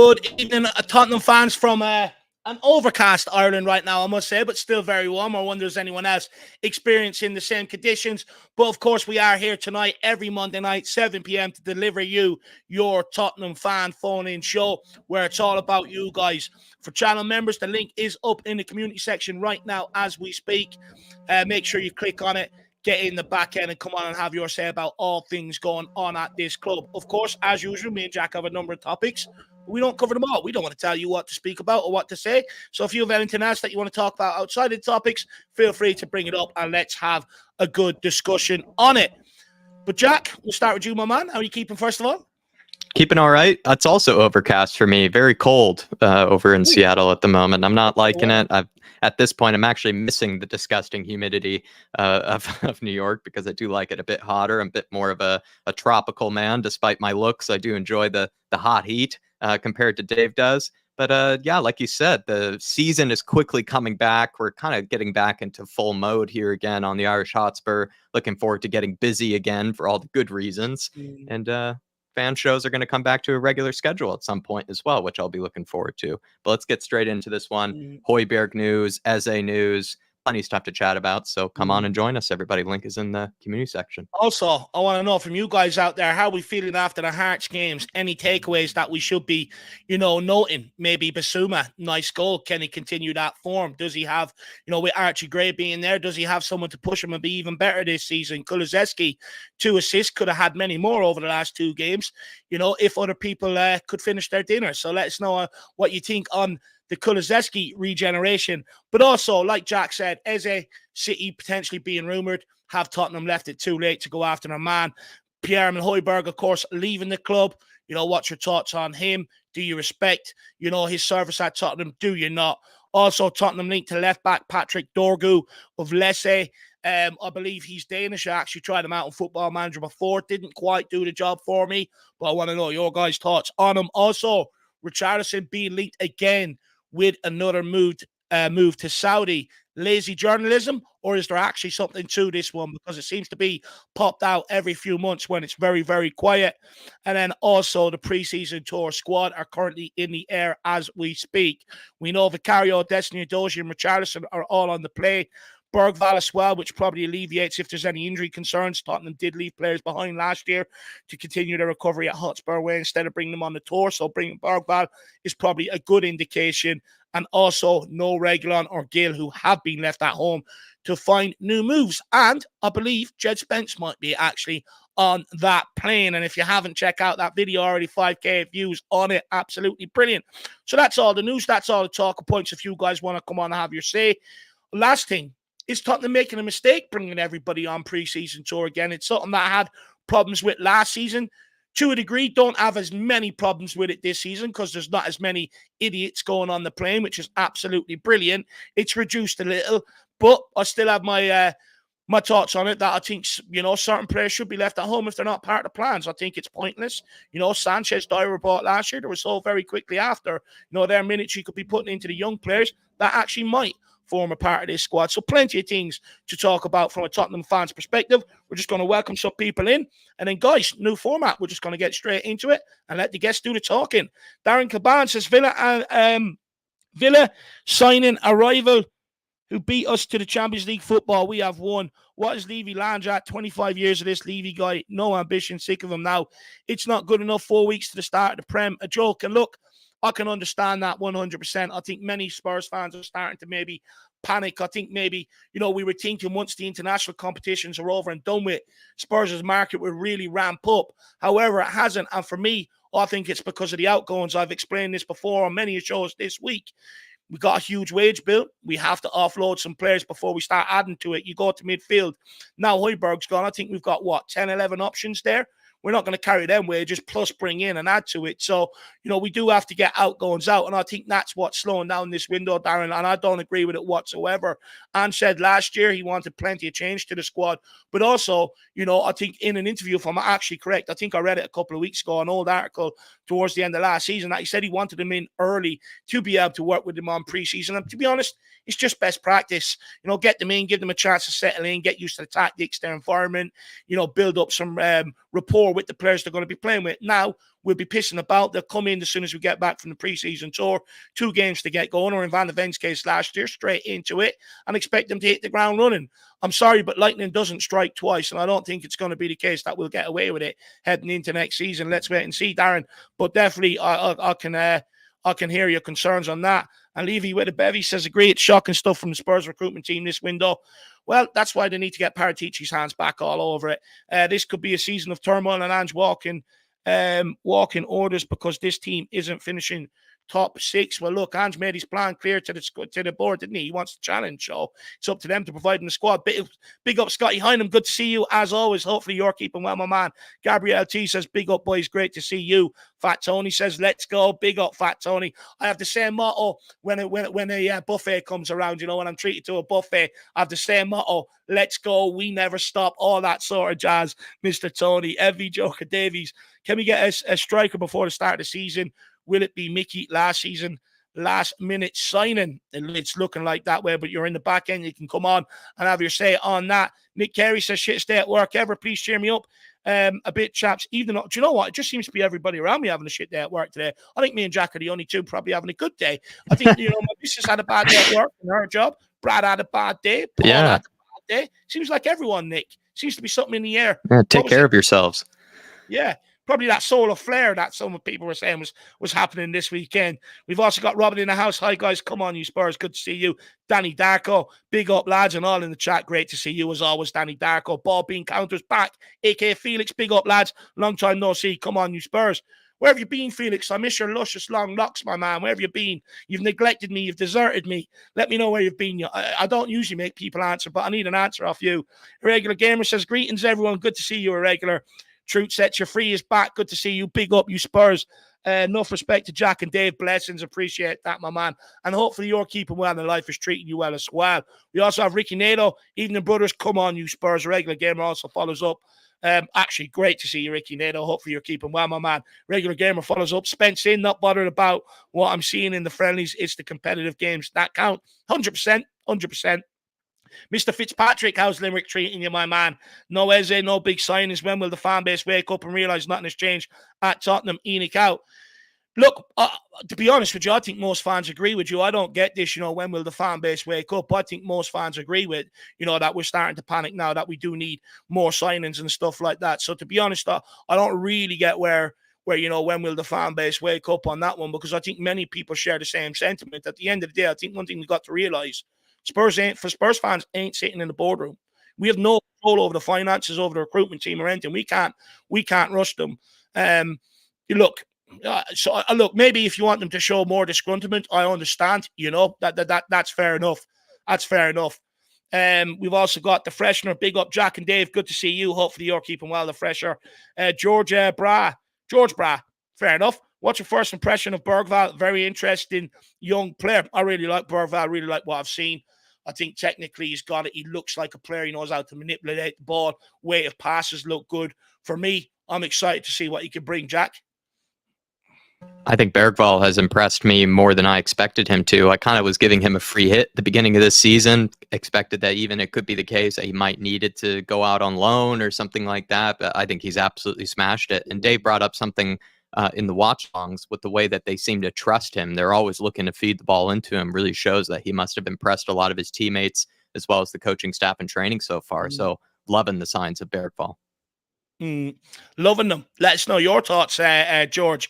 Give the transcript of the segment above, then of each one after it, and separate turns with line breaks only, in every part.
Good evening, Tottenham fans from an overcast Ireland right now, I must say, but still very warm. I wonder if anyone else experiencing the same conditions. But of course, we are here tonight, every Monday night, 7 p.m. to deliver you your Tottenham fan phone-in show, where it's all about you guys. For channel members, the link is up in the community section right now as we speak. Make sure you click on it. Get in the back end and come on and have your say about all things going on at this club. Of course, as usual, me and Jack have a number of topics. We don't cover them all. We don't want to tell you what to speak about or what to say. So if you have anything else that you want to talk about outside of the topics, feel free to bring it up and let's have a good discussion on it. But Jack, we'll start with you, my man. How are you keeping, first of all?
Keeping all right. It's also overcast for me. Very cold over in Seattle at the moment. I'm not liking it. At this point, I'm actually missing the disgusting humidity of New York because I do like it a bit hotter. I'm a bit more of a tropical man, despite my looks. I do enjoy the hot heat compared to Dave does. But yeah, like you said, the season is quickly coming back. We're kind of getting back into full mode here again on the Irish Hotspur. Looking forward to getting busy again for all the good reasons. And fan shows are going to come back to a regular schedule at some point as well, which I'll be looking forward to. But let's get straight into this one. Hojbjerg news, Eze news, plenty of stuff to chat about. So come on and join us, everybody. Link is in the community section.
Also, I want to know from you guys out there, how are we feeling after the Hearts games? Any takeaways that we should be, noting? Maybe Basuma, nice goal. Can he continue that form? Does he have, with Archie Gray being there, does he have someone to push him and be even better this season? Kulusevski, 2 assists, could have had many more over the last 2 games, if other people could finish their dinner. So let us know what you think on the Kulusevski regeneration. But also, like Jack said, Eze, City potentially being rumoured. Have Tottenham left it too late to go after their man? Pierre-Emile Hojbjerg, of course, leaving the club. What's your thoughts on him? Do you respect, his service at Tottenham? Do you not? Also, Tottenham linked to left-back Patrick Dorgu of Lecce. I believe he's Danish. I actually tried him out on Football Manager before. Didn't quite do the job for me, but I want to know your guys' thoughts on him. Also, Richarlison being linked again with another move to Saudi. Lazy journalism, or is there actually something to this one? Because it seems to be popped out every few months when it's very, very quiet. And then also the preseason tour squad are currently in the air as we speak. We know Vicario, Destiny Udogie and Richarlison are all on the play. Bergvall as well, which probably alleviates if there's any injury concerns. Tottenham did leave players behind last year to continue their recovery at Hotspur way instead of bringing them on the tour. So bringing Bergvall is probably a good indication. And also no Reguilon or Gill, who have been left at home to find new moves. And I believe Jed Spence might be actually on that plane. And if you haven't checked out that video already, 5K views on it. Absolutely brilliant. So that's all the news. That's all the talking points. If you guys want to come on and have your say. Last thing, is Tottenham making a mistake bringing everybody on pre-season tour again? It's something that I had problems with last season. To a degree, don't have as many problems with it this season because there's not as many idiots going on the plane, which is absolutely brilliant. It's reduced a little, but I still have my thoughts on it that I think, certain players should be left at home if they're not part of the plans. I think it's pointless. Sanchez, Dyer bought last year. They were sold very quickly after. Their minutes you could be putting into the young players that actually might form a part of this squad. So plenty of things to talk about from a Tottenham fan's perspective. We're just going to welcome some people in. And then, guys, new format. We're just going to get straight into it and let the guests do the talking. Darren Caban says Villa signing a rival who beat us to the Champions League football. We have won. What is Levy Lange at? 25 years of this Levy guy. No ambition. Sick of him now. It's not good enough. 4 weeks to the start of the Prem. A joke. And look, I can understand that 100%. I think many Spurs fans are starting to maybe panic. I think maybe, we were thinking once the international competitions are over and done with, Spurs' market will really ramp up. However, it hasn't. And for me, I think it's because of the outgoings. I've explained this before on many shows this week. We got a huge wage bill. We have to offload some players before we start adding to it. You go to midfield. Now Hojbjerg's gone. I think we've got, 10, 11 options there. We're not going to carry them wages plus bring in and add to it. So, we do have to get outgoings out. And I think that's what's slowing down this window, Darren. And I don't agree with it whatsoever. Ange said last year he wanted plenty of change to the squad. But also, I think in an interview, if I'm actually correct, I think I read it a couple of weeks ago, an old article towards the end of last season, that he said he wanted them in early to be able to work with them on preseason. And to be honest, it's just best practice. Get them in, give them a chance to settle in, get used to the tactics, their environment, build up some rapport sure with the players they're going to be playing with. Now, we'll be pissing about. They'll come in as soon as we get back from the preseason tour. 2 games to get going, or in Van de Ven's case last year, straight into it, and expect them to hit the ground running. I'm sorry, but lightning doesn't strike twice, and I don't think it's going to be the case that we'll get away with it heading into next season. Let's wait and see, Darren. But definitely, I can hear your concerns on that. And Levy with a bevy says, agree, it's shocking stuff from the Spurs recruitment team this window. Well, that's why they need to get Paratici's hands back all over it. This could be a season of turmoil and Ange walking orders because this team isn't finishing top 6. Well, look, Ange made his plan clear to the board, didn't he? He wants to challenge, so it's up to them to provide him the squad. Big up, Scotty Hynam. Good to see you, as always. Hopefully you're keeping well, my man. Gabrielle T says, big up, boys. Great to see you. Fat Tony says, let's go. Big up, Fat Tony. I have the same motto when a buffet comes around, when I'm treated to a buffet. I have the same motto, let's go. We never stop. All that sort of jazz, Mr. Tony. Evie Joker Davies. Can we get a striker before the start of the season? Will it be Mickey last season, last minute signing? It's looking like that way, but you're in the back end. You can come on and have your say on that. Nick Carey says, shit, stay at work ever. Please cheer me up a bit, chaps. Even though, do you know what? It just seems to be everybody around me having a shit day at work today. I think me and Jack are the only two probably having a good day. I think, my missus had a bad day at work in her job. Brad had a bad day. Paul had a bad day. Seems like everyone, Nick. Seems to be something in the air.
Yeah, take care of yourselves.
Yeah. Probably that solar flare that some people were saying was happening this weekend. We've also got Robin in the house. Hi, guys. Come on, you Spurs. Good to see you. Danny Darko. Big up, lads, and all in the chat. Great to see you, as always, Danny Darko. Ball being counters back. A.K. Felix. Big up, lads. Long time no see. Come on, you Spurs. Where have you been, Felix? I miss your luscious long locks, my man. Where have you been? You've neglected me. You've deserted me. Let me know where you've been. I don't usually make people answer, but I need an answer off you. Irregular Gamer says, greetings, everyone. Good to see you, Irregular. Truth Sets Your Free is back. Good to see you. Big up, you Spurs. Enough respect to Jack and Dave. Blessings. Appreciate that, my man. And hopefully you're keeping well and life is treating you well as well. We also have Ricky Nato. Evening, brothers. Come on, you Spurs. Regular Gamer also follows up. Actually, great to see you, Ricky Nato. Hopefully you're keeping well, my man. Regular Gamer follows up. Spence in, not bothered about what I'm seeing in the friendlies. It's the competitive games that count. 100%. 100%. Mr. Fitzpatrick, how's Limerick treating you, my man? No Eze, no big signings. When will the fan base wake up and realise nothing has changed at Tottenham? Enoch out. Look, to be honest with you, I think most fans agree with you. I don't get this, when will the fan base wake up? I think most fans agree with, that we're starting to panic now, that we do need more signings and stuff like that. So to be honest, I don't really get where when will the fan base wake up on that one, because I think many people share the same sentiment. At the end of the day, I think one thing we've got to realise, Spurs fans ain't sitting in the boardroom. We have no control over the finances, over the recruitment team or anything. We can't rush them. Look, maybe if you want them to show more disgruntlement, I understand. That's fair enough. That's fair enough. We've also got the freshener. Big up, Jack and Dave. Good to see you. Hopefully you're keeping well, the fresher. George Bra. Fair enough. What's your first impression of Bergvall? Very interesting young player. I really like Bergvall. I really like what I've seen. I think technically he's got it. He looks like a player. He knows how to manipulate the ball. Weight of passes look good. For me, I'm excited to see what he can bring, Jack.
I think Bergvall has impressed me more than I expected him to. I kind of was giving him a free hit at the beginning of this season, expected that even it could be the case that he might need it to go out on loan or something like that, but I think he's absolutely smashed it. And Dave brought up something in the watch-longs with the way that they seem to trust him. They're always looking to feed the ball into him. Really shows that he must have impressed a lot of his teammates as well as the coaching staff and training so far. So loving the signs of Bergvall.
Loving them. Let us know your thoughts, George.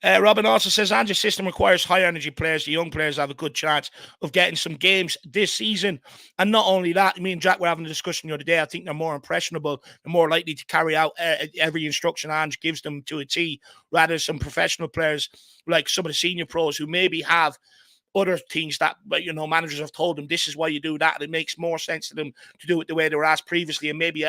Robin also says, Ange's system requires high-energy players. The young players have a good chance of getting some games this season. And not only that, me and Jack were having a discussion the other day. I think they're more impressionable. They're more likely to carry out every instruction Ange gives them to a T, rather than some professional players like some of the senior pros who maybe have other things that, managers have told them, this is why you do that. And it makes more sense to them to do it the way they were asked previously, and maybe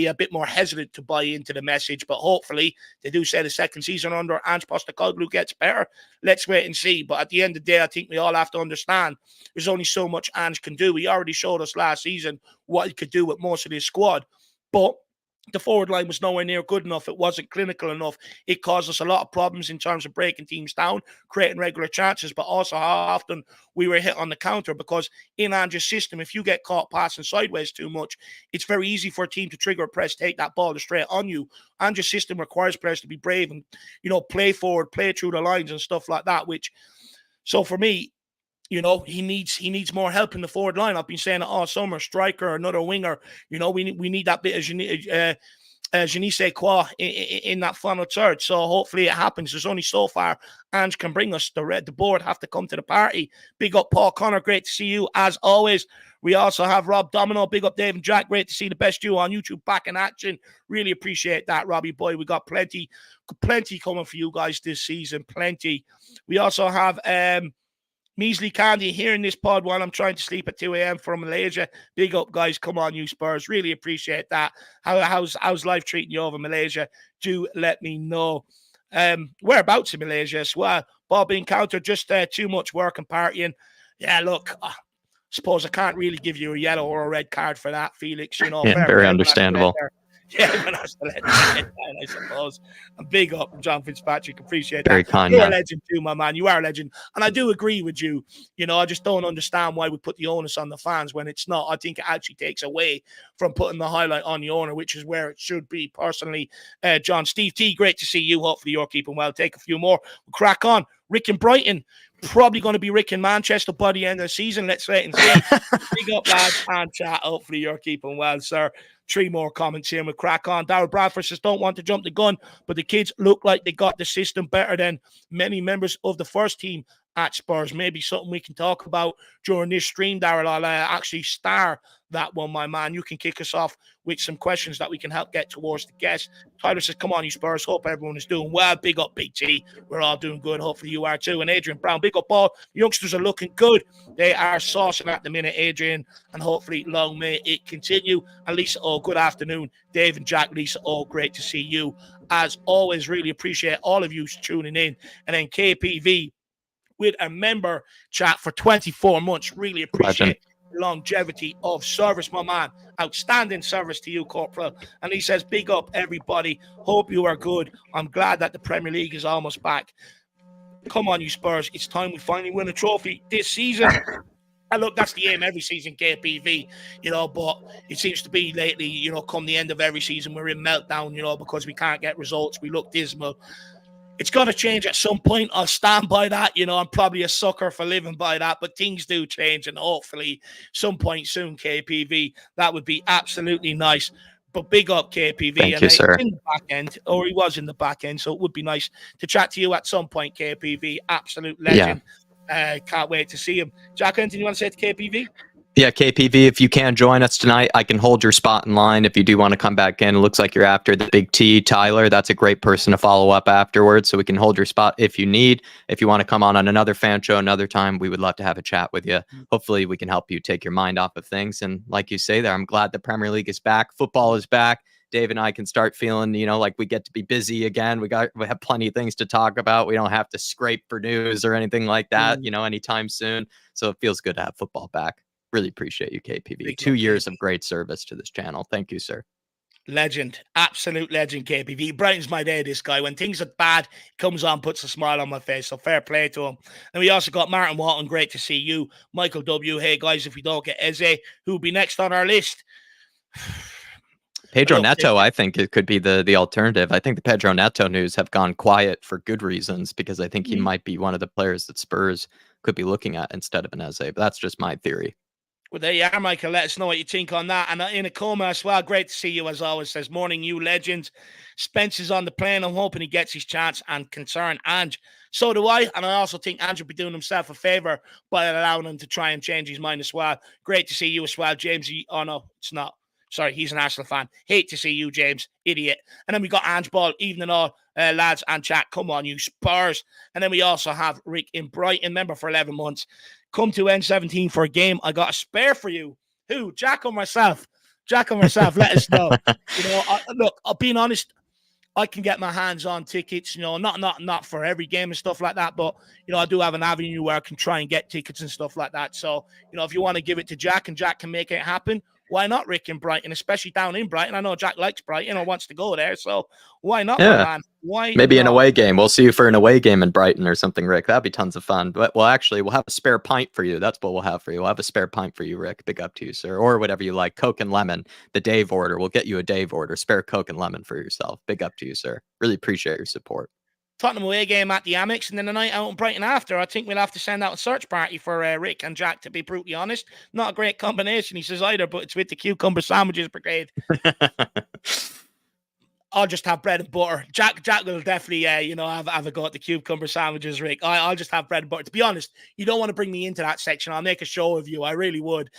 a bit more hesitant to buy into the message. But hopefully they do say the second season under Ange Postecoglou gets better. Let's wait and see. But at the end of the day, I think we all have to understand there's only so much Ange can do. He already showed us last season what he could do with most of his squad. But the forward line was nowhere near good enough. It wasn't clinical enough. It caused us a lot of problems in terms of breaking teams down, creating regular chances, but also how often we were hit on the counter, because in Andrew's system, if you get caught passing sideways too much, it's very easy for a team to trigger a press, take that ball straight on you. Andrew's system requires players to be brave and, play forward, play through the lines and stuff like that, so for me, he needs more help in the forward line. I've been saying it all summer. Striker, another winger. We need that bit of je ne sais quoi in that final third. So hopefully it happens. There's only so far Ange can bring us. The board have to come to the party. Big up Paul Connor. Great to see you as always. We also have Rob Domino. Big up Dave and Jack. Great to see the best duo on YouTube back in action. Really appreciate that, Robbie boy. We got plenty coming for you guys this season. Plenty. We also have Measly Candy here in this pod while I'm trying to sleep at 2 a.m. from Malaysia. Big up, guys. Come on, you Spurs. Really appreciate that. How's life treating you over Malaysia? Do let me know. Whereabouts in Malaysia as well. Bob encountered just too much work and partying. Yeah, look, I suppose I can't really give you a yellow or a red card for that, Felix.
Yeah, very understandable.
Yeah, when I was let it down, I suppose. And big up, John Fitzpatrick. Appreciate that.
Very kind.
You're a legend too, my man. You are a legend. And I do agree with you. I just don't understand why we put the onus on the fans when it's not. I think it actually takes away from putting the highlight on the owner, which is where it should be, personally. John, Steve T, great to see you. Hopefully you're keeping well. Take a few more. We'll crack on. Rick in Brighton. Probably going to be Rick in Manchester by the end of the season. Let's wait and see. Big up, lads, and chat. Hopefully you're keeping well, sir. 3 more comments here and we'll crack on. Darryl Bradford says, don't want to jump the gun, but the kids look like they got the system better than many members of the first team at Spurs. Maybe something we can talk about during this stream, Darryl. I'll actually star that one, my man. You can kick us off with some questions that we can help get towards the guests. Tyler says, come on, you Spurs. Hope everyone is doing well. Big up, Big T. We're all doing good. Hopefully you are too. And Adrian Brown, big up all. The youngsters are looking good. They are saucing at the minute, Adrian. And hopefully long may it continue. And Lisa, good afternoon. Dave and Jack, Lisa, great to see you. As always, really appreciate all of you tuning in. And then KPV with a member chat for 24 months. Really appreciate longevity of service, my man. Outstanding service to you, Corporal. And he says, big up, everybody. Hope you are good. I'm glad that the Premier League is almost back. Come on, you Spurs. It's time we finally win a trophy this season. And look, that's the aim every season, KPV, but it seems to be lately, come the end of every season, we're in meltdown, because we can't get results. We look dismal. It's got to change at some point. I'll stand by that. I'm probably a sucker for living by that, but things do change, and hopefully some point soon, KPV, that would be absolutely nice. But big up, KPV.
Thank you, sir.
In the back end, or he was in the back end, so it would be nice to chat to you at some point, KPV. Absolute legend. Yeah. Can't wait to see him. Jack, anything you want to say to KPV?
Yeah, KPV, if you can join us tonight, I can hold your spot in line if you do want to come back in. It looks like you're after the Big T, Tyler. That's a great person to follow up afterwards, so we can hold your spot if you need. If you want to come on another fan show another time, we would love to have a chat with you. Hopefully, we can help you take your mind off of things. And like you say there, I'm glad the Premier League is back. Football is back. Dave and I can start feeling, like we get to be busy again. We have plenty of things to talk about. We don't have to scrape for news or anything like that, anytime soon. So it feels good to have football back. Really appreciate you, KPV. 2 years of great service to this channel. Thank you, sir.
Legend. Absolute legend, KPV. Brightens my day, this guy. When things are bad, he comes on, puts a smile on my face. So fair play to him. And we also got Martin Walton. Great to see you. Michael W. Hey, guys, if we don't get Eze, who'll be next on our list?
Pedro Neto, I think it could be the alternative. I think the Pedro Neto news have gone quiet for good reasons, because I think he might be one of the players that Spurs could be looking at instead of an Eze. But that's just my theory.
Well, there you are, Michael. Let us know what you think on that. And in a coma as well. Great to see you as always. Says, morning, you legends. Spence is on the plane. I'm hoping he gets his chance, and concern Ange. So do I. And I also think Ange will be doing himself a favour by allowing him to try and change his mind as well. Great to see you as well, James. Oh, no, it's not. Sorry, he's an Arsenal fan. Hate to see you, James. Idiot. And then we got Ange Ball. Evening all, lads and chat. Come on, you Spurs. And then we also have Rick in Brighton, member for 11 months. Come to N17 for a game. I got a spare for you. Who? Jack or myself? Jack or myself? Let us know. Look, I'll be honest. I can get my hands on tickets, not for every game and stuff like that, but, I do have an avenue where I can try and get tickets and stuff like that. So, if you want to give it to Jack and Jack can make it happen, why not Rick in Brighton, especially down in Brighton? I know Jack likes Brighton or wants to go there, so why not, my
Yeah.
man? Why
Maybe an
not?
away game. We'll see you for an away game in Brighton or something, Rick. That'd be tons of fun. But well, actually, we'll have a spare pint for you. That's what we'll have for you. We'll have a spare pint for you, Rick. Big up to you, sir. Or whatever you like. Coke and lemon. The Dave order. We'll get you a Dave order. Spare Coke and lemon for yourself. Big up to you, sir. Really appreciate your support.
Tottenham away game at the Amex, and then the night out in Brighton after. I think we'll have to send out a search party for Rick and Jack, to be brutally honest. Not a great combination, he says, either, but it's with the cucumber sandwiches brigade. I'll just have bread and butter. Jack will definitely, have a go at the cucumber sandwiches, Rick. I'll just have bread and butter. To be honest, you don't want to bring me into that section. I'll make a show of you. I really would.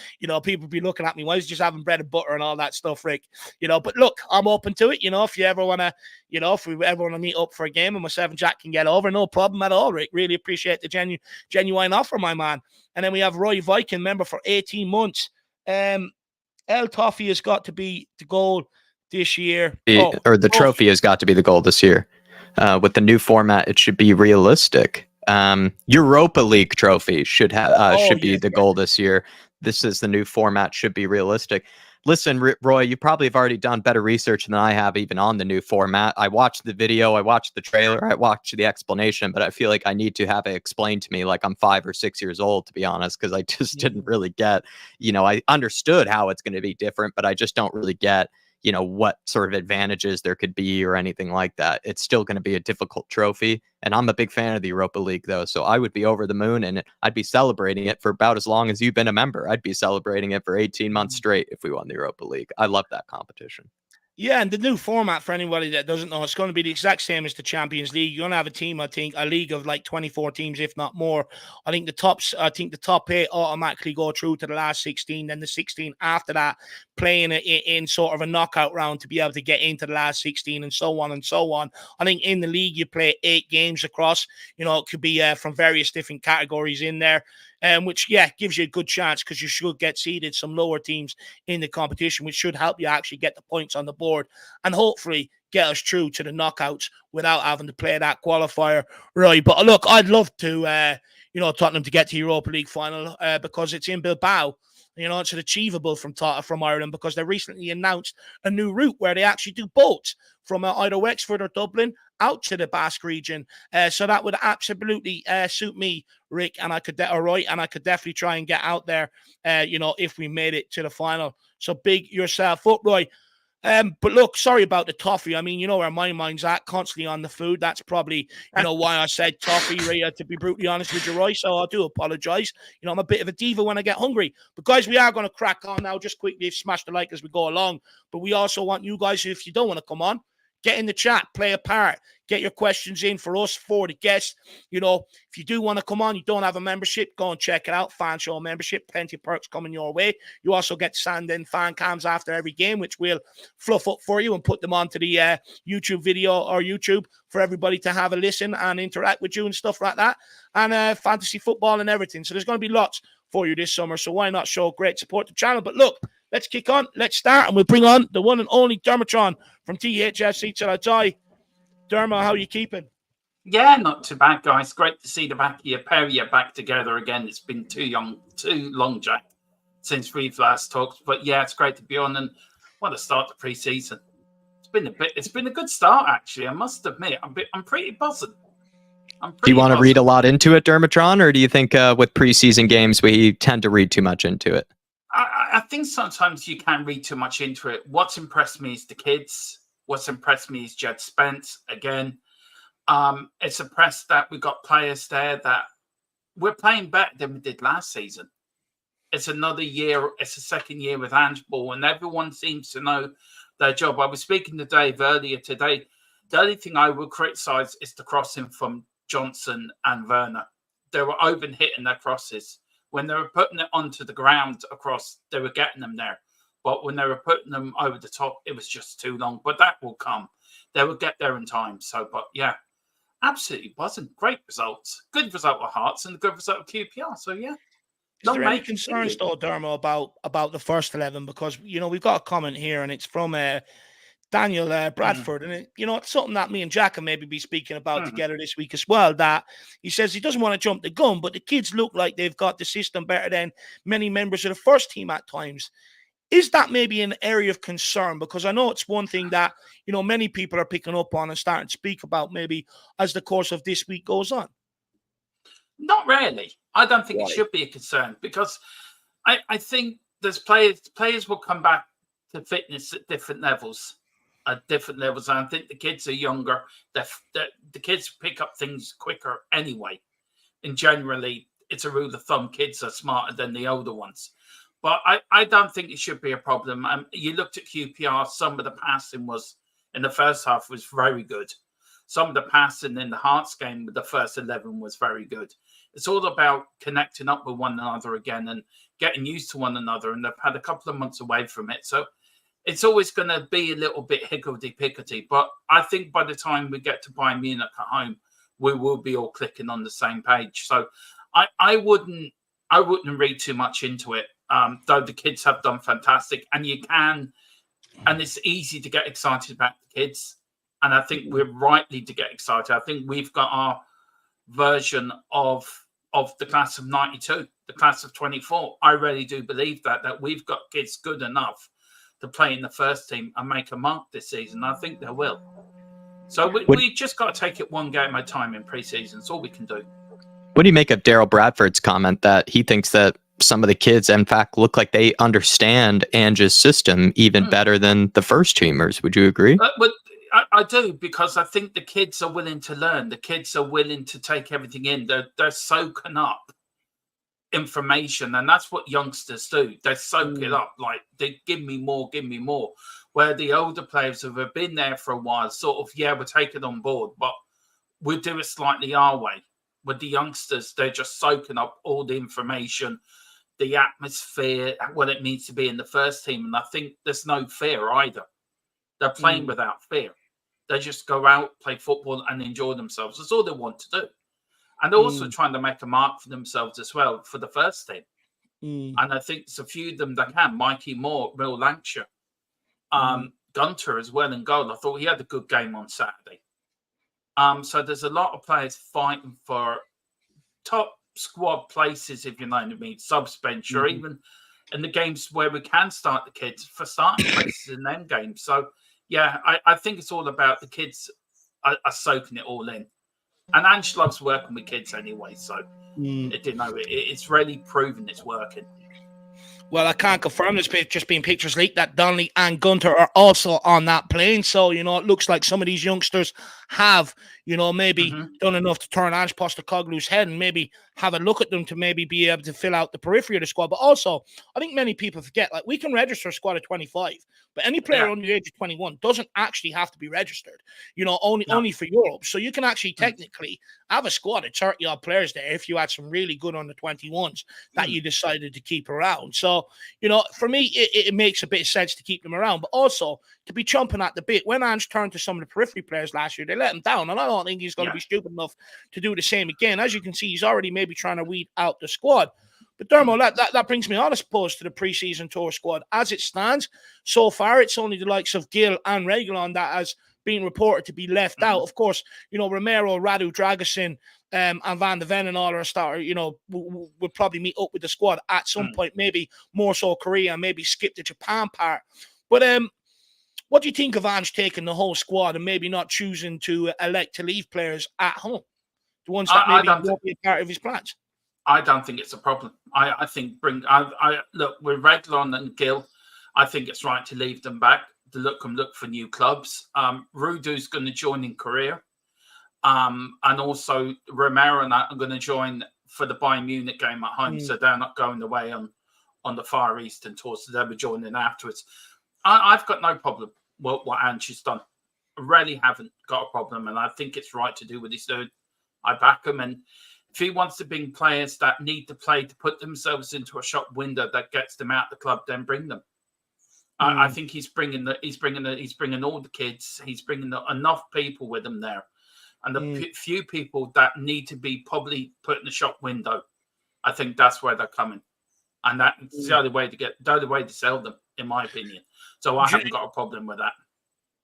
People be looking at me. Why is he just having bread and butter and all that stuff, Rick? But look, I'm open to it. If you ever want to, if we ever want to meet up for a game and myself and Jack can get over, no problem at all, Rick. Really appreciate the genuine offer, my man. And then we have Roy Viking, member for 18 months. El Toffee has got to be the goal this year.
The trophy has got to be the goal this year. With the new format, it should be realistic. Europa League trophy should be the goal this year. This is the new format, should be realistic. Listen, Roy, you probably have already done better research than I have even on the new format. I watched the video, I watched the trailer, I watched the explanation, but I feel like I need to have it explained to me like I'm 5 or 6 years old, to be honest, because I just didn't really get, I understood how it's going to be different, but I just don't really get what sort of advantages there could be or anything like that. It's still going to be a difficult trophy. And I'm a big fan of the Europa League, though. So I would be over the moon and I'd be celebrating it for about as long as you've been a member. I'd be celebrating it for 18 months straight if we won the Europa League. I love that competition.
Yeah, and the new format, for anybody that doesn't know, it's going to be the exact same as the Champions League. You're going to have a team, I think, a league of like 24 teams, if not more. I think the top 8 automatically go through to the last 16. Then the 16 after that, playing it in sort of a knockout round to be able to get into the last 16 and so on and so on. I think in the league, you play 8 games across. It could be from various different categories in there. Which gives you a good chance because you should get seeded some lower teams in the competition, which should help you actually get the points on the board and hopefully get us through to the knockouts without having to play that qualifier, right? But look, I'd love to, Tottenham to get to Europa League final because it's in Bilbao. It's achievable from Ireland because they recently announced a new route where they actually do boats from either Wexford or Dublin out to the Basque region. So that would absolutely suit me, Rick, and I could definitely try and get out there, if we made it to the final. So big yourself up, Roy. But look, sorry about the toffee. I mean, where my mind's at, constantly on the food. That's probably, why I said toffee, to be brutally honest with you, Roy. So I do apologize. I'm a bit of a diva when I get hungry. But guys, we are going to crack on now. Just quickly smash the like as we go along. But we also want you guys, if you don't want to come on, get in the chat, play a part, get your questions in for us, for the guests. If you do want to come on, you don't have a membership, go and check it out. Fan show membership, plenty of perks coming your way. You also get to send in fan cams after every game, which we'll fluff up for you and put them onto the YouTube video or YouTube for everybody to have a listen and interact with you and stuff like that. And fantasy football and everything. So there's going to be lots for you this summer. So why not show great support to the channel? But look, let's kick on. Let's start. And we'll bring on the one and only Dermotron from THFC till I die. Dermo, how are you keeping?
Yeah, not too bad, guys. Great to see the pair of you back together again. It's been too long, Jack, since we've last talked. But yeah, it's great to be on and want to start the pre-season. It's been a good start, actually. I must admit, I'm pretty buzzing.
Do you want to read a lot into it, Dermotron, or do you think with preseason games we tend to read too much into it?
I think sometimes you can read too much into it. What's impressed me is the kids. What's impressed me is Jed Spence again. It's impressed that we got players there that we're playing better than we did last season. It's another year. It's the second year with handball, and everyone seems to know their job. I was speaking to Dave earlier today. The only thing I would criticise is the crossing from Johnson and Werner. They were over-hitting their crosses. When they were putting it onto the ground across, they were getting them there. But when they were putting them over the top, it was just too long. But that will come. They will get there in time. So, but yeah, absolutely buzzing. Great results. Good result with Hearts and a good result of QPR. So, yeah.
Is there any concerns, though, Dermo, about the first 11? Because, we've got a comment here, and it's from Daniel Bradford. And, it's something that me and Jack can maybe be speaking about together this week as well, that he says he doesn't want to jump the gun, but the kids look like they've got the system better than many members of the first team at times. Is that maybe an area of concern? Because I know it's one thing that, many people are picking up on and starting to speak about maybe as the course of this week goes on.
Not really. I don't think it should be a concern, because I think there's players will come back to fitness at different levels. And I think the kids are younger. The kids pick up things quicker anyway. And generally, it's a rule of thumb, kids are smarter than the older ones. But I don't think it should be a problem. You looked at QPR, some of the passing was, in the first half, was very good. Some of the passing in the Hearts game with the first 11 was very good. It's all about connecting up with one another again and getting used to one another. And they've had a couple of months away from it. So it's always going to be a little bit higgledy-piggledy. But I think by the time we get to Bayern Munich at home, we will be all clicking on the same page. So I wouldn't read too much into it, though the kids have done fantastic. And it's easy to get excited about the kids. And I think we're rightly to get excited. I think we've got our version of the class of 92, the class of 24. I really do believe that we've got kids good enough to play in the first team and make a mark this season. I think they will. So we just got to take it one game at a time in pre-season. That's all we can do.
What do you make of Daryl Bradford's comment that he thinks that some of the kids, in fact, look like they understand Ange's system even better than the first teamers? Would you agree?
But I do, because I think the kids are willing to learn. The kids are willing to take everything in. They're soaking up information, and that's what youngsters do. They soak it up, like they give me more. Where the older players who have been there for a while, sort of, we'll take it on board, but we'll do it slightly our way. With the youngsters, they're just soaking up all the information, the atmosphere, what it means to be in the first team. And I think there's no fear either. They're playing without fear. They just go out, play football, and enjoy themselves. That's all they want to do. And also trying to make a mark for themselves as well for the first team. And I think there's a few of them that can. Mikey Moore, Will Lancashire, Gunter as well in goal. I thought he had a good game on Saturday. So there's a lot of players fighting for top squad places, if you know what I mean, subbench, or even in the games where we can start the kids for starting places in them games. So, I think it's all about the kids are soaking it all in. And Ange loves working with kids anyway, so it's really proven it's working.
Well, I can't confirm this, but just being pictures leaked that Donnelly and Gunter are also on that plane. So, it looks like some of these youngsters have, maybe done enough to turn Ange Postecoglou's head and maybe have a look at them to maybe be able to fill out the periphery of the squad. But also, I think many people forget, like, we can register a squad of 25, but any player under the age of 21 doesn't actually have to be registered, only for Europe. So you can actually technically have a squad of 30-odd players there if you had some really good under 21s that you decided to keep around. So, for me, it makes a bit of sense to keep them around, but also to be chomping at the bit. When Ange turned to some of the periphery players last year, they let him down, and I don't think he's going to be stupid enough to do the same again. As you can see, he's already maybe trying to weed out the squad. But Dermo, that brings me on, I suppose, to the pre-season tour squad. As it stands, so far, it's only the likes of Gill and Reguilon that has been reported to be left out. Of course, Romero, Radu, Dragusin, and Van de Ven and all are starter, will probably meet up with the squad at some point, maybe more so Korea, maybe skip the Japan part. But what do you think of Ange taking the whole squad and maybe not choosing to elect to leave players at home? The ones that maybe won't be a part of his plans?
I don't think it's a problem. I think look, with Reguilon and Gill, I think it's right to leave them back, to look for new clubs. Rudu's going to join in Korea. And also Romero and that are going to join for the Bayern Munich game at home. So they're not going away on the Far Eastern tour. So they'll be joining afterwards. I've got no problem what Ange has done. I really haven't got a problem. And I think it's right to do what he's doing. I back him. And if he wants to bring players that need to play to put themselves into a shop window that gets them out of the club, then bring them. I think he's bringing all the kids. He's bringing enough people with him there. And the few people that need to be probably put in the shop window, I think that's where they're coming, and that's the only way to sell them, in my opinion. So I haven't got a problem with that.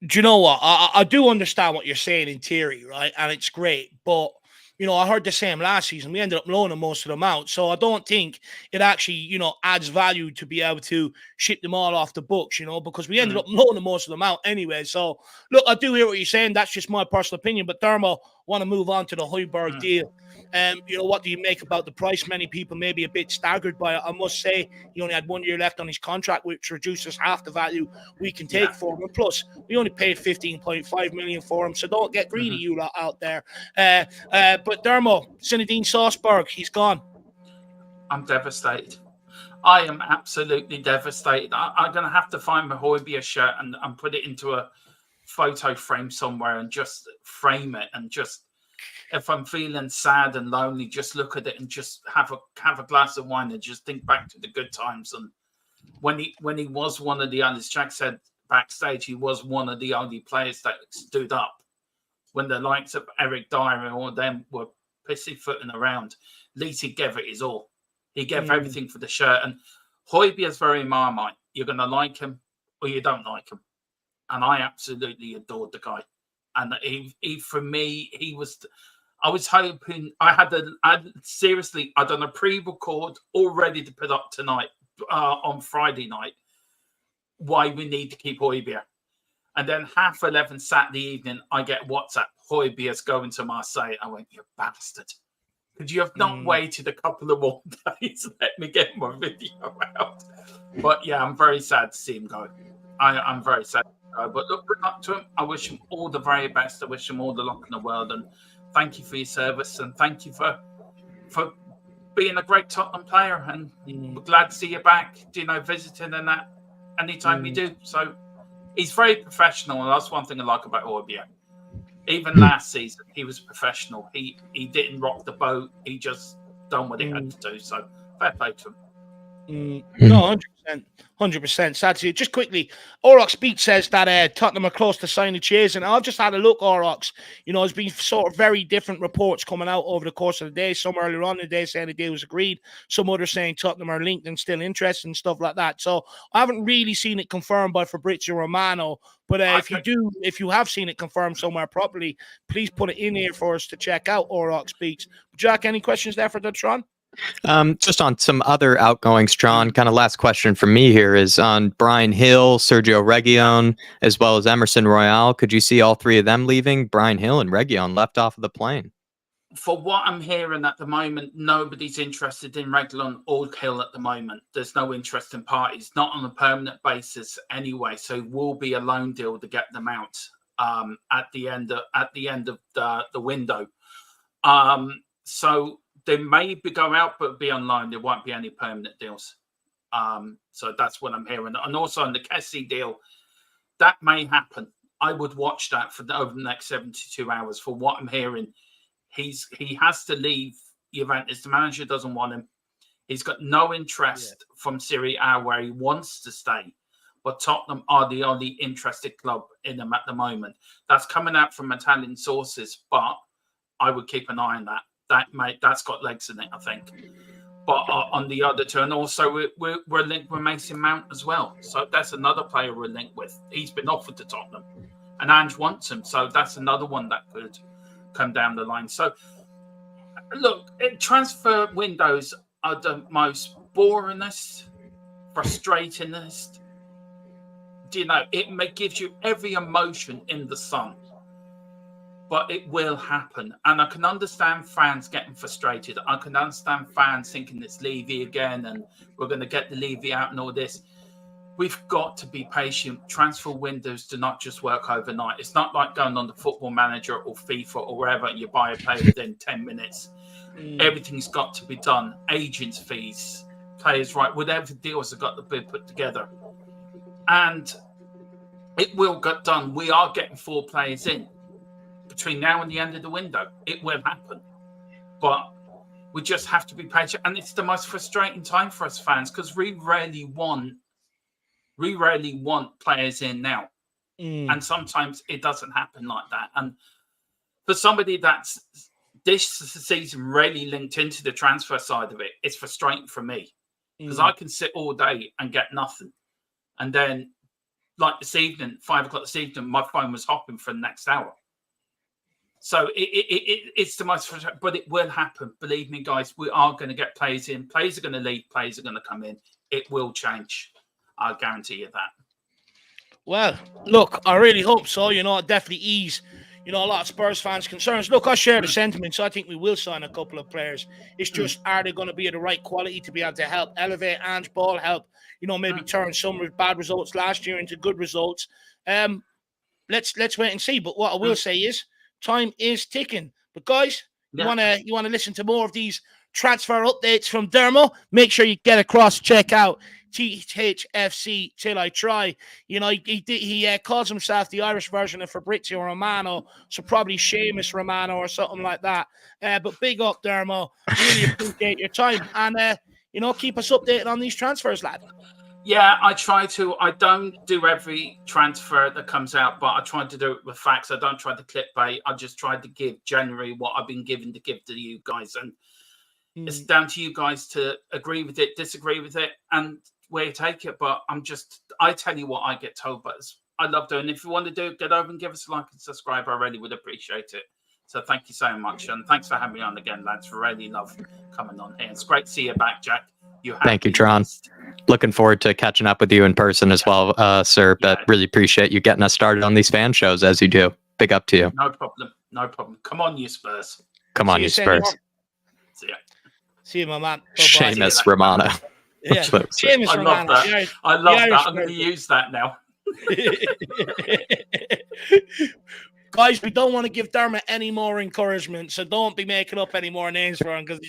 Do you know what? I do understand what you're saying in theory, right? And it's great, but I heard the same last season. We ended up loaning most of them out. So I don't think it actually, adds value to be able to ship them all off the books, because we ended up loaning most of them out anyway. So, look, I do hear what you're saying. That's just my personal opinion. But Dermo, want to move on to the Hojbjerg deal. What do you make about the price? Many people may be a bit staggered by it. I must say, he only had 1 year left on his contract, which reduces half the value we can take for him. And plus, we only paid 15.5 million for him. So don't get greedy, you lot out there. But Dermo, Zinedine Salzburg, he's gone.
I'm devastated. I am absolutely devastated. I'm going to have to find my Hojbjerg shirt and put it into a photo frame somewhere and just frame it. And just, if I'm feeling sad and lonely, just look at it and just have a glass of wine and just think back to the good times. And when he was one of the, as Jack said backstage, he was one of the only players that stood up when the likes of Eric Dyer and all them were pussyfooting around. At least he gave it his all. He gave everything for the shirt. And Hojbjerg is very Marmite. You're going to like him or you don't like him. And I absolutely adored the guy. And he for me, he was... I was hoping... seriously, I'd done a pre-record all ready to put up tonight, on Friday night, why we need to keep Hojbjerg. And then 11:30 Saturday evening, I get WhatsApp, Hojbjerg's going to Marseille. I went, you bastard. Could you have not waited a couple of more days and let me get my video out? But yeah, I'm very sad to see him go. I'm very sad to go. But look, good luck to him. I wish him all the very best. I wish him all the luck in the world. And thank you for your service. And thank you for being a great Tottenham player. And we're glad to see you back, visiting and that anytime you do. So he's very professional. And that's one thing I like about Hojbjerg. Even last season, he was professional. He didn't rock the boat. He just done what he had to do. So fair play to him.
No, 100%. Sad to see. Just quickly, Orox Beat says that Tottenham are close to signing Chase, and I've just had a look, Orox. There's been sort of very different reports coming out over the course of the day. Some earlier on in the day saying the deal was agreed. Some others saying Tottenham are linked and still interested and stuff like that. So I haven't really seen it confirmed by Fabrizio Romano. But if you have seen it confirmed somewhere properly, please put it in here for us to check out, Orox Beats. Jack, any questions there for Dermotron?
Just on some other outgoings, Tron, kind of last question from me here is on Brian Hill, Sergio Reguilon, as well as Emerson Royale. Could you see all three of them leaving? Brian Hill and Reguilon left off of the plane.
For what I'm hearing at the moment, nobody's interested in Reguilon or Hill at the moment. There's no interest in parties, not on a permanent basis anyway. So it will be a loan deal to get them out at the end of the window. So they may go out, but be on loan. There won't be any permanent deals. So that's what I'm hearing. And also on the Kessie deal, that may happen. I would watch that over the next 72 hours. For what I'm hearing, he has to leave Juventus. The manager doesn't want him. He's got no interest from Serie A where he wants to stay. But Tottenham are the only interested club in him at the moment. That's coming out from Italian sources, but I would keep an eye on that. That's got legs in it, I think. But on the other two, and also we're linked with Mason Mount as well. So that's another player we're linked with. He's been offered to Tottenham, and Ange wants him. So that's another one that could come down the line. So look, transfer windows are the most boringest, frustratingest. It gives you every emotion in the sun. But it will happen. And I can understand fans getting frustrated. I can understand fans thinking it's Levy again and we're going to get the Levy out and all this. We've got to be patient. Transfer windows do not just work overnight. It's not like going on the Football Manager or FIFA or wherever and you buy a player within 10 minutes. Everything's got to be done. Agents' fees, players' right, whatever deals have got to be put together. And it will get done. We are getting 4 players in. Between now and the end of the window, it will happen. But we just have to be patient. And it's the most frustrating time for us fans because we rarely want players in now. And sometimes it doesn't happen like that. And for somebody that's this season really linked into the transfer side of it, it's frustrating for me. Because I can sit all day and get nothing. And then, like this evening, 5 o'clock this evening, my phone was hopping for the next hour. So it's the most frustrating, but it will happen. Believe me, guys, we are going to get players in. Players are going to leave. Players are going to come in. It will change. I guarantee you that.
Well, look, I really hope so. You know, it definitely ease, you know, a lot of Spurs fans' concerns. Look, I share the sentiment, so I think we will sign a couple of players. It's just, are they going to be of the right quality to be able to help elevate Ange Ball, help, you know, maybe turn some bad results last year into good results? Let's wait and see. But what I will say is, time is ticking. But guys, you wanna listen to more of these transfer updates from Dermo? Make sure you get across, check out THFC Till I Try. You know, he calls himself the Irish version of Fabrizio Romano, so probably Seamus Romano or something like that. But big up, Dermo. Really appreciate your time. And, you know, keep us updated on these transfers, lad.
Yeah, I try to. I don't do every transfer that comes out, but I try to do it with facts. I don't try to clickbait. I just try to give January what I've been given to give to you guys. And it's down to you guys to agree with it, disagree with it, and where you take it. But I tell you what I get told, but I love doing it. If you want to do it, get over and give us a like and subscribe. I really would appreciate it. So thank you so much. And thanks for having me on again, lads. Really love coming on here. It's great to see you back, Jack.
Thank you, Tron. Looking forward to catching up with you in person as well, sir. But really appreciate you getting us started on these fan shows as you do. Big up to you.
No problem. No problem. Come on, you Spurs.
Come on, you Spurs.
See ya.
See you, my man.
Seamus Romano.
Yeah. Seamus Romano.
I love that. I'm going to use that now.
Guys, we don't want to give Dermot any more encouragement, so don't be making up any more names for him because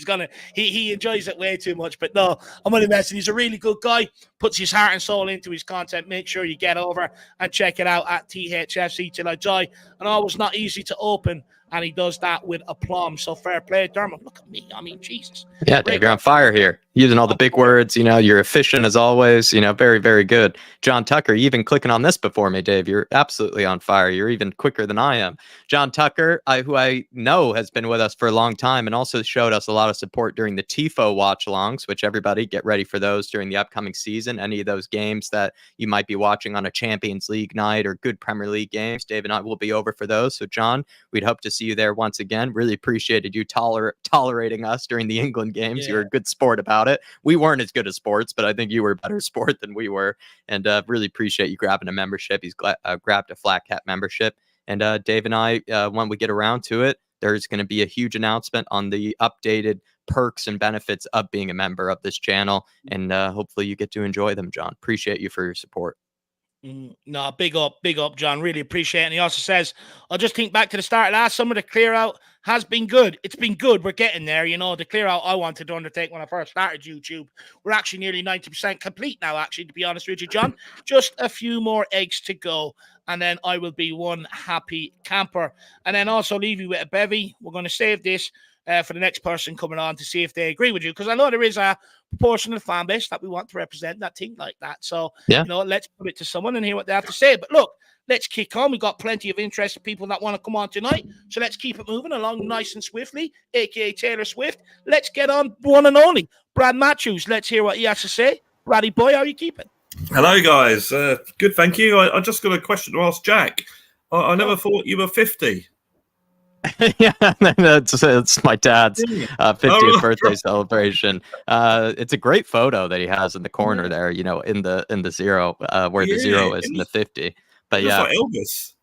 he enjoys it way too much. But no, I'm only messing. He's a really good guy, puts his heart and soul into his content. Make sure you get over and check it out at THFC Till I Die. And always not easy to open, and he does that with aplomb. So fair play, Dermot. Look at me. I mean, Jesus.
Yeah, Dave, you're on fire here. Using all the big words, you know, you're efficient as always, you know, very, very good. John Tucker, you even clicking on this before me, Dave. You're absolutely on fire. You're even quicker than I am. John Tucker, who I know has been with us for a long time and also showed us a lot of support during the TIFO watch-alongs, which everybody get ready for those during the upcoming season. Any of those games that you might be watching on a Champions League night or good Premier League games, Dave and I will be over for those. So, John, we'd hope to see you there once again. Really appreciated you tolerating us during the England games. Yeah. You were a good sport about it. We weren't as good as sports, but I think you were a better sport than we were. And really appreciate you grabbing a membership. He's grabbed a Flat Cat membership. And Dave and I, when we get around to it, there's going to be a huge announcement on the updated perks and benefits of being a member of this channel. And hopefully you get to enjoy them, John. Appreciate you for your support.
No, big up, John. Really appreciate it. And he also says, I'll just think back to the start of last summer. The clear out has been good. It's been good. We're getting there. You know, the clear out I wanted to undertake when I first started YouTube, we're actually nearly 90% complete now, actually, to be honest with you, John. Just a few more eggs to go. And then I will be one happy camper. And then also leave you with a bevy. We're going to save this for the next person coming on to see if they agree with you. Because I know there is a proportion of the fan base that we want to represent that think like that. So, you know, let's put it to someone and hear what they have to say. But look, let's kick on. We've got plenty of interested people that want to come on tonight. So let's keep it moving along nice and swiftly, a.k.a. Taylor Swift. Let's get on one and only Brad Matthews. Let's hear what he has to say. Braddy boy, how are you keeping?
Hello, guys. Good, thank you. I just got a question to ask Jack. I never thought you were 50.
Yeah, it's my dad's 50th birthday celebration. It's a great photo that he has in the corner there, you know, in the zero, where the zero is in the 50. But yeah,
like Elvis.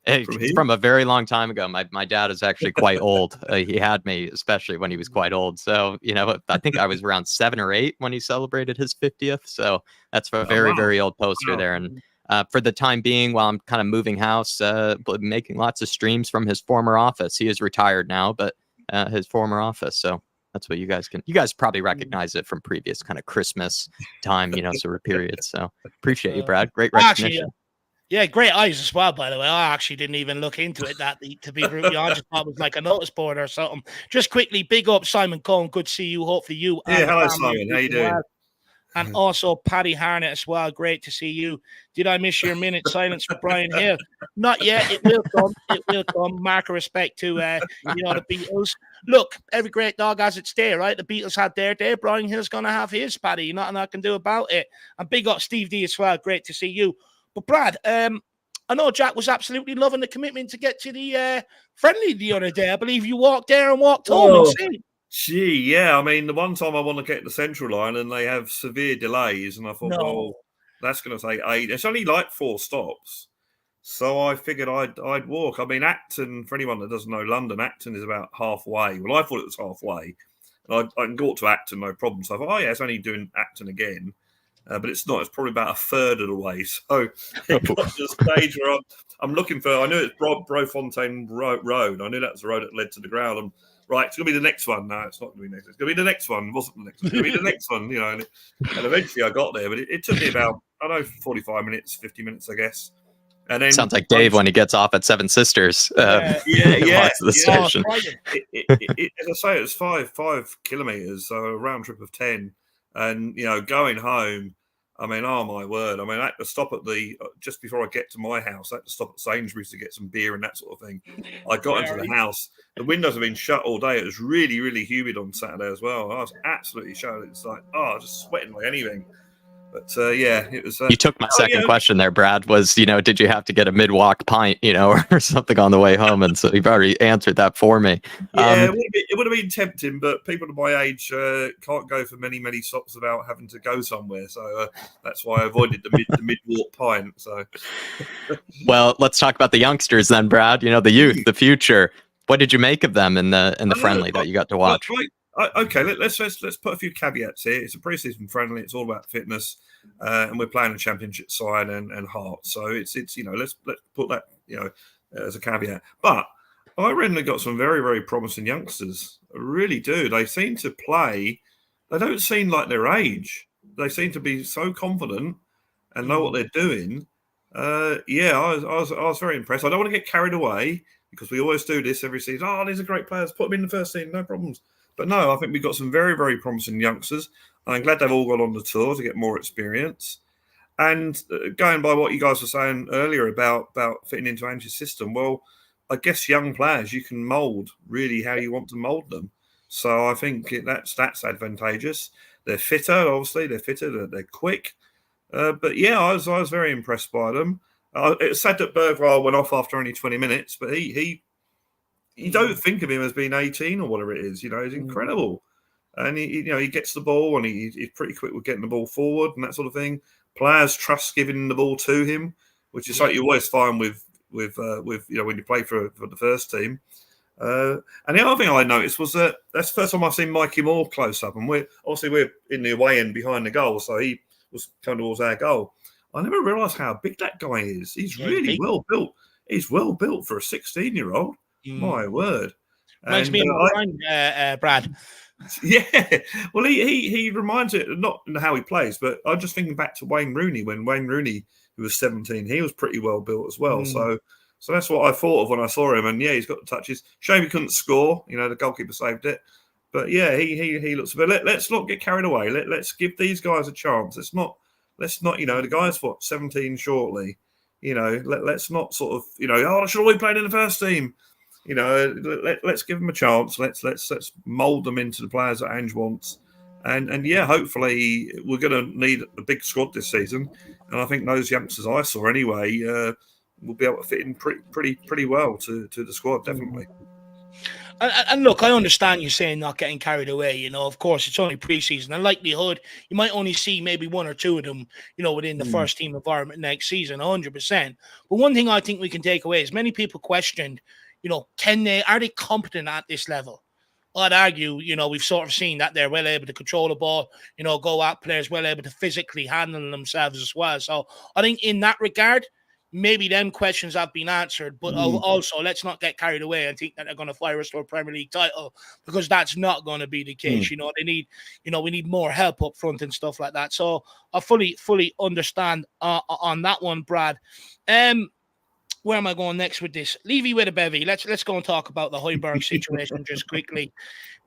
It's from a very long time ago. My dad is actually quite old. He had me, especially when he was quite old. So, you know, I think I was around 7 or 8 when he celebrated his 50th. So that's a very old poster there. And for the time being, while I'm kind of moving house, making lots of streams from his former office. He is retired now, but his former office. So that's what you guys probably recognize it from previous kind of Christmas time, you know, sort of periods. So appreciate you, Brad. Great recognition.
Yeah, great eyes as well, by the way. I actually didn't even look into it that deep, to be brutally honest. I just thought it was like a notice board or something. Just quickly, big up Simon Cohen. Good to see you. Hopefully you.
Yeah, hello, Simon. How you doing?
Well. And also Paddy Harnett as well. Great to see you. Did I miss your minute silence for Brian Hill? Not yet. It will come. It will come. Mark of respect to you know, the Beatles. Look, every great dog has its day, right? The Beatles had their day. Brian Hill's gonna have his, Paddy. Nothing I can do about it. And big up Steve D as well. Great to see you. But Brad, I know Jack was absolutely loving the commitment to get to the friendly the other day. I believe you walked there and walked home. Insane.
Gee, yeah. I mean, the one time I want to get the Central Line and they have severe delays, and I thought, well, that's going to take 8. It's only like 4 stops. So I figured I'd walk. I mean, Acton, for anyone that doesn't know London, Acton is about halfway. Well, I thought it was halfway. And I can go up to Acton, no problem. So I thought, it's only doing Acton again. But it's not. It's probably about a third of the way. So it got to the stage where I'm looking for, I knew it's Brofontaine Road. I knew that was the road that led to the ground. And right, it's going to be the next one. No, it's not going to be next. It's going to be the next one. It wasn't the next one. It's going to be the next one, And eventually I got there. But it took me about, 45 minutes, 50 minutes, I guess. And then
sounds like Dave when he gets off at Seven Sisters.
Yeah.
The station.
As I say, it's 5 kilometers, so a round trip of 10. And going home, I mean, oh my word! I mean, I had to stop at just before I get to my house. I had to stop at Sainsbury's to get some beer and that sort of thing. I got into the house. The windows have been shut all day. It was really, really humid on Saturday as well. I was absolutely shut. It's like, just sweating like anything. But it was.
You took my second question there, Brad. Was did you have to get a mid-walk pint, or something on the way home? And so you've already answered that for me.
Yeah, it would have been tempting, but people of my age can't go for many, many stops without having to go somewhere. So that's why I avoided the mid-walk pint. So,
well, let's talk about the youngsters then, Brad. The youth, the future. What did you make of them in the friendly that you got to watch?
Okay, let's put a few caveats here. It's a pre-season friendly. It's all about fitness, and we're playing a championship side and heart. So it's let's put that as a caveat. But I really got some very, very promising youngsters. I really do. They seem to play. They don't seem like their age. They seem to be so confident and know what they're doing. I was very impressed. I don't want to get carried away because we always do this every season. Oh, these are great players. Put them in the first team, no problems. But no, I think we've got some very, very promising youngsters. I'm glad they've all gone on the tour to get more experience. And going by what you guys were saying earlier about fitting into Ange's system, well, I guess young players, you can mould really how you want to mould them. So I think that's advantageous. They're fitter, obviously. They're fitter. They're quick. But yeah, I was very impressed by them. It's sad that Bergwijn went off after only 20 minutes, but you don't think of him as being 18 or whatever it is. He's incredible. And he gets the ball and he's pretty quick with getting the ball forward and that sort of thing. Players trust giving the ball to him, which is something you always find with when you play for the first team. And the other thing I noticed was that's the first time I've seen Mikey Moore close up, and we're in the away end behind the goal, so he was coming towards our goal. I never realised how big that guy is. He's really well built. He's well built for a 16-year-old. My word.
Reminds me of Brad.
Yeah. Well, he reminds it, not how he plays, but I'm just thinking back to Wayne Rooney. When Wayne Rooney, who was 17, he was pretty well built as well. So that's what I thought of when I saw him. And yeah, he's got the touches. Shame he couldn't score. The goalkeeper saved it. But yeah, he looks a bit. Let's not get carried away. Let's give these guys a chance. Let's not. The guy's 17 shortly. Let's not sort of. I should always played in the first team. Let's give them a chance. Let's mould them into the players that Ange wants, and yeah, hopefully we're going to need a big squad this season, and I think those youngsters I saw anyway will be able to fit in pretty well to the squad, definitely.
And look, I understand you saying not getting carried away. Of course, it's only pre-season. And likelihood, you might only see maybe one or two of them, within the first team environment next season, 100%. But one thing I think we can take away is many people questioned, are they competent at this level? I'd argue, we've sort of seen that they're well able to control the ball, go out, players well able to physically handle themselves as well. So I think in that regard, maybe them questions have been answered, but also let's not get carried away and think that they're going to fire us to a Premier League title, because that's not going to be the case. They need, we need more help up front and stuff like that. So I fully understand on that one, Brad. Where am I going next with this? Levy with a bevy. Let's go and talk about the Hojbjerg situation just quickly.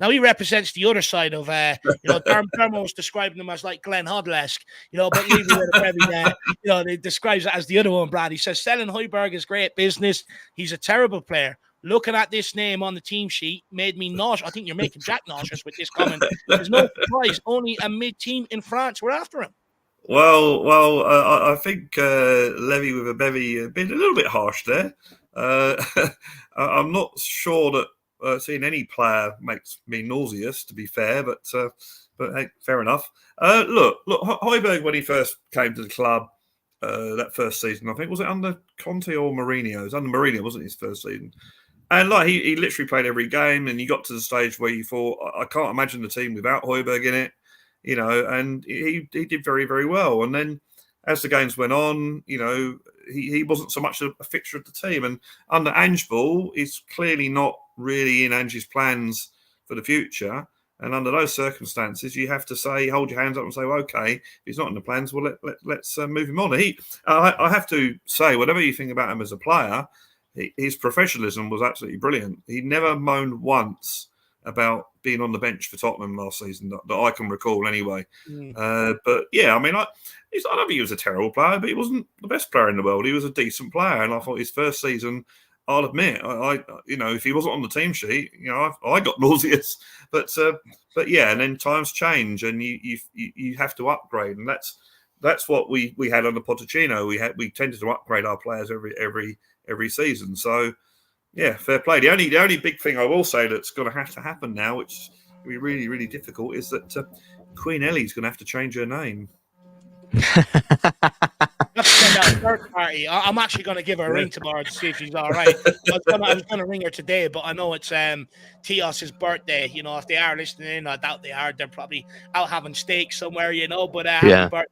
Now, he represents the other side of, Dermot was describing him as like Glenn Hoddle-esque, but Levy with a bevy there, they describes it as the other one, Brad. He says, selling Hojbjerg is great business. He's a terrible player. Looking at this name on the team sheet made me nauseous. I think you're making Jack nauseous with this comment. There's no surprise. Only a mid-team in France were after him.
I think Levy with a bevy been a little bit harsh there. I'm not sure that seeing any player makes me nauseous, to be fair, but hey, fair enough. Look, Hojbjerg, when he first came to the club that first season, I think, was it under Conte or Mourinho? It was under Mourinho, wasn't it, his first season? And like he literally played every game, and you got to the stage where you thought, I can't imagine the team without Hojbjerg in it, and he did very, very well. And then as the games went on, he wasn't so much a fixture of the team. And under Ange Ball, he's clearly not really in Ange's plans for the future. And under those circumstances, you have to say, hold your hands up and say, well, okay, if he's not in the plans, well, let's move him on. I have to say, whatever you think about him as a player, his professionalism was absolutely brilliant. He never moaned once about being on the bench for Tottenham last season that I can recall anyway. But yeah, I mean, I don't think he was a terrible player, but he wasn't the best player in the world. He was a decent player. And I thought his first season, I'll admit, if he wasn't on the team sheet, I got nauseous. But yeah, and then times change and you have to upgrade. And that's what we had under Pochettino. We tended to upgrade our players every season. So yeah, fair play. The only big thing I will say that's going to have to happen now, which will be really, really difficult, is that Queen Ellie's going to have to change her name.
Have to send out a search party. I'm actually going to give her a ring tomorrow to see if she's all right. I was going to ring her today, but I know it's Tios's birthday. If they are listening in, I doubt they are. They're probably out having steak somewhere, But happy birthday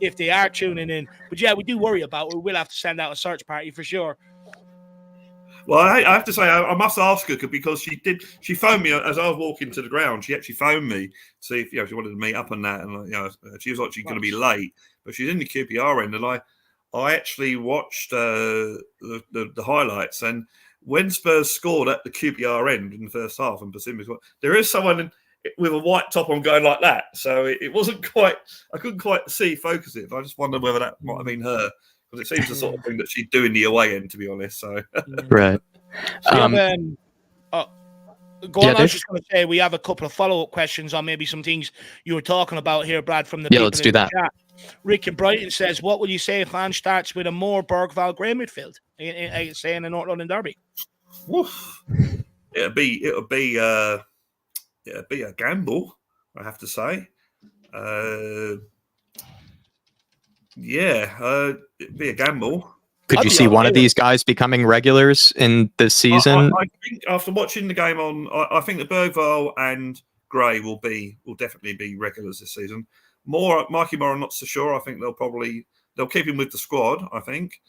if they are tuning in. But yeah, we do worry about her. We'll have to send out a search party for sure.
Well, I have to say, I must ask her because she phoned me as I was walking to the ground. She actually phoned me to see if she wanted to meet up on that. And, she was actually going to be late, but she's in the QPR end. And I actually watched the highlights. And when Spurs scored at the QPR end in the first half and Persimmon, there is someone with a white top on going like that. So it wasn't quite, I couldn't quite focus it. I just wondered whether that might have been her. Because it seems the sort of thing that she'd do in the away end, to be honest. So
right.
Go on. I was just going to say we have a couple of follow-up questions on maybe some things you were talking about here, Brad, from the people
let's
in
do
the
that.
chat. Rick in Brighton says, "What will you say if Ange starts with a more Bergvall-Gray midfield? Say in the North London derby."
It'll be a gamble, I have to say. It'd be a gamble.
Could you see one of these guys becoming regulars in this season?
I think after watching the game I think that Bergvall and Gray will definitely be regulars this season. Mikey Moore, I'm not so sure. I think they'll keep him with the squad. I think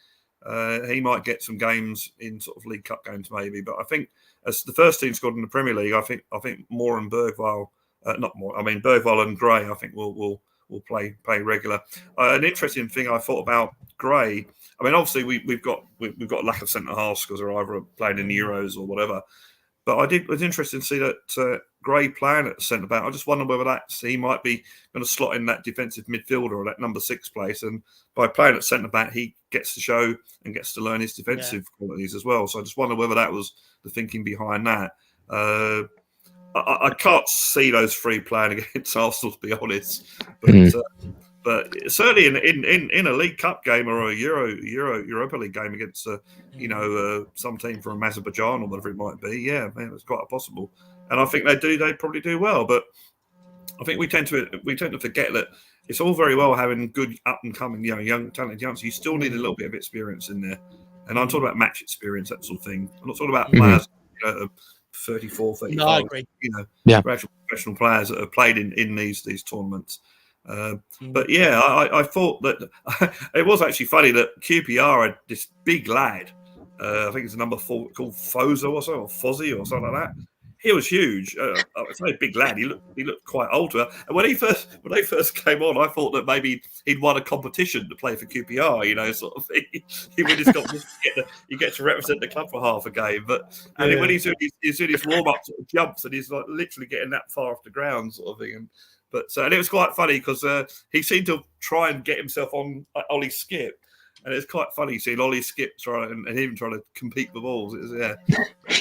he might get some games in sort of League Cup games maybe, but I think as the first team squad in the Premier League, I think Moore and Bergvall, Bergvall and Gray, I think will play regular. An interesting thing I thought about Gray. I mean, obviously we've got a lack of centre halves because they're either playing in the Euros or whatever. But it was interesting to see that Gray playing at centre back. I just wonder whether he might be going to slot in that defensive midfielder or that number 6 place. And by playing at centre back, he gets to show and gets to learn his defensive qualities as well. So I just wonder whether that was the thinking behind that. I can't see those 3 playing against Arsenal, to be honest. But certainly in a League Cup game or a Europa League game against some team from Azerbaijan or whatever it might be, it's quite possible. And I think they probably do well. But I think we tend to forget that it's all very well having good up and coming, young talented youngsters. You still need a little bit of experience in there. And I'm talking about match experience, that sort of thing. I'm not talking about players 34, 35.
No, I agree.
Actual professional players that have played in these tournaments. But yeah, I thought that it was actually funny that QPR had this big lad. I think it's a number 4 called Fozo or something, or Fozzie or something like that. He was huge. It's not a big lad. He looked quite old to her. And when they first came on, I thought that maybe he'd won a competition to play for QPR. Sort of thing. He would just you get to represent the club for half a game. Then when he's doing his warm up sort of jumps and he's like literally getting that far off the ground, sort of thing. And it was quite funny because he seemed to try and get himself on Ollie's skip. and it's quite funny seeing Ollie Skip and him trying to compete for balls. It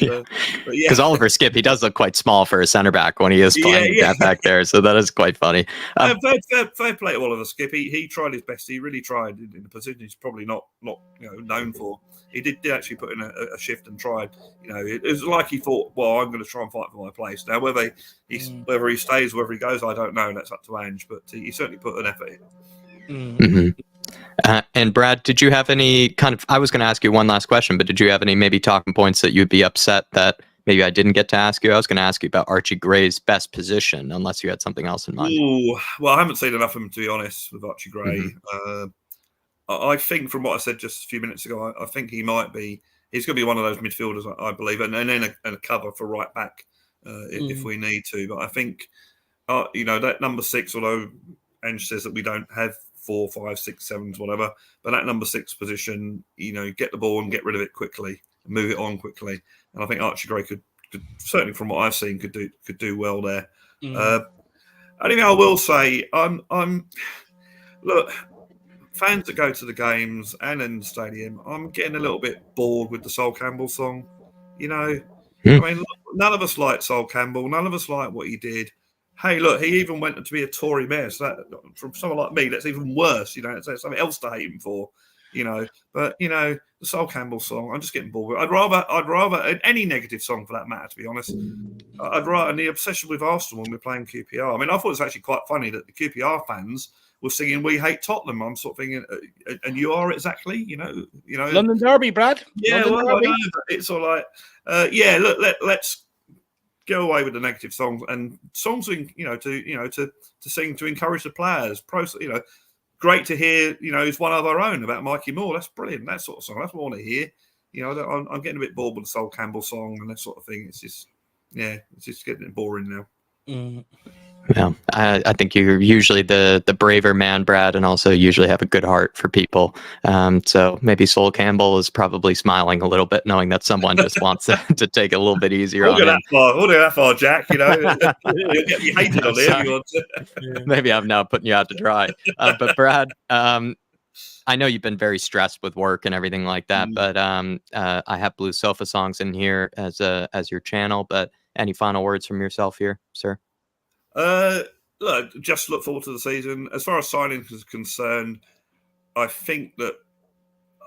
was,
Because Oliver Skip, he does look quite small for a centre back when he is playing that back there, so that is quite funny.
Fair play to Oliver Skip. He tried his best. He really tried in a position he's probably not known for. He did actually put in a shift and tried. It was like he thought, well, I'm going to try and fight for my place. Now, whether he stays, whether he goes, I don't know. That's up to Ange, but he certainly put an effort in.
Mm-hmm. And Brad, did you have any I was going to ask you one last question, but did you have any maybe talking points that you'd be upset that maybe I didn't get to ask you? I was going to ask you about Archie Gray's best position, unless you had something else in mind.
Ooh, well, I haven't seen enough of him, to be honest, with Archie Gray. Mm-hmm. I think from what I said just a few minutes ago, I think he's going to be one of those midfielders, I believe, and then a cover for right back if we need to. But I think, that number 6, although Ange says that we don't have 4, 5, 6, 7s, whatever, but that number 6 position, get the ball and get rid of it quickly, move it on quickly. And I think Archie Gray could certainly, from what I've seen, could do well there. Only thing I will say, look, fans that go to the games and in the stadium, I'm getting a little bit bored with the Sol Campbell song. I mean, none of us like Sol Campbell. None of us like what he did. Hey, look, he even went to be a Tory mayor. So that, from someone like me, that's even worse. It's something else to hate him for. But the Sol Campbell song, I'm just getting bored with it. I'd rather any negative song for that matter, to be honest. I'd rather, and the obsession with Arsenal when we're playing QPR. I mean, I thought it was actually quite funny that the QPR fans were singing "We Hate Tottenham." I'm sort of thinking, and you are exactly,
London Derby, Brad.
Yeah,
London
well,
Derby.
it's all like, look, let's go away with the negative songs and songs, to sing to encourage the players. Great to hear, it's one of our own about Mikey Moore. That's brilliant. That sort of song. That's what I want to hear. I'm getting a bit bored with the Sol Campbell song and that sort of thing. It's just, it's just getting boring now.
Yeah, I think you're usually the braver man, Brad, and also usually have a good heart for people. So maybe Sol Campbell is probably smiling a little bit, knowing that someone just wants to take it a little bit easier on him.
We'll go that far, Jack. You'll get me hated on here if you want to.
Maybe I'm now putting you out to dry. But Brad, I know you've been very stressed with work and everything like that, but I have Blue Sofa Songs in here as your channel. But any final words from yourself here, sir?
Look, just look forward to the season. As far as signings is concerned, I think that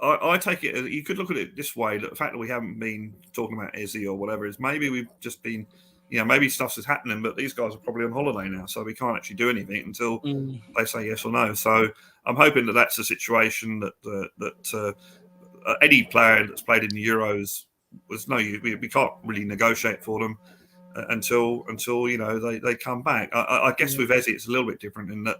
I take it. You could look at it this way: that the fact that we haven't been talking about Izzy or whatever is maybe we've just been, maybe stuff is happening, but these guys are probably on holiday now, so we can't actually do anything until they say yes or no. So I'm hoping that that's a situation that any player that's played in the Euros we can't really negotiate for them. Until they come back. I guess with Ezzy it's a little bit different in that,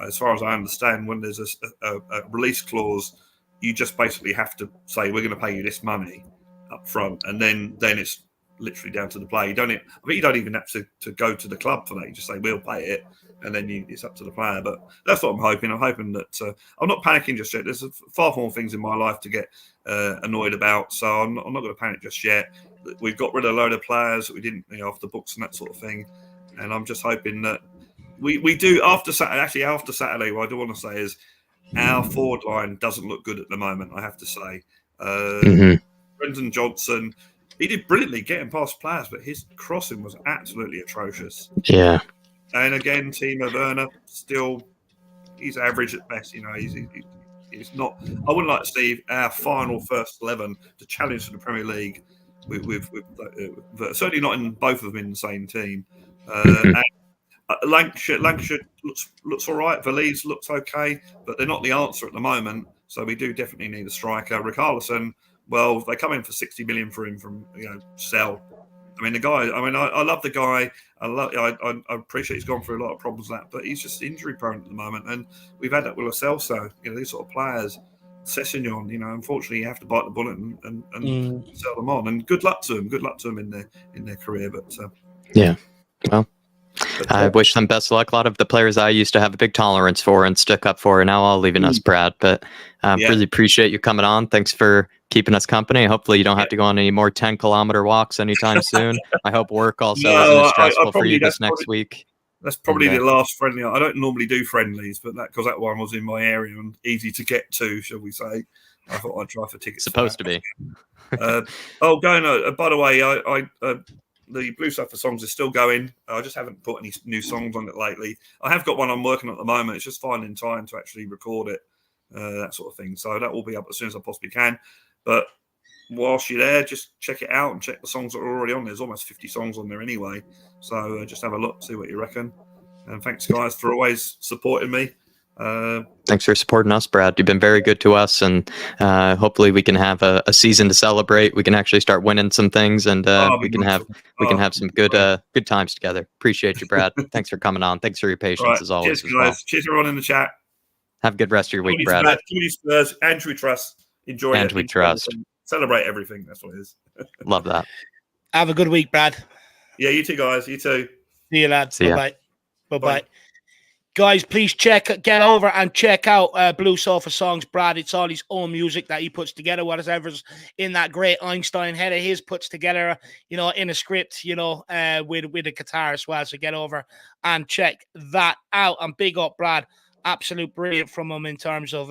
as far as I understand, when there's a release clause, you just basically have to say we're going to pay you this money up front, and then it's literally down to the player. I think you don't even have to go to the club for that. You just say we'll pay it, and then it's up to the player. But that's what I'm hoping. I'm hoping that I'm not panicking just yet. There's far more things in my life to get annoyed about, so I'm not going to panic just yet. We've got rid of a load of players that we didn't, off the books and that sort of thing. And I'm just hoping that we do after Saturday. Actually, after Saturday, what I do want to say is our forward line doesn't look good at the moment, I have to say. Brennan Johnson, he did brilliantly getting past players, but his crossing was absolutely atrocious.
Yeah.
And again, Timo Werner, still, he's average at best. He's not. I wouldn't like to see our final first 11 to challenge for the Premier League. With certainly not in both of them in the same team. And Lancashire looks all right. Valise looks okay, but they're not the answer at the moment. So we do definitely need a striker. Richarlison, well, they come in for 60 million for him from Sell. I mean, the guy. I mean, I love the guy. I appreciate he's gone through a lot of problems with that, but he's just injury prone at the moment. And we've had that with Celso. These sort of players. Sessignon, unfortunately, you have to bite the bullet and sell them on. And good luck to them. Good luck to them in their career. But
yeah, well, I wish them best of luck. A lot of the players I used to have a big tolerance for and stick up for are now all leaving us, Brad. But really appreciate you coming on. Thanks for keeping us company. Hopefully, you don't have to go on any more 10-kilometer walks anytime soon. I hope work also isn't as stressful for you this next week.
That's probably
And,
the last friendly. I don't normally do friendlies, but because that one was in my area and easy to get to, shall we say. I thought I'd try for tickets.
Supposed to be.
By the way, the Blue Surfer songs are still going. I just haven't put any new songs on it lately. I have got one I'm working on at the moment. It's just finding time to actually record it, that sort of thing. So that will be up as soon as I possibly can. But whilst you're there, just check it out and check the songs that are already on there. There's almost 50 songs on there anyway. So just have a look, see what you reckon. And thanks, guys, for always supporting me.
Thanks for supporting us, Brad. You've been very good to us, and hopefully we can have a season to celebrate. We can actually start winning some things, and we can have some good times together. Appreciate you, Brad. Thanks for coming on. Thanks for your patience as always.
Cheers, guys. Cheers, everyone in the chat.
Have a good rest of your week, Brad.
Spurs, and we trust. Enjoy it.
And we trust.
Celebrate everything. That's what it is.
Love that.
Have a good week, Brad.
Yeah, you too, guys. You too.
See you, lads.
See ya.
Bye-bye. Bye-bye. Guys, please get over and check out Blue Sofa Songs. Brad, it's all his own music that he puts together. Whatever's in that great Einstein head of his puts together, in a script, with a guitar as well. So get over and check that out. And big up, Brad. Absolute brilliant from him in terms of,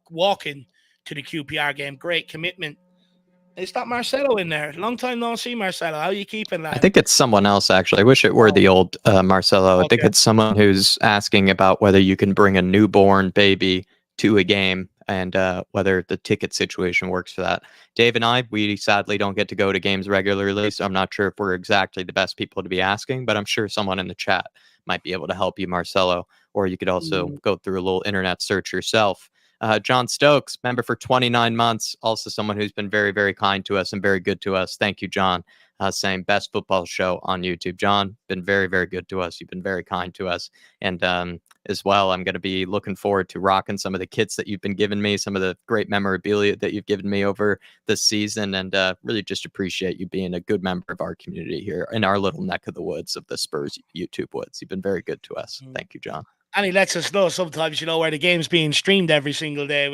walking to the QPR game. Great commitment. Is that Marcelo in there? Long time no see, Marcelo. How are you keeping that?
I think it's someone else, actually. I wish it were the old Marcelo. I think it's someone who's asking about whether you can bring a newborn baby to a game and whether the ticket situation works for that. Dave and I, we sadly don't get to go to games regularly, so I'm not sure if we're exactly the best people to be asking, but I'm sure someone in the chat might be able to help you, Marcelo, or you could also go through a little internet search yourself. John Stokes, member for 29 months, also someone who's been very, very kind to us and very good to us. Thank you, John. Saying best football show on YouTube. John, been very, very good to us. You've been very kind to us. And as well, I'm going to be looking forward to rocking some of the kits that you've been giving me, some of the great memorabilia that you've given me over this season, and really just appreciate you being a good member of our community here in our little neck of the woods of the Spurs YouTube woods. You've been very good to us. Thank you, John.
And he lets us know sometimes, where the game's being streamed every single day,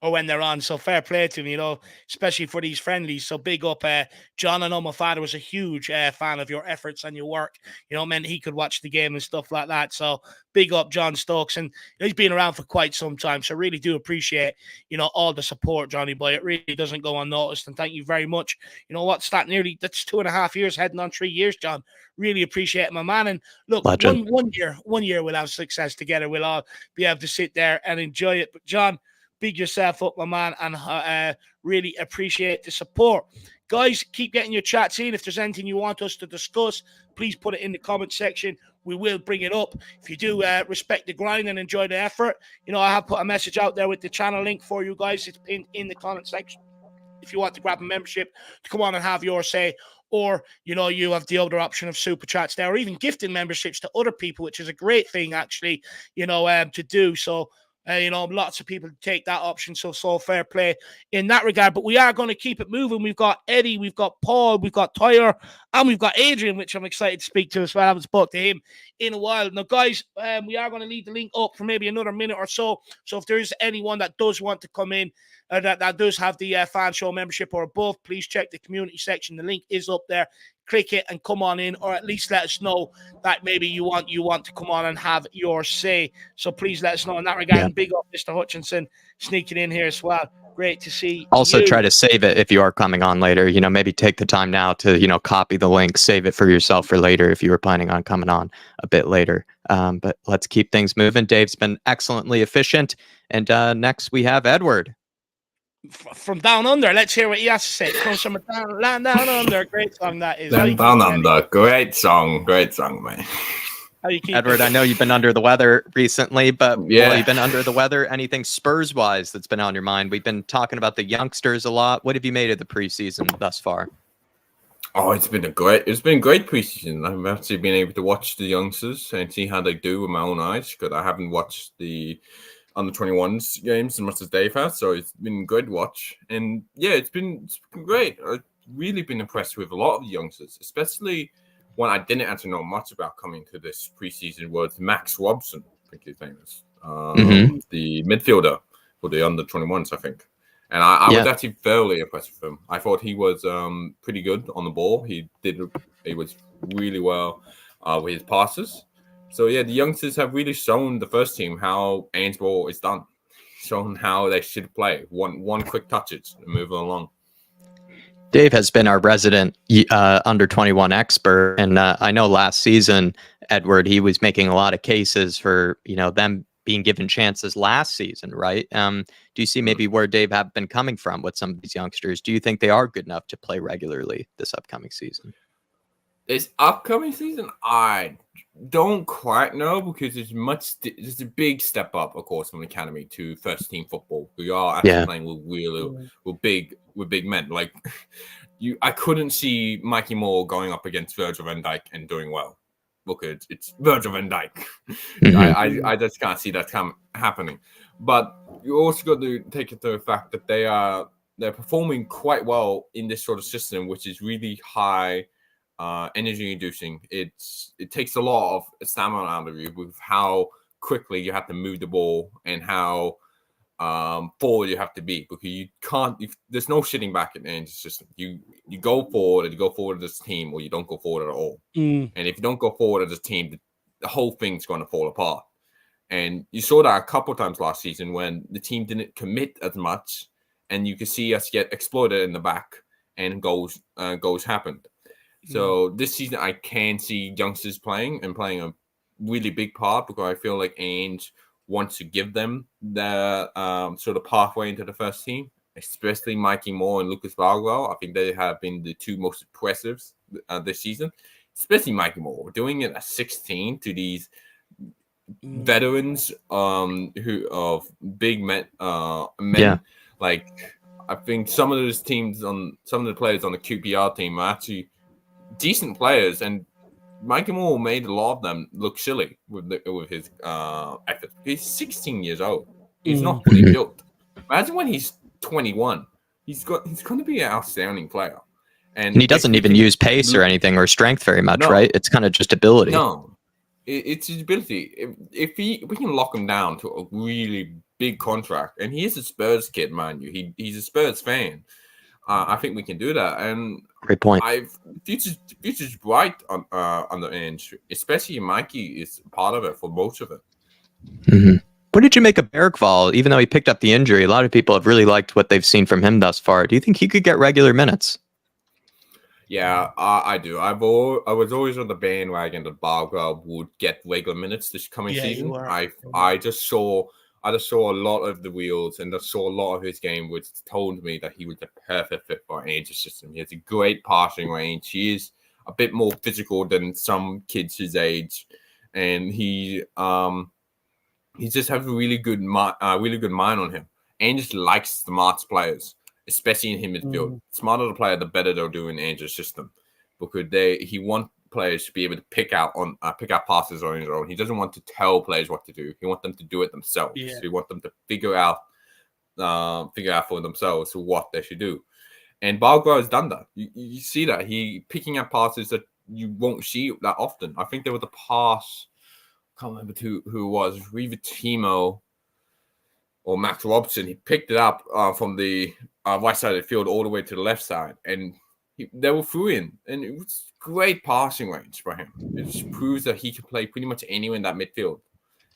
or when they're on. So fair play to him, especially for these friendlies. So big up, John. I know my father was a huge fan of your efforts and your work. Meant he could watch the game and stuff like that. So big up, John Stokes. And he's been around for quite some time. So really do appreciate, all the support, Johnny boy. It really doesn't go unnoticed. And thank you very much. That's 2.5 years, heading on 3 years, John. Really appreciate it, my man. And look, one year we'll have success together. We'll all be able to sit there and enjoy it. But John, big yourself up, my man, and really appreciate the support. Guys, keep getting your chats in. If there's anything you want us to discuss, please put it in the comment section. We will bring it up. If you do respect the grind and enjoy the effort, I have put a message out there with the channel link for you guys. It's in the comment section. If you want to grab a membership to come on and have your say, or, you have the other option of super chats there, or even gifting memberships to other people, which is a great thing, actually, to do. So, lots of people take that option. So fair play in that regard. But we are going to keep it moving. We've got Eddie, we've got Paul, we've got Tyler, and we've got Adrian, which I'm excited to speak to as well. I haven't spoken to him in a while. Now, guys, we are going to leave the link up for maybe another minute or so. So if there is anyone that does want to come in, that does have the fan show membership or above, please check the community section. The link is up there. Click it and come on in, or at least let us know that maybe you want to come on and have your say. So please let us know in that regard. And big up Mr. Hutchinson sneaking in here as well. Great to see
also
you.
Try to save it if you are coming on later. Maybe take the time now to copy the link, save it for yourself for later if you were planning on coming on a bit later. But let's keep things moving. Dave's been excellently efficient, and next we have Edward
from Down Under. Let's hear what he has to say. Comes from down under. Great song that is.
Down Under. Great song, man.
Edward, I know you've been under the weather recently, but while you've been under the weather, anything Spurs-wise that's been on your mind? We've been talking about the youngsters a lot. What have you made of the preseason thus far?
Oh, it's been great preseason. I've actually been able to watch the youngsters and see how they do with my own eyes, because I haven't watched the under 21s games as much as Dave has, so it's been a good watch. And it's been great. I've really been impressed with a lot of the youngsters, especially one I didn't actually know much about coming to this preseason was Max Robson, I think his name is. The midfielder for the under 21s, I think. And I was actually fairly impressed with him. I thought he was pretty good on the ball. He was really well with his passes. So yeah, the youngsters have really shown the first team how Ainsborough is done, shown how they should play. One quick touches and move along.
Dave has been our resident under 21 expert, and I know last season, Edward, he was making a lot of cases for them being given chances last season, right? Do you see maybe where Dave have been coming from with some of these youngsters? Do you think they are good enough to play regularly this upcoming season?
This upcoming season, I don't quite know, because there's a big step up, of course, from academy to first team football. We are actually playing with big men. Like I couldn't see Mikey Moore going up against Virgil van Dijk and doing well, because it's Virgil van Dijk. I just can't see that happening. But you also got to take into the fact that they're performing quite well in this sort of system, which is really high energy inducing. It takes a lot of stamina out of you with how quickly you have to move the ball and how forward you have to be, because you can't. There's no sitting back in the energy system. You go forward, and you go forward as a team, or you don't go forward at all. And if you don't go forward as a team, the whole thing's going to fall apart. And you saw that a couple of times last season when the team didn't commit as much, and you could see us get exploited in the back, and goals happened. So this season, I can see youngsters playing a really big part, because I feel like Ainge wants to give them the sort of pathway into the first team, especially Mikey Moore and Lucas Bagwell. I think they have been the two most impressive this season, especially Mikey Moore. Doing it at 16 to these veterans who of big men. Like, I think some of those teams some of the players on the QPR team are actually decent players, and Mikey Moore made a lot of them look silly with his efforts. He's 16 years old. He's not fully built. Imagine when he's 21. He's going to be an outstanding player. And
he doesn't even use pace or anything or strength very much, right? It's kind of just ability.
No, it's his ability. If we can lock him down to a really big contract, and he is a Spurs kid, mind you. He's a Spurs fan. I think we can do that. And
great point.
Future's bright on the Ainge, especially Mikey is part of it for most of it.
What did you make of Bergvall? Even though he picked up the injury, a lot of people have really liked what they've seen from him thus far. Do you think he could get regular minutes?
Yeah, I do. I was always on the bandwagon that Bergvall would get regular minutes this coming season. I just saw a lot of the wheels, and I saw a lot of his game, which told me that he was the perfect fit for Ainge's system. He has a great passing range. He is a bit more physical than some kids his age, and he just has a really good mind on him. Ainge likes smart players, especially in his midfield. Smarter the player, the better they'll do in Ainge's system, because he wants players to be able to pick out passes on his own. He doesn't want to tell players what to do. He wants them to do it themselves. So he wants them to figure out for themselves what they should do. And Bagwell has done that. You see that he picking up passes that you won't see that often. I think there was a pass. I can't remember who it was. Either Timo or Max Robson. He picked it up from the right side of the field all the way to the left side, and they were through in, and it was great passing range for him. It just proves that he can play pretty much anywhere in that midfield,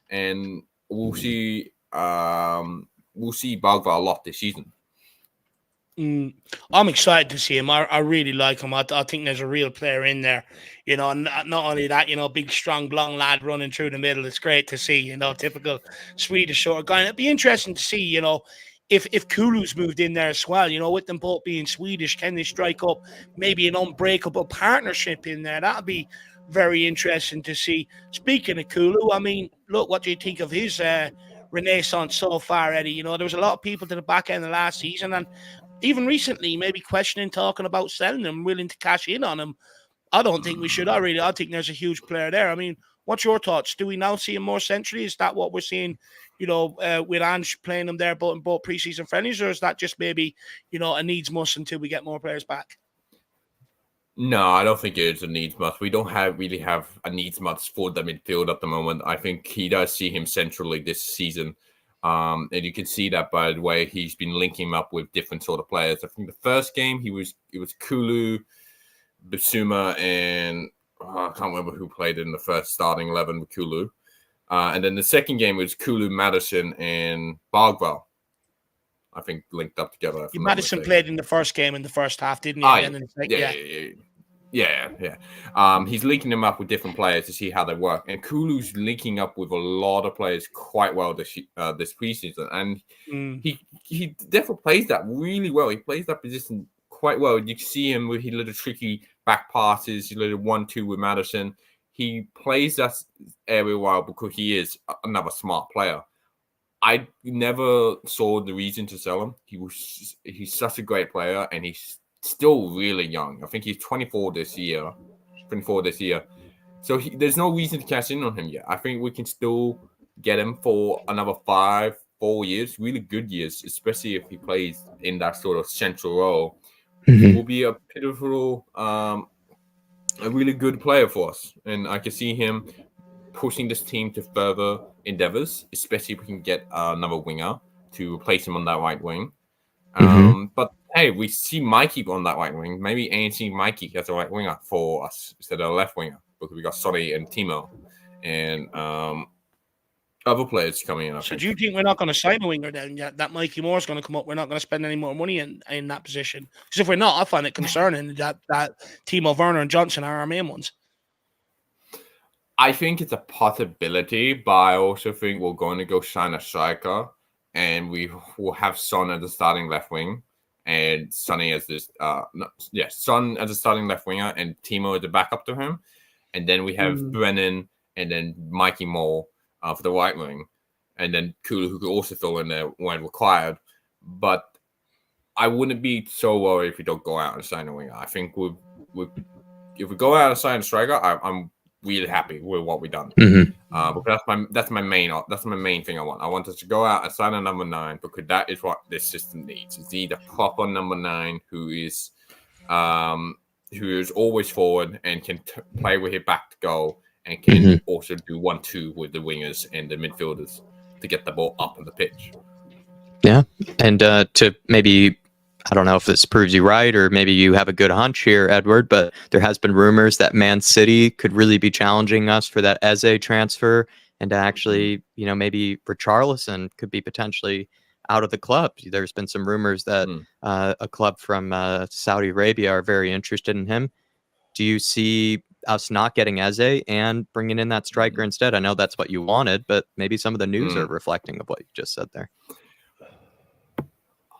and we'll see Bagwell a lot this season.
I'm excited to see him. I really like him. I think there's a real player in there. Not only that, big, strong, long lad running through the middle. It's great to see, typical Swedish short guy. And it'd be interesting to see, if Kulu's moved in there as well, with them both being Swedish, can they strike up maybe an unbreakable partnership in there? That'd be very interesting to see. Speaking of Kulu, I mean, look, what do you think of his renaissance so far, Eddie? There was a lot of people to the back end of last season, and even recently, maybe talking about selling him, willing to cash in on him. I don't think we should. I think there's a huge player there. I mean, what's your thoughts? Do we now see him more centrally? Is that what we're seeing, with Ange playing him there in both preseason friendlies, or is that just maybe, a needs must until we get more players back?
No, I don't think it's a needs must. We don't really have a needs must for the midfield at the moment. I think he does see him centrally this season. And you can see that by the way he's been linking him up with different sort of players. I think the first game it was Kulu, Bissouma, and I can't remember who played in the first starting 11 with Kulu. And then the second game was Kulu, Madison, and Bargwell. I think linked up together.
Madison played in the first game in the first half, didn't he?
Yeah. He's linking them up with different players to see how they work. And Kulu's linking up with a lot of players quite well this preseason. And he definitely plays that really well. He plays that position quite well. You can see him with his little tricky back passes, his little 1-2 with Madison. He plays that area well because he is another smart player. I never saw the reason to sell him. He's such a great player, and he's still really young. I think he's 24 this year. So there's no reason to cash in on him yet. I think we can still get him for another 4 years, really good years, especially if he plays in that sort of central role. He will be a pivotal, a really good player for us. And I can see him pushing this team to further endeavors, especially if we can get another winger to replace him on that right wing. But hey, we see Mikey on that right wing. Maybe ANC Mikey as a right winger for us instead of a left winger, because we got Sonny and Timo and other players coming in.
So do you think we're not going to sign a winger then? Yeah, that Mikey Moore's going to come up. We're not going to spend any more money in that position. Because if we're not, I find it concerning that Timo Werner and Johnson are our main ones.
I think it's a possibility, but I also think we're going to go sign a striker, and we will have Son as the starting left wing, and Sonny as this, Son as the starting left winger, and Timo as the backup to him, and then we have Brennan, and then Mikey Moore for the right wing, and then Kulu, who could also fill in there when required. But I wouldn't be so worried if we don't go out and sign a winger. I think if we go out and sign a striker, I'm really happy with what we've done. Because that's my main thing I want. I want us to go out and sign a number 9, because that is what this system needs. It needs a proper number 9 who is always forward and can play with his back to goal, and can also do 1-2 with the wingers and the midfielders to get the ball up on the pitch.
Yeah, and to maybe, I don't know if this proves you right, or maybe you have a good hunch here, Edward, but there has been rumors that Man City could really be challenging us for that Eze transfer, and to actually, maybe Richarlison could be potentially out of the club. There's been some rumors that a club from Saudi Arabia are very interested in him. Do you see us not getting Eze and bringing in that striker instead? I know that's what you wanted, but maybe some of the news are reflecting of what you just said there.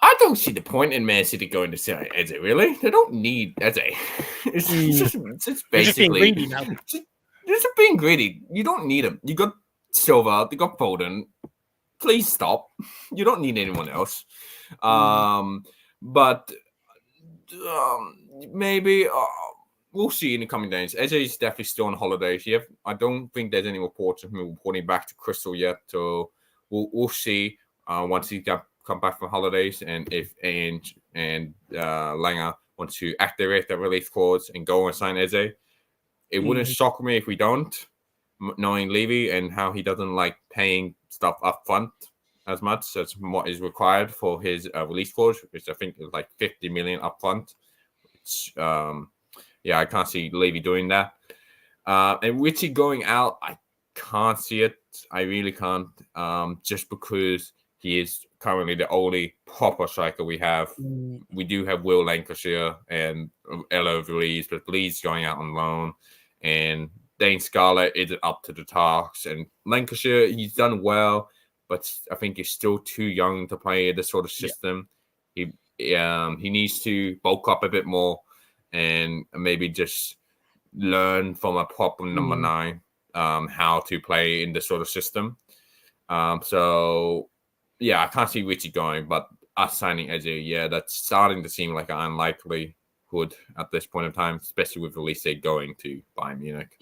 I don't see the point in Man City going to sell Eze, really. They don't need Eze. It's just basically just being greedy. You don't need him. You got Silva, you got Foden. Please stop. You don't need anyone else. But maybe we'll see in the coming days. Eze is definitely still on holidays. I don't think there's any reports of him reporting back to Crystal yet. So we'll see once he come back from holidays, and if Ange and Langer want to activate that release clause and go and sign Eze. It wouldn't shock me if we don't, knowing Levy and how he doesn't like paying stuff up front as much as what is required for his release clause, which I think is like 50 million up front. Which, I can't see Levy doing that. And Richie going out, I can't see it. I really can't, just because he is currently the only proper striker we have. We do have Will Lancashire and Elo Veliz, but Veliz going out on loan. And Dane Scarlett isn't up to the task. And Lancashire, he's done well, but I think he's still too young to play this sort of system. Yeah. He needs to bulk up a bit more and maybe just learn from a proper number 9 how to play in this sort of system. I can't see Richie going, but us signing Eze, that's starting to seem like an unlikelihood at this point in time, especially with Elise going to Bayern Munich.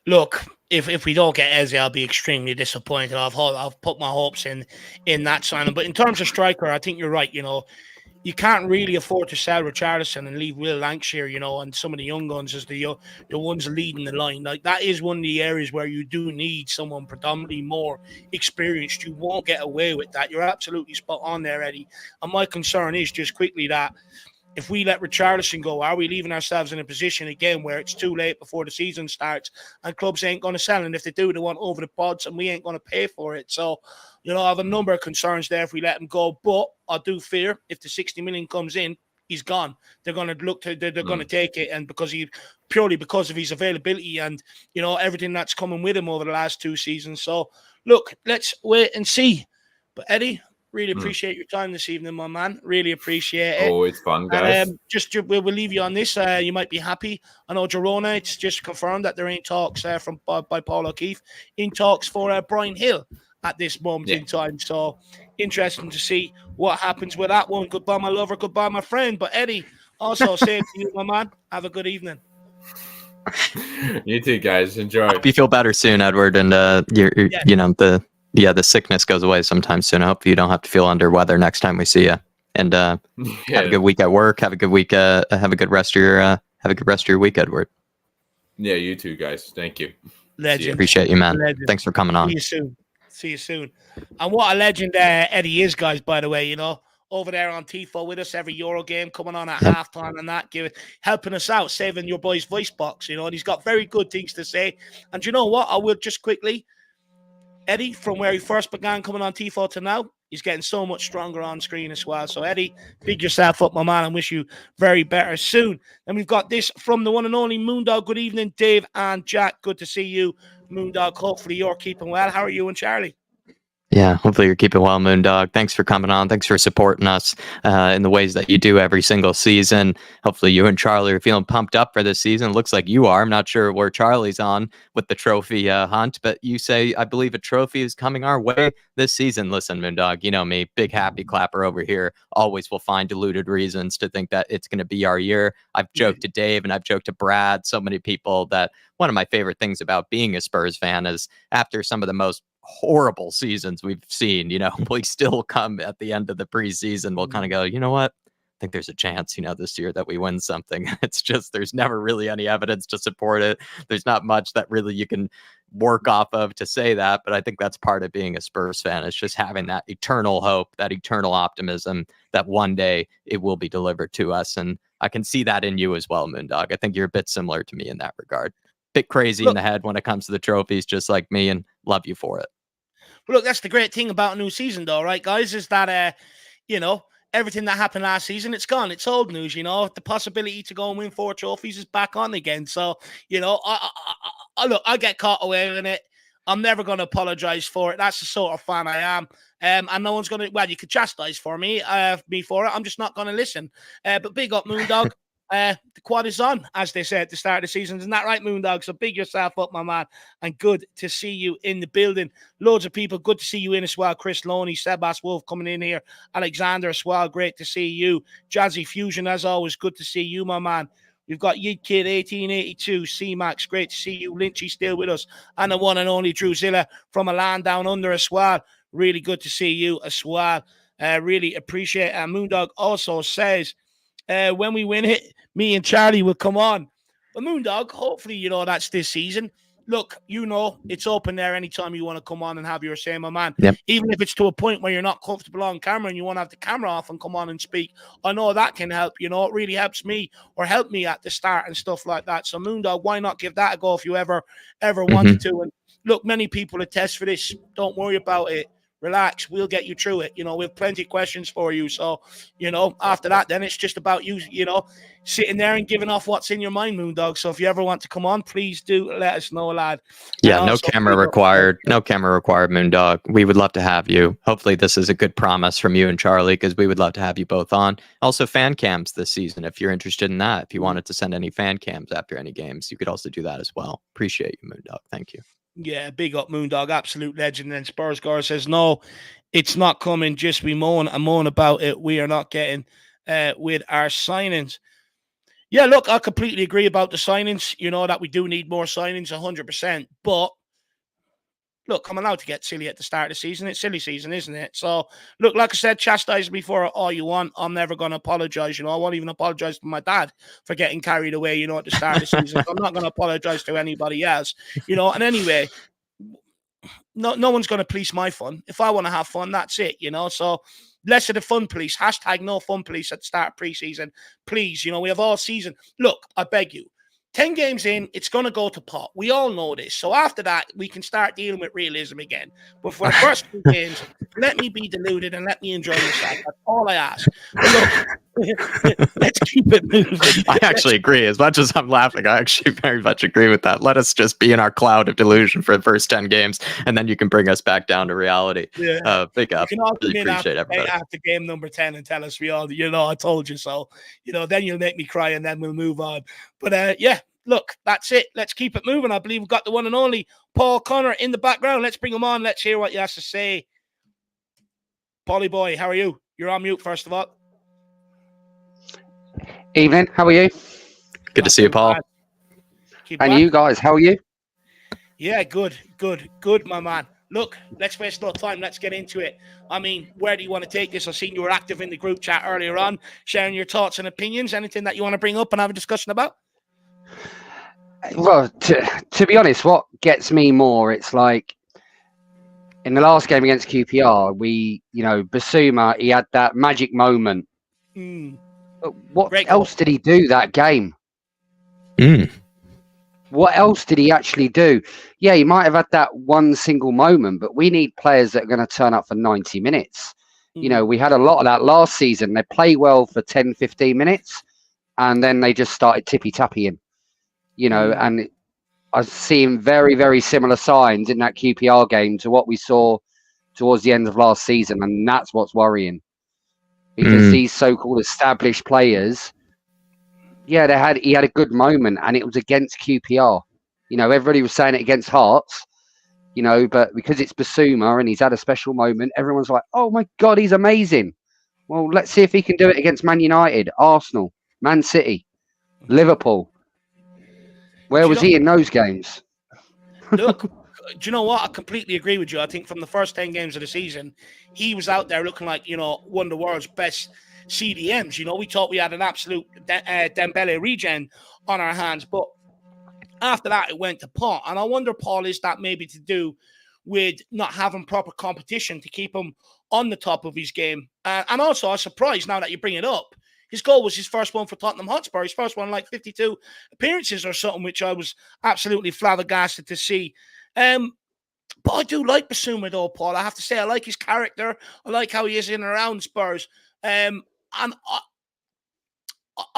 Look, if we don't get Eze, I'll be extremely disappointed. I've put my hopes in that signing. But in terms of striker, I think you're right. You can't really afford to sell Richarlison and leave Will Lancashire, and some of the young guns as the ones leading the line. Like, that is one of the areas where you do need someone predominantly more experienced. You won't get away with that. You're absolutely spot on there, Eddie. And my concern is just quickly that if we let Richarlison go, are we leaving ourselves in a position again where it's too late before the season starts and clubs ain't going to sell? And if they do, they want over the pods and we ain't going to pay for it. So, I have a number of concerns there if we let him go. But I do fear if the 60 million comes in, he's gone. They're going to they're going to take it. And purely because of his availability and, everything that's coming with him over the last 2 seasons. So, look, let's wait and see. But Eddie, really appreciate your time this evening, my man. Really appreciate it.
Oh, it's fun, guys.
And we'll leave you on this. You might be happy. I know Girona, it's just confirmed that there ain't talks by Paul O'Keefe in talks for Brian Hill at this moment in time. So interesting to see what happens with that one. Goodbye, my lover. Goodbye, my friend. But Eddie, also same to you, my man. Have a good evening.
You too, guys. Enjoy.
Hope you feel better soon, Edward, and the sickness goes away sometime soon. I hope you don't have to feel under weather next time we see you. And have a good week at work. Have a good week. Have a good rest of your week, Edward.
Yeah, you too, guys. Thank you.
Legend.
Appreciate you, man.
Legend.
Thanks for coming on.
See you soon. And what a legend Eddie is, guys, by the way, over there on Tifo with us every Euro game, coming on at halftime and that, helping us out, saving your boy's voice box, and he's got very good things to say. And you know what? I will just quickly, Eddie, from where he first began coming on Tifo to now, he's getting so much stronger on screen as well. So, Eddie, big yourself up, my man, and wish you very better soon. And we've got this from the one and only Moondog. Good evening, Dave and Jack. Good to see you, Moondog. Hopefully you're keeping well. How are you and Charlie?
Yeah, hopefully you're keeping well, Moondog. Thanks for coming on. Thanks for supporting us in the ways that you do every single season. Hopefully you and Charlie are feeling pumped up for this season. Looks like you are. I'm not sure where Charlie's on with the trophy hunt, but you say, I believe a trophy is coming our way this season. Listen, Moondog, you know me, big happy clapper over here. Always will find deluded reasons to think that it's going to be our year. I've joked to Dave and I've joked to Brad, so many people, that one of my favorite things about being a Spurs fan is after some of the most horrible seasons we've seen, we still come at the end of the preseason, we'll kind of go, you know what, I think there's a chance, this year that we win something. It's just, there's never really any evidence to support it. There's not much that really you can work off of to say that, but I think that's part of being a Spurs fan. It's just having that eternal hope, that eternal optimism that one day it will be delivered to us. And I can see that in you as well, Moondog. I think you're a bit similar to me in that regard. Bit crazy in the head when it comes to the trophies, just like me, and love you for it.
But look, that's the great thing about a new season, though, right, guys, is that, everything that happened last season, it's gone. It's old news, The possibility to go and win 4 trophies is back on again. So, I get caught away in it. I'm never going to apologize for it. That's the sort of fan I am. And no one's going to, you could chastise me for it. I'm just not going to listen. But big up, Moondog. The quad is on, as they say at the start of the season. Isn't that right, Moondog? So big yourself up, my man. And good to see you in the building. Loads of people. Good to see you in as well. Chris Loney, Sebas Wolf coming in here. Alexander as well. Great to see you. Jazzy Fusion, as always. Good to see you, my man. We've got Yid Kid 1882, C-Max. Great to see you. Lynchy still with us. And the one and only Drew Zilla from a land down under as well. Really good to see you as well. Really appreciate it. And Moondog also says, when we win it, me and Charlie will come on. But Moondog, hopefully, that's this season. Look, it's open there anytime you want to come on and have your say, my man.
Yep.
Even if it's to a point where you're not comfortable on camera and you want to have the camera off and come on and speak, I know that can help. It really helps me or help me at the start and stuff like that. So Moondog, why not give that a go if you ever wanted to? And look, many people attest for this. Don't worry about it. Relax, we'll get you through it. We have plenty of questions for you. So, after that, then it's just about you, sitting there and giving off what's in your mind, Moondog. So if you ever want to come on, please do let us know, lad.
Yeah, no camera required. No camera required, Moondog. We would love to have you. Hopefully this is a good promise from you and Charlie, because we would love to have you both on. Also, fan cams this season, if you're interested in that. If you wanted to send any fan cams after any games, you could also do that as well. Appreciate you, Moondog. Thank you.
Yeah, big up, Moondog, absolute legend. And then Spurs Gar says, no, it's not coming. Just we moan about it. We are not getting with our signings. Yeah, look, I completely agree about the signings. That we do need more signings, 100%. But look, I'm allowed to get silly at the start of the season. It's silly season, isn't it? So, look, like I said, chastise me for all you want. I'm never going to apologize. I won't even apologize to my dad for getting carried away, at the start of the season. I'm not going to apologize to anybody else, And anyway, no one's going to police my fun. If I want to have fun, that's it, So, less of the fun police. Hashtag no fun police at the start of preseason. Please, we have all season. Look, I beg you. 10 games in, it's going to go to pot. We all know this. So after that, we can start dealing with realism again. But for the first 2 games, let me be deluded and let me enjoy myself. That's all I ask. But look, let's keep it moving.
I actually agree. As much as I'm laughing, I actually very much agree with that. Let us just be in our cloud of delusion for the first 10 games, and then you can bring us back down to reality.
Yeah.
Big up.
You can all
Really
come in
appreciate everybody.
after game number 10 and tell us we all, I told you so. Then you'll make me cry and then we'll move on. But yeah. Look, that's it. Let's keep it moving. I believe we've got the one and only Paul Connor in the background. Let's bring him on. Let's hear what he has to say. Paulie boy, how are you? You're on mute, first of all.
Evening. How are you?
Good to see you, Paul.
And you guys, how are you?
Yeah, good, my man. Look, let's waste no time. Let's get into it. I mean, where do you want to take this? I've seen you were active in the group chat earlier on, sharing your thoughts and opinions. Anything that you want to bring up and have a discussion about?
Well, to be honest, what gets me more, it's like in the last game against QPR, Basuma, he had that magic moment. But what else did he do that game? What else did he actually do? Yeah, he might have had that one single moment, but we need players that are going to turn up for 90 minutes. We had a lot of that last season. They play well for 10, 15 minutes, and then they just started tippy-tappying. And I've seen very, very similar signs in that QPR game to what we saw towards the end of last season. And that's what's worrying. Because these so-called established players, yeah, he had a good moment and it was against QPR. Everybody was saying it against Hearts, but because it's Basuma and he's had a special moment, everyone's like, oh my God, he's amazing. Well, let's see if he can do it against Man United, Arsenal, Man City, Liverpool. Where was he in those games?
Look, do you know what? I completely agree with you. I think from the first 10 games of the season, he was out there looking like, one of the world's best CDMs. We thought we had an absolute Dembele regen on our hands. But after that, it went to pot. And I wonder, Paul, is that maybe to do with not having proper competition to keep him on the top of his game? And also, I'm surprised now that you bring it up. His goal was his first one for Tottenham Hotspur. His first one, like 52 appearances or something, which I was absolutely flabbergasted to see. But I do like Basuma, though, Paul. I have to say, I like his character. I like how he is in and around Spurs. And I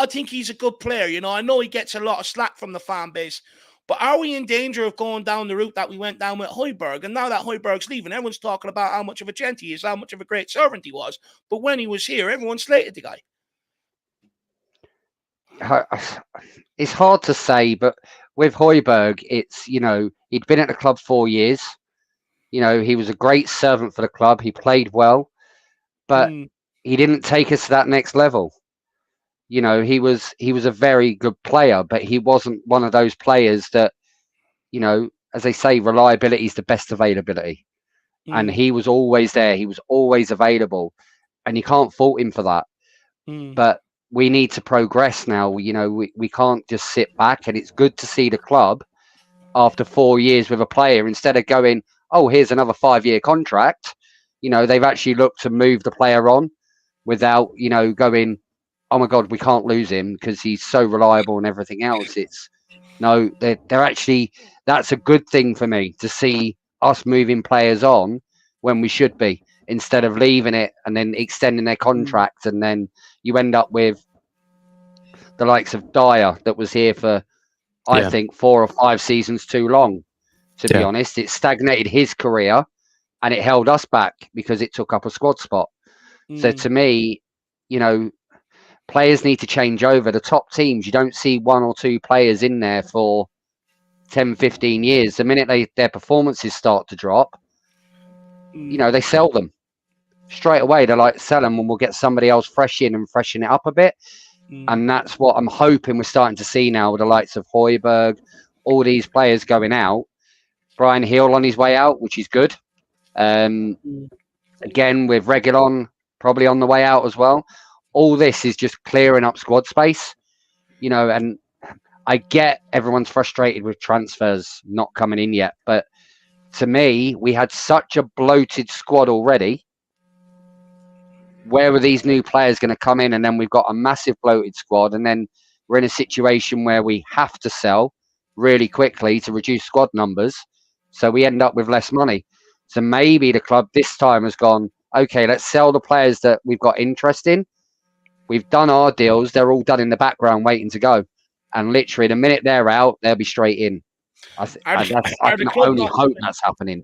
think he's a good player. I know he gets a lot of slack from the fan base. But are we in danger of going down the route that we went down with Hojbjerg? And now that Hojbjerg's leaving, everyone's talking about how much of a gent he is, how much of a great servant he was. But when he was here, everyone slated the guy.
It's hard to say, but with Hojbjerg, it's, he'd been at the club 4 years. He was a great servant for the club. He played well, but he didn't take us to that next level. He was a very good player, but he wasn't one of those players that, as they say, reliability is the best availability. And he was always there. He was always available, and you can't fault him for that. But we need to progress now. We can't just sit back, and it's good to see the club after 4 years with a player, instead of going, oh, here's another 5-year contract. They've actually looked to move the player on without, going, oh my God, we can't lose him because he's so reliable and everything else. They're actually, that's a good thing for me to see us moving players on when we should be, instead of leaving it and then extending their contract. And then you end up with the likes of Dyer that was here for, I think, 4 or 5 seasons too long, to be honest. It stagnated his career and it held us back because it took up a squad spot. So to me, players need to change over. The top teams, you don't see 1 or 2 players in there for 10, 15 years. The minute their performances start to drop, they sell them straight away. They're like, sell them and we'll get somebody else fresh in and freshen it up a bit. And that's what I'm hoping we're starting to see now with the likes of Hojbjerg, all these players going out. Brian Hill on his way out, which is good. Again, with Reguilon probably on the way out as well. All this is just clearing up squad space, and I get everyone's frustrated with transfers not coming in yet. But to me, we had such a bloated squad already where are these new players going to come in? And then we've got a massive bloated squad, and then we're in a situation where we have to sell really quickly to reduce squad numbers, so we end up with less money. So maybe the club this time has gone, okay, let's sell the players that we've got interest in. We've done our deals. They're all done in the background waiting to go. And literally the minute they're out, they'll be straight in. I can only hope that's happening.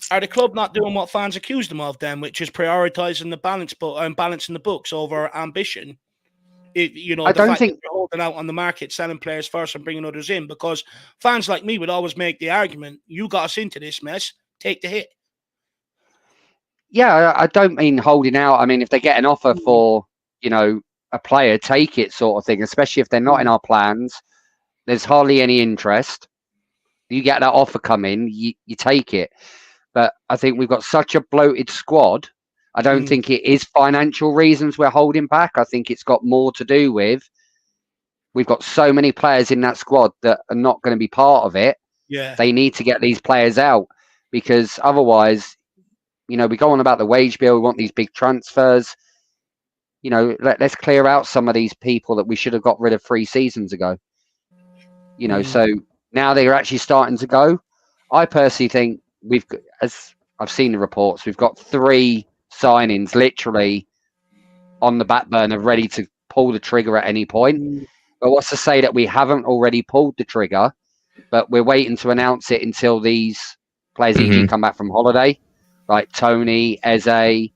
Are the club not doing what fans accuse them of then, which is prioritising the balancing the books over ambition? I don't think they're holding out on the market, selling players first and bringing others in, because fans like me would always make the argument, you got us into this mess, take the hit.
Yeah, I don't mean holding out. I mean, if they get an offer for, a player, take it sort of thing, especially if they're not in our plans. There's hardly any interest. You get that offer come in, you take it. But I think we've got such a bloated squad. I don't think it is financial reasons we're holding back. I think it's got more to do with we've got so many players in that squad that are not going to be part of it.
Yeah.
They need to get these players out, because otherwise, we go on about the wage bill. We want these big transfers. Let's clear out some of these people that we should have got rid of 3 seasons ago. So now they're actually starting to go. I personally think as I've seen the reports, we've got 3 signings literally on the back burner, ready to pull the trigger at any point. But what's to say that we haven't already pulled the trigger, but we're waiting to announce it until these players usually come back from holiday, like Tony, Eze,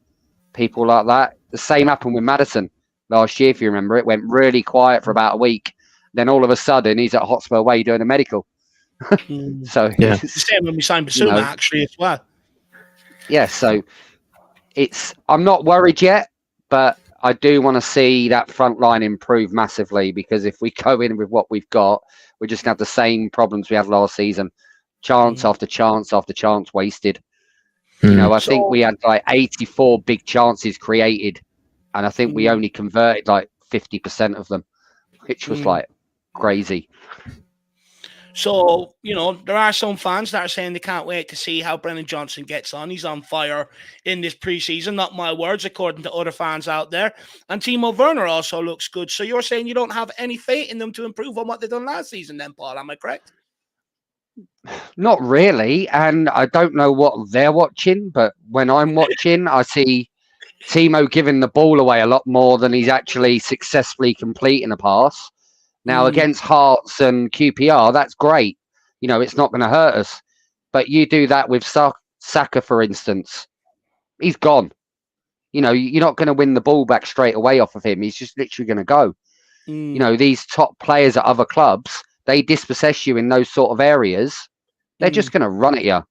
people like that. The same happened with Maddison last year, if you remember. It went really quiet for about a week. Then all of a sudden, he's at Hotspur Way doing a medical. So
it's the same when we signed Basuma, actually, as well.
Yeah, so I'm not worried yet, but I do want to see that front line improve massively, because if we go in with what we've got, we're just going to have the same problems we had last season. Chance after chance after chance wasted. I think we had like 84 big chances created, and I think we only converted like 50% of them, which was like crazy.
So, there are some fans that are saying they can't wait to see how Brennan Johnson gets on. He's on fire in this preseason. Not my words, according to other fans out there. And Timo Werner also looks good. So you're saying you don't have any faith in them to improve on what they've done last season then, Paul? Am I correct?
Not really. And I don't know what they're watching, but when I'm watching, I see Timo giving the ball away a lot more than he's actually successfully completing a pass. Now, against Hearts and QPR, that's great. It's not going to hurt us. But you do that with Saka, for instance. He's gone. You're not going to win the ball back straight away off of him. He's just literally going to go. These top players at other clubs, they dispossess you in those sort of areas. They're just going to run at you.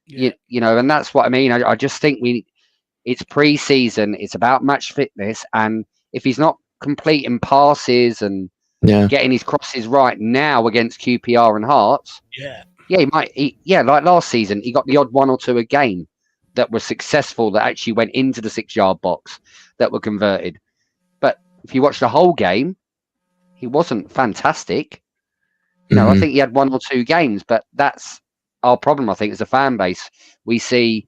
Yeah. And that's what I mean. I just think it's pre-season. It's about match fitness. And if he's not completing passes and getting his crosses right now against QPR and Hearts, he might. Like last season, he got the odd 1 or 2 a game that were successful, that actually went into the 6-yard box, that were converted. But if you watch the whole game, he wasn't fantastic. I think he had 1 or 2 games, but that's our problem, I think, as a fan base. We see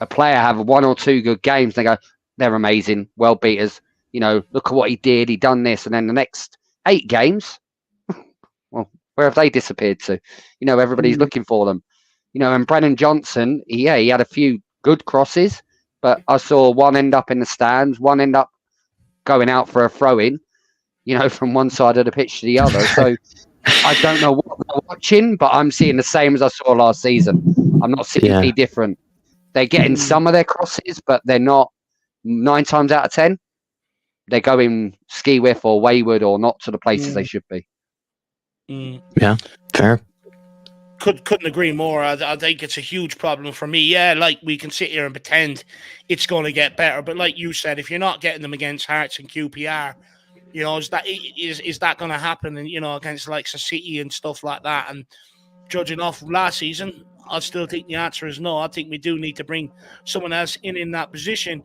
a player have 1 or 2 good games, and they go, they're amazing, well beat us. Look at what he did. He done this. And then the next 8 games, well, where have they disappeared to? Everybody's looking for them. And Brennan Johnson, he had a few good crosses, but I saw one end up in the stands, one end up going out for a throw-in, from one side of the pitch to the other. So I don't know what they're watching, but I'm seeing the same as I saw last season. I'm not seeing any different. They're getting some of their crosses, but they're not 9 times out of 10. They're going ski whiff or wayward or not to the places they should be.
Yeah, fair.
Couldn't agree more. I think it's a huge problem for me. Yeah, like we can sit here and pretend it's going to get better, but like you said, if you're not getting them against Hearts and QPR, is that going to happen? And against like City and stuff like that. And judging off last season, I still think the answer is no. I think we do need to bring someone else in that position.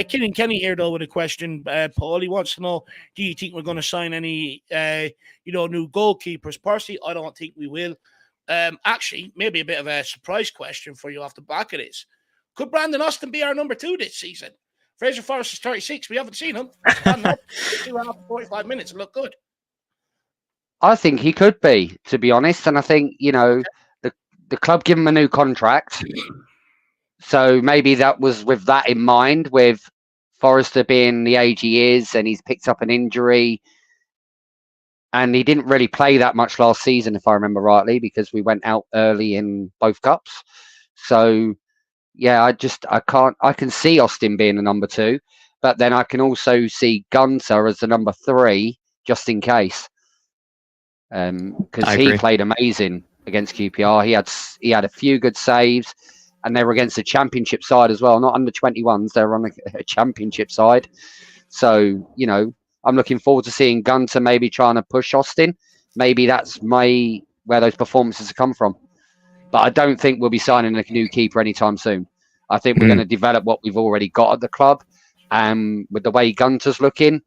Killian Kenny here though with a question. Paul, he wants to know: do you think we're going to sign any new goalkeepers? Personally, I don't think we will. Actually, maybe a bit of a surprise question for you off the back of this. Could Brandon Austin be our number 2 this season? Fraser Forrest is 36. We haven't seen him. I don't know. 45 minutes and look good.
I think he could be, to be honest. And I think, the club give him a new contract. So maybe that was with that in mind, with Forrester being the age he is, and he's picked up an injury. And he didn't really play that much last season, if I remember rightly, because we went out early in both cups. So, yeah, I can see Austin being the number 2, but then I can also see Gunter as the number 3, just in case. Because he played amazing against QPR. He had a few good saves, and they were against a championship side as well, not under 21s. They were on a championship side. So, I'm looking forward to seeing Gunter maybe trying to push Austin. Maybe that's where those performances have come from. But I don't think we'll be signing a new keeper anytime soon. I think we're going to develop what we've already got at the club. And with the way Gunter's looking,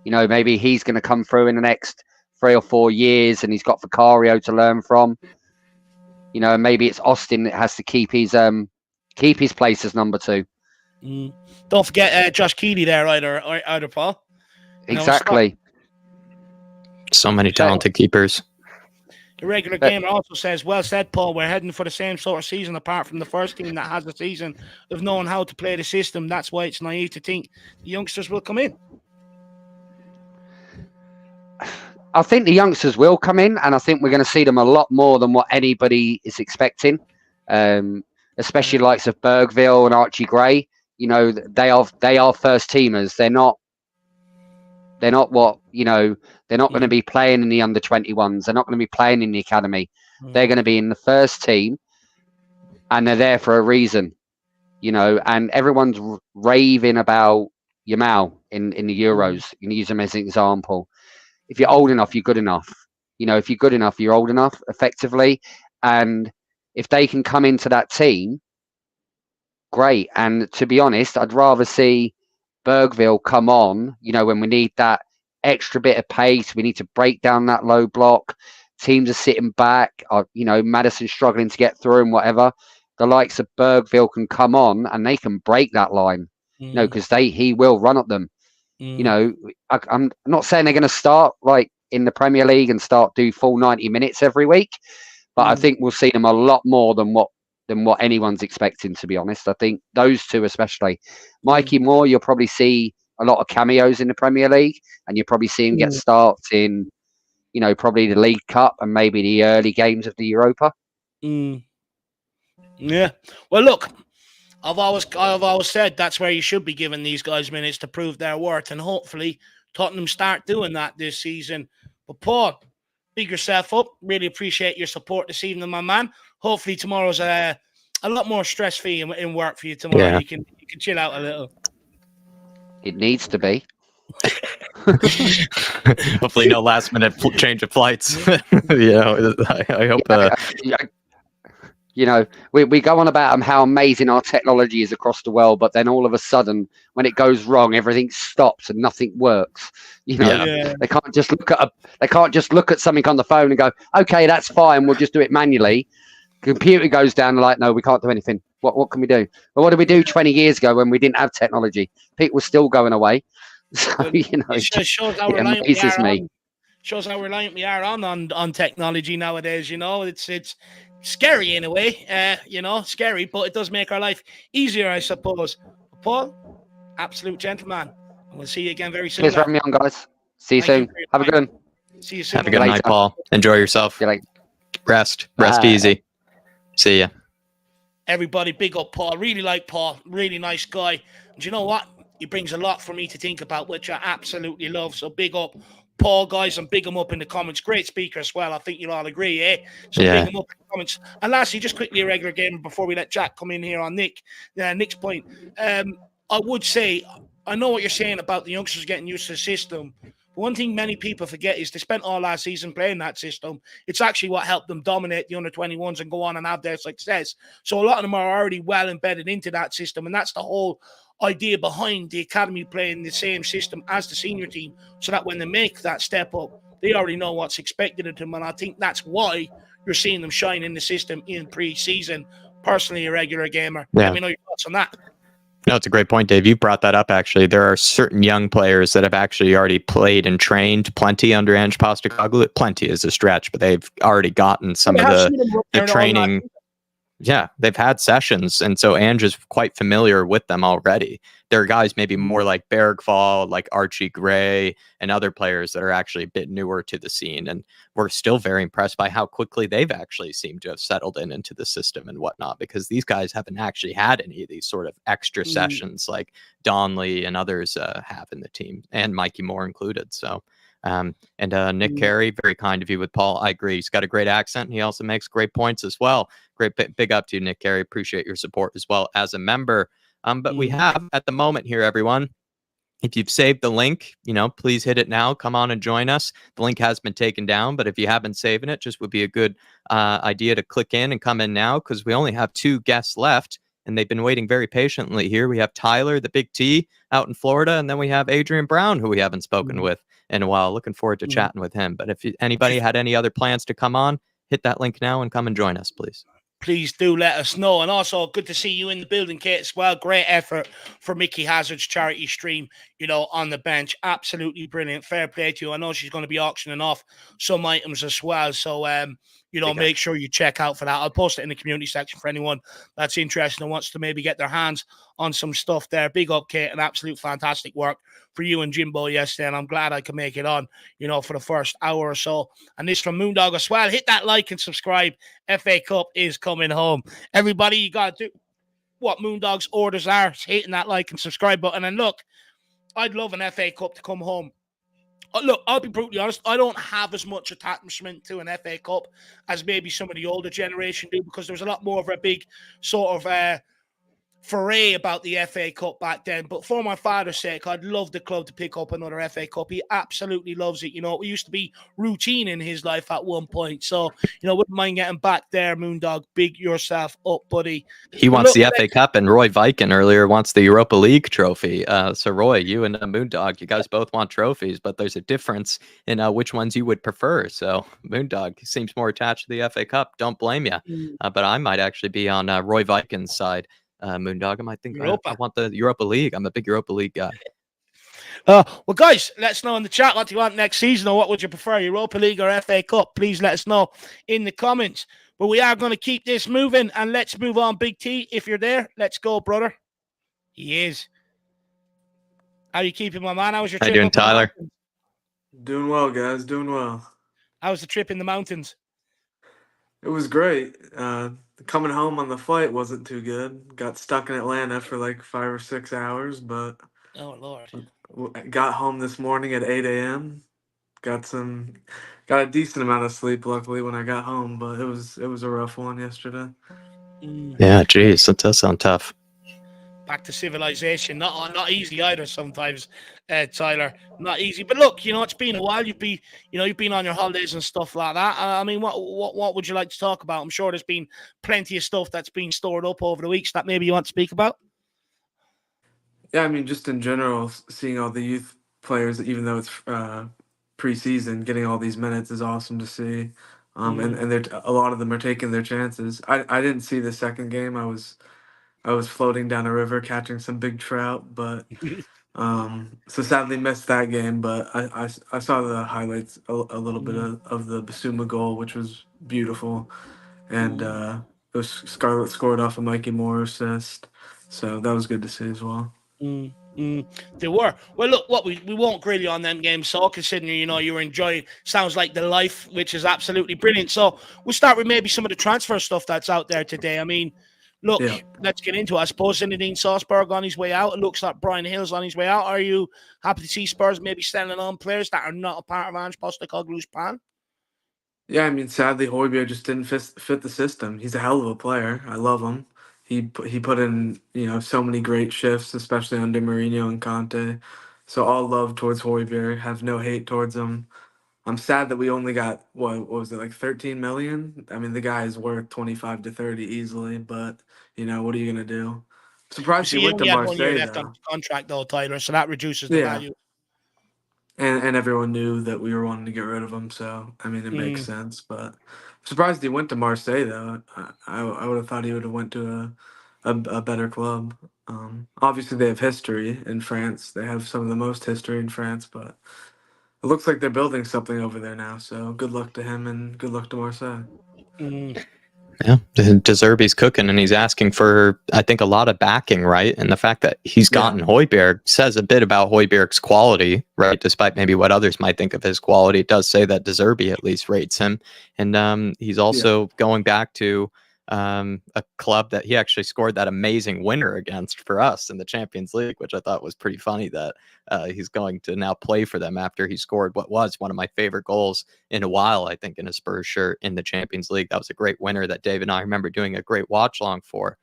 maybe he's going to come through in the next 3 or 4 years, and he's got Vicario to learn from. Maybe it's Austin that has to keep his place as number 2.
Don't forget Josh Keeley there either, Paul.
Exactly.
So many talented keepers.
The regular gamer also says, well said, Paul. We're heading for the same sort of season, apart from the first team that has a season of knowing how to play the system. That's why it's naive to think the youngsters will come in.
I think the youngsters will come in, and I think we're going to see them a lot more than what anybody is expecting, especially the likes of Bergville and Archie Gray. They are first teamers. They're not what, they're not going to be playing in the under 21s. They're not going to be playing in the academy. They're going to be in the first team, and they're there for a reason, and everyone's raving about Yamal in the Euros. You can use him as an example. If you're old enough, you're good enough. If you're good enough, you're old enough, effectively. And if they can come into that team, great. And to be honest, I'd rather see Bergville come on, when we need that extra bit of pace. We need to break down that low block. Teams are sitting back, Madison struggling to get through and whatever. The likes of Bergville can come on and they can break that line, because he will run at them. I'm not saying they're going to start like in the Premier League and do full 90 minutes every week, but I think we'll see them a lot more than what anyone's expecting, to be honest. I think those two especially. Mikey Moore, you'll probably see a lot of cameos in the Premier League, and you'll probably see him get starts in, probably the League Cup and maybe the early games of the Europa.
Yeah. Well, look, I've always said that's where you should be giving these guys minutes to prove their worth, and hopefully Tottenham start doing that this season. But Paul, big yourself up. Really appreciate your support this evening, my man. Hopefully tomorrow's a lot more stress-free in work for you tomorrow. Yeah. You can chill out a little.
It needs to be.
Hopefully no last-minute change of flights. I hope...
we go on about how amazing our technology is across the world, but then all of a sudden, when it goes wrong, everything stops and nothing works. They can't just look at something on the phone and go, "Okay, that's fine. We'll just do it manually." Computer goes down and like, "No, we can't do anything. What can we do?" Well, what did we do 20 years ago when we didn't have technology? People were still going away. So
it shows how amazes me. Shows how reliant we are on technology nowadays. It's scary in a way, scary, but it does make our life easier, I suppose. Paul, absolute gentleman. And we'll see you again very soon.
Cheers for having me on, guys. See you soon. Have a good one.
See you soon.
Have a good night, Paul. Enjoy yourself. Rest easy. See ya.
Everybody, big up Paul. Really like Paul. Really nice guy. And you know what? He brings a lot for me to think about, which I absolutely love. So big up Paul, guys, and big him up in the comments. Great speaker as well. I think you'll all agree, eh? So big him up in the comments. And lastly, just quickly, a regular gamer before we let Jack come in here on Nick's point. I would say, I know what you're saying about the youngsters getting used to the system. But one thing many people forget is they spent all last season playing that system. It's actually what helped them dominate the under-21s and go on and have their success. So a lot of them are already well embedded into that system, and that's the whole idea behind the academy playing the same system as the senior team, so that when they make that step up, they already know what's expected of them. And I think that's why you're seeing them shine in the system in pre-season. Personally, a regular gamer. Let me know your thoughts on that.
No, it's a great point, Dave. You brought that up, actually. There are certain young players that have actually already played and trained plenty under Ange Postecoglou. Plenty is a stretch, but they've already gotten some of the training. Yeah, they've had sessions, and so Ange is quite familiar with them already. There are guys maybe more like Bergvall, like Archie Gray, and other players that are actually a bit newer to the scene, and we're still very impressed by how quickly they've actually seemed to have settled into the system and whatnot, because these guys haven't actually had any of these sort of extra sessions like Donnelly and others have in the team, and Mikey Moore included. So Nick Carey, very kind of you with Paul. I agree. He's got a great accent. He also makes great points as well. Great big up to you, Nick Carey. Appreciate your support as well as a member. But we have at the moment here, everyone, if you've saved the link, please hit it now. Come on and join us. The link has been taken down, but if you haven't saved it, just would be a good idea to click in and come in now, because we only have 2 guests left. And they've been waiting very patiently here. We have Tyler, the Big T, out in Florida, and then we have Adrian Brown, who we haven't spoken with in a while. Looking forward to chatting with him. But if anybody had any other plans to come on, hit that link now and come and join us, please.
Please do let us know. And also, good to see you in the building, Kate, as well. Great effort for Mickey Hazard's charity stream, on the bench. Absolutely brilliant. Fair play to you. I know she's going to be auctioning off some items as well. So, make sure you check out for that. I'll post it in the community section for anyone that's interested and wants to maybe get their hands on some stuff there. Big up, Kate, and absolute fantastic work for you and Jimbo yesterday, and I'm glad I could make it on, for the first hour or so. And this from Moondog as well. Hit that like and subscribe. FA Cup is coming home. Everybody, you got to do what Moondog's orders are, hitting that like and subscribe button. And look, I'd love an FA Cup to come home. Look, I'll be brutally honest. I don't have as much attachment to an FA Cup as maybe some of the older generation do, because there was a lot more of a big sort of foray about the FA Cup back then. But for my father's sake, I'd love the club to pick up another FA Cup. He absolutely loves it. It used to be routine in his life at one point. So, wouldn't mind getting back there, Moondog. Big yourself up, buddy.
He wants the FA Cup, and Roy Viken earlier wants the Europa League trophy. So, Roy, you and Moondog, you guys both want trophies, but there's a difference in which ones you would prefer. So, Moondog seems more attached to the FA Cup. Don't blame you. But I might actually be on Roy Viken's side. Moondog, I might think I want the Europa League. I'm a big Europa League guy.
Well, guys, let us know in the chat what you want next season, or what would you prefer, Europa League or FA Cup? Please let us know in the comments. But we are going to keep this moving, and let's move on. Big T, if you're there, let's go, brother. He is. How you keeping, my man? How was your trip?
How you doing, Tyler?
Doing well, guys. Doing well.
How was the trip in the mountains?
It was great. Coming home on the flight wasn't too good. Got stuck in Atlanta for like 5 or 6 hours, but
oh Lord,
got home this morning at 8 a.m. Got a decent amount of sleep, luckily, when I got home, but it was a rough one yesterday.
Yeah, geez, that does sound tough.
Back to civilization, not easy either sometimes, Tyler. Not easy, but look, it's been a while. You've been on your holidays and stuff like that. I mean, what would you like to talk about? I'm sure there's been plenty of stuff that's been stored up over the weeks that maybe you want to speak about.
Yeah, I mean, just in general, seeing all the youth players, even though it's preseason, getting all these minutes is awesome to see. And a lot of them are taking their chances. I didn't see the second game. I was floating down a river catching some big trout, but so sadly missed that game. But I saw the highlights a little bit of the Basuma goal, which was beautiful, and it was Scarlett scored off a Mikey Moore assist, so that was good to see as well.
They were. Well, look, we won't grill you on them games, so considering you were enjoying, sounds like the life, which is absolutely brilliant. So we'll start with maybe some of the transfer stuff that's out there today. I mean, look, Let's get into it. I suppose Zinedine Salzburg on his way out. It looks like Brian Hill's on his way out. Are you happy to see Spurs maybe selling on players that are not a part of Ange Postecoglou's plan?
Yeah, I mean, sadly, Hojbjerg just didn't fit the system. He's a hell of a player. I love him. He put in so many great shifts, especially under Mourinho and Conte. So all love towards Hojbjerg. Have no hate towards him. I'm sad that we only got what was it, like 13 million? I mean, the guy is worth 25 to 30 easily, but what are you gonna do? Surprised he went to Marseille,
1 year left on his contract though, Tyler, so that reduces the value.
And everyone knew that we were wanting to get rid of him, so I mean it makes sense. But I'm surprised he went to Marseille though. I would have thought he would have went to a better club. Obviously, they have history in France. They have some of the most history in France, but it looks like they're building something over there now. So good luck to him and good luck to Marseille.
Mm.
Yeah, De Zerbi's cooking, and he's asking for, I think, a lot of backing, right? And the fact that he's gotten Hojbjerg says a bit about Hojbjerg's quality, right? Despite maybe what others might think of his quality, it does say that De Zerbi at least rates him. And he's also going back to a club that he actually scored that amazing winner against for us in the Champions League, which I thought was pretty funny that he's going to now play for them after he scored what was one of my favorite goals in a while, I think, in a Spurs shirt in the Champions League. That was a great winner that Dave and I remember doing a great watch long for.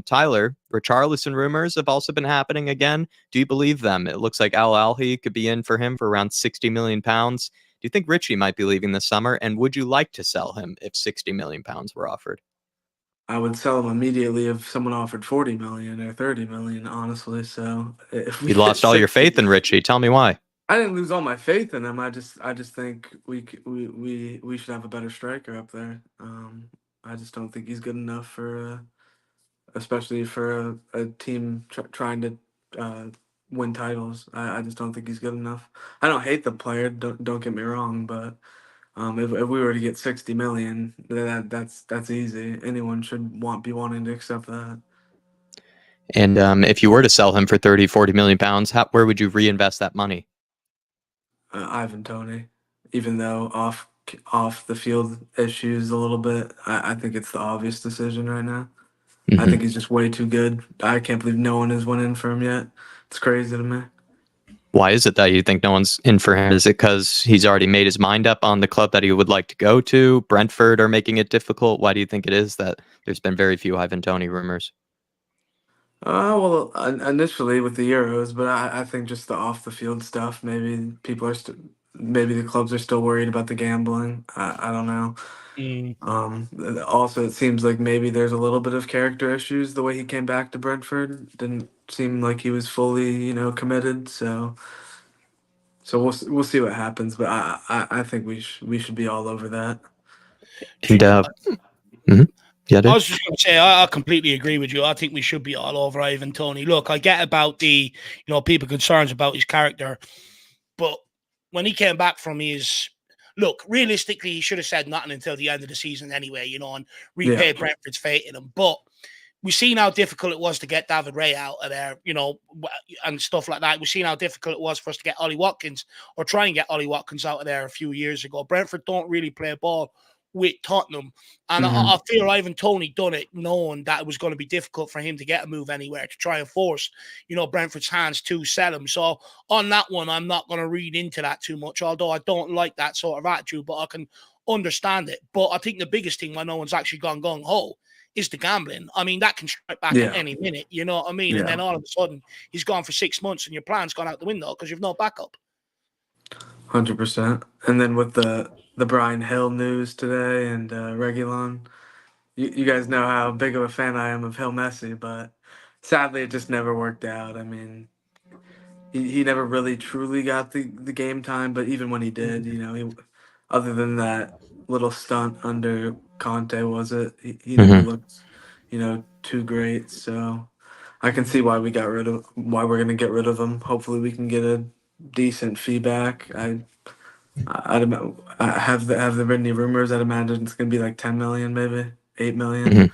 Tyler, Richarlison rumors have also been happening again. Do you believe them? It looks like Al Ahly could be in for him for around £60 million. Do you think Richie might be leaving this summer? And would you like to sell him if £60 million were offered?
I would sell him immediately if someone offered 40 million or 30 million, honestly. So if we
You lost all your
60
faith in Richie. Tell me why.
I didn't lose all my faith in him. I just think we should have a better striker up there. I just don't think he's good enough for, especially for a team trying to win titles. I just don't think he's good enough. I don't hate the player. Don't get me wrong, but if we were to get 60 million, that's easy. Anyone should be wanting to accept that.
And if you were to sell him for 30, 40 million pounds, where would you reinvest that money?
Ivan Toney, even though off the field issues a little bit, I think it's the obvious decision right now.
Mm-hmm.
I think he's just way too good. I can't believe no one has went in for him yet. It's crazy to me.
Why is it that you think no one's in for him? Is it because he's already made his mind up on the club that he would like to go to? Brentford are making it difficult. Why do you think it is that there's been very few Ivan Toney rumors?
Well, initially with the Euros, but I think just the off the field stuff. Maybe people are maybe the clubs are still worried about the gambling. I don't know. Also, it seems like maybe there's a little bit of character issues. The way he came back to Brentford didn't seem like he was fully, committed. So we'll see what happens. But I think we should be all over that.
And yeah,
I was just going to say, I completely agree with you. I think we should be all over Ivan Toney. Look, I get about the, people concerns about his character, but when he came back from his, look, realistically, he should have said nothing until the end of the season anyway, and repaid Brentford's fate in him. But we've seen how difficult it was to get David Ray out of there, and stuff like that. We've seen how difficult it was for us to get Ollie Watkins or try and get Ollie Watkins out of there a few years ago. Brentford don't really play ball with Tottenham. And I feel Ivan Toney done it knowing that it was going to be difficult for him to get a move anywhere to try and force, Brentford's hands to sell him. So on that one, I'm not going to read into that too much, although I don't like that sort of attitude, but I can understand it. But I think the biggest thing why no one's actually gone gung-ho is the gambling. I mean, that can strike back at any minute, you know what I mean? Yeah. And then all of a sudden, he's gone for 6 months and your plan's gone out the window because you've no backup.
100%. And then with the Brian Hill news today and Reguilon, you guys know how big of a fan I am of Hill Messi, but sadly it just never worked out. I mean, he never really truly got the game time, but even when he did, he, other than that little stunt under Conte, he never looked, too great. So I can see why we're going to get rid of him. Hopefully we can get a decent feedback. I have there been any rumors? I'd imagine it's going to be like 10 million, maybe 8 million.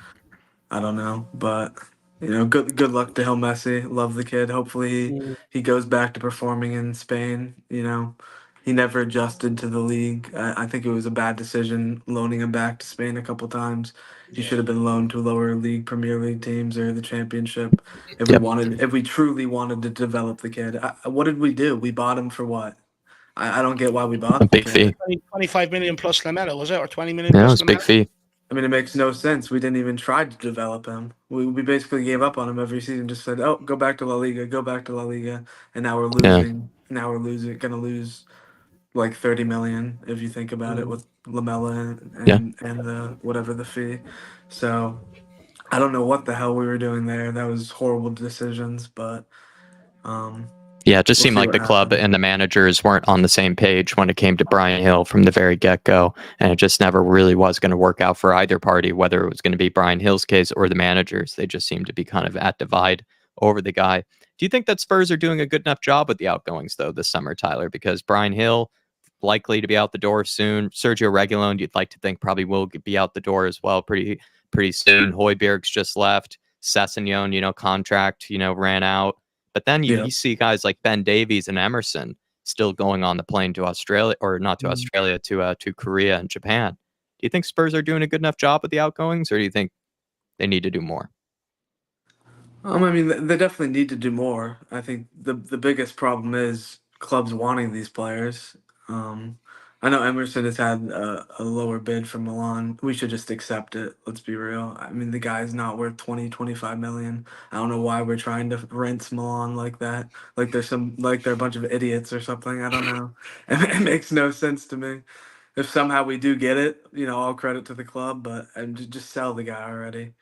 I don't know, but good luck to Hill Messi. Love the kid. Hopefully he goes back to performing in Spain. He never adjusted to the league. I think it was a bad decision loaning him back to Spain a couple times. He should have been loaned to lower league, Premier League teams or the Championship. If we truly wanted to develop the kid, what did we do? We bought him for what? I don't get why we bought
a big fee.
25 million plus Lamela, was it, or 20 million?
Yeah,
plus
it was a big fee.
I mean, it makes no sense. We didn't even try to develop him. We basically gave up on him every season. Just said, "Oh, go back to La Liga, go back to La Liga," and now we're losing. Yeah. Now we're gonna lose like 30 million if you think about it with Lamela and the whatever the fee. So I don't know what the hell we were doing there. That was horrible decisions, but
Yeah, it just
We'll
seemed
see
like
what
the club
happens.
and the managers weren't on the same page when it came to Brian Hill from the very get-go, and it just never really was going to work out for either party, whether it was going to be Brian Hill's case or the managers. They just seemed to be kind of at divide over the guy. Do you think that Spurs are doing a good enough job with the outgoings, though, this summer, Tyler? Because Brian Hill, likely to be out the door soon. Sergio Reguilón, you'd like to think probably will be out the door as well pretty soon. Hojbjerg's just left. Sessegnon, contract, ran out. But then
Yeah.
you see guys like Ben Davies and Emerson still going on the plane to Australia, or not to Australia, to Korea and Japan. Do you think Spurs are doing a good enough job with the outgoings, or do you think they need to do more?
I mean, they definitely need to do more. I think the biggest problem is clubs wanting these players. Um, I know Emerson has had a lower bid from Milan. We should just accept it. Let's be real. I mean, the guy's not worth 20-25 million. I don't know why we're trying to rent Milan like that. Like they're a bunch of idiots or something. I don't know. It makes no sense to me. If somehow we do get it, all credit to the club, but just sell the guy already.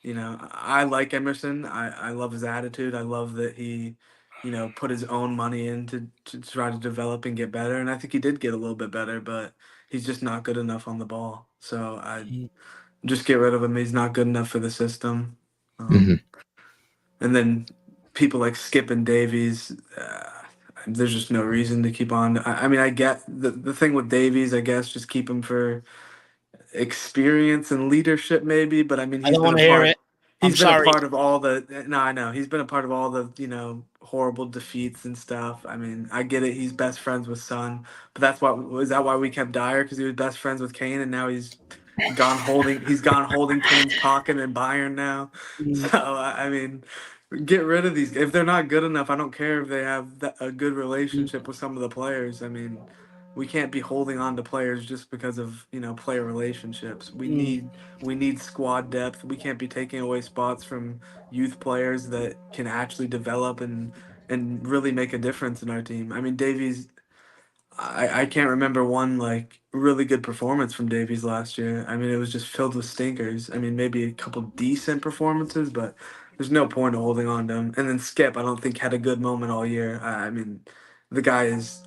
I like Emerson. I love his attitude. I love that he, put his own money in to try to develop and get better. And I think he did get a little bit better, but he's just not good enough on the ball. So I just get rid of him. He's not good enough for the system.
Mhm.
And then people like Skip and Davies, there's just no reason to keep on. I mean, I get the thing with Davies, I guess, just keep him for experience and leadership maybe, but I mean
I don't want to hear it. I'm
he's been a
sorry.
part of all the no, I know. He's been a part of all the, horrible defeats and stuff. I mean, I get it, he's best friends with Son, but is that why we kept Dyer? Because he was best friends with Kane and now he's gone holding Kane's pocket in Bayern now.
Mm,
So I mean, get rid of these. If they're not good enough, I don't care if they have a good
mm,
relationship with some of the players. I mean, we can't be holding on to players just because of player relationships.
mm,
We need squad depth. We can't be taking away spots from youth players that can actually develop and really make a difference in our team. I mean, Davies, I can't remember one like really good performance from Davies last year. I mean, it was just filled with stinkers. I mean, maybe a couple decent performances, but there's no point of holding on to him. And then Skip, I don't think had a good moment all year. I mean, the guy is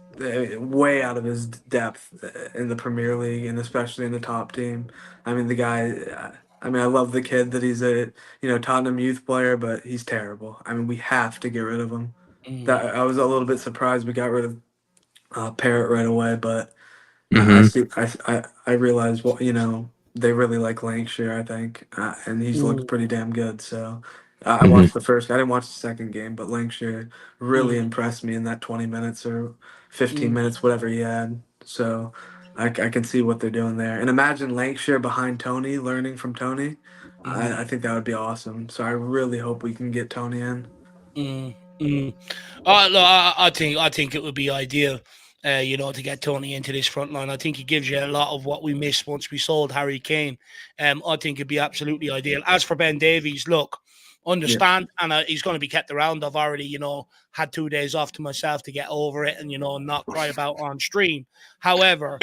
way out of his depth in the Premier League and especially in the top team. I mean, the guy. I mean, I love the kid that he's a Tottenham youth player, but he's terrible. I mean, we have to get rid of him.
mm,
That I was a little bit surprised we got rid of Parrot right away, but I
Hmm.
see. I realize what they really like Lancashire, I think, and he's looked
mm,
pretty damn good. So I
Hmm.
watched the first. I didn't watch the second game, but Lancashire really
mm,
impressed me in that 20 minutes or 15
mm,
minutes, whatever he had. So I can see what they're doing there. And imagine Lancashire behind Tony, learning from Tony.
mm,
I think that would be awesome. So I really hope we can get Tony in.
mm, mm. Look, I think it would be ideal, to get Tony into this front line. I think he gives you a lot of what we missed once we sold Harry Kane. I think it'd be absolutely ideal. As for Ben Davies, look,
Yeah.
understand, and he's going to be kept around. I've already, had 2 days off to myself to get over it and, not cry about on stream. However,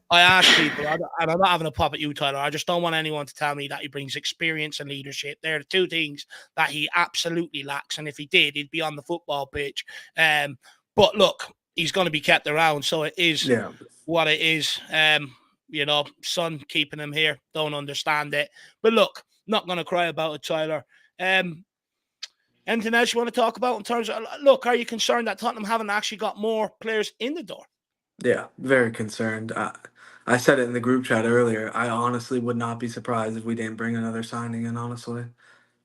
I ask people, and I'm not having a pop at you, Tyler. I just don't want anyone to tell me that he brings experience and leadership. They're the two things that he absolutely lacks. And if he did, he'd be on the football pitch. But look, he's going to be kept around, so it is
Yeah.
what it is. Son keeping him here, don't understand it. But look, not going to cry about it, Tyler. Anything else you want to talk about in terms of, look, are you concerned that Tottenham haven't actually got more players in the door?
Yeah, very concerned. I said it in the group chat earlier. I honestly would not be surprised if we didn't bring another signing in, honestly.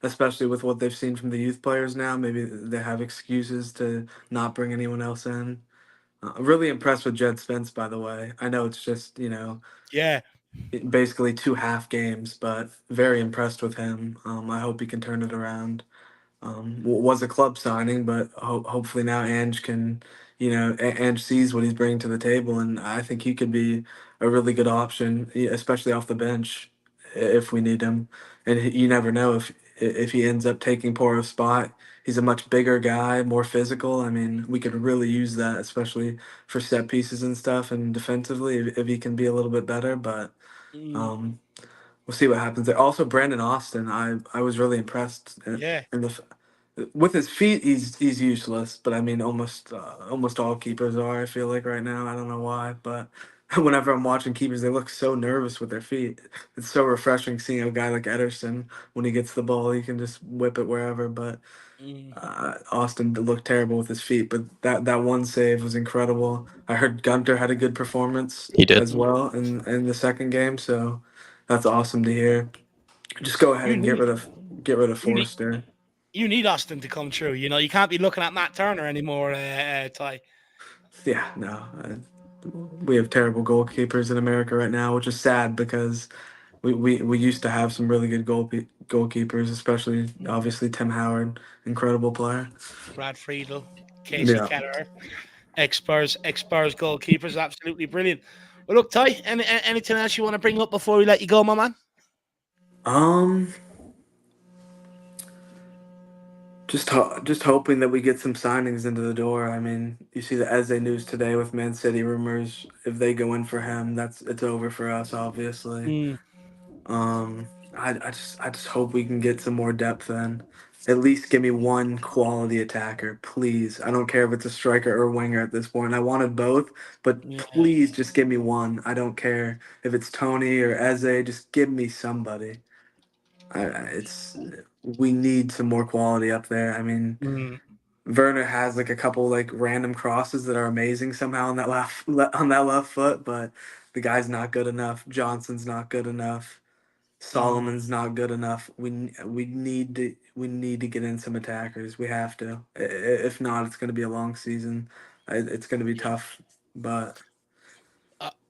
Especially with what they've seen from the youth players now. Maybe they have excuses to not bring anyone else in. I'm really impressed with Jed Spence, by the way. I know it's just,
Yeah.
basically 2 half games, but very impressed with him. I hope he can turn it around. Was a club signing, but hopefully now Ange can, Ange sees what he's bringing to the table, and I think he could be a really good option, especially off the bench if we need him. And you never know if he ends up taking Poro's spot. He's a much bigger guy, more physical. I mean, we could really use that, especially for set pieces and stuff, and defensively if he can be a little bit better. But
Mm,
um, we'll see what happens there. Also, Brandon Austin, I was really impressed
yeah.
in the with his feet, he's useless. But I mean, almost all keepers are. I feel like right now. I don't know why, but whenever I'm watching keepers, they look so nervous with their feet. It's so refreshing seeing a guy like Ederson when he gets the ball, he can just whip it wherever. But
Mm.
Austin looked terrible with his feet, but that one save was incredible. I heard Gunter had a good performance
He did.
as well in the second game, so that's awesome to hear. Just go ahead
You
and
need
get rid of
you need
Forster.
you need Austin to come through. You know, you can't be looking at Matt Turner anymore, Ty.
Yeah, no. We have terrible goalkeepers in America right now, which is sad because we used to have some really good goalkeepers, especially obviously Tim Howard, incredible player.
Brad Friedel, Casey
Yeah.
Keller, ex-Spurs goalkeepers, absolutely brilliant. Well, look, Ty, anything else you want to bring up before we let you go, my man?
Just hoping that we get some signings into the door. I mean, you see the Eze news today with Man City rumors. If they go in for him, it's over for us, obviously.
Mm.
I just hope we can get some more depth in. At least give me one quality attacker, please. I don't care if it's a striker or a winger at this point. I wanted both, but
Yeah.
please just give me one. I don't care if it's Tony or Eze. Just give me somebody. We need some more quality up there. I mean, Werner has like a couple like random crosses that are amazing somehow on that left foot, but the guy's not good enough. Johnson's not good enough. Solomon's not good enough. We need to get in some attackers. We have to. If not, it's going to be a long season. It's going to be tough, but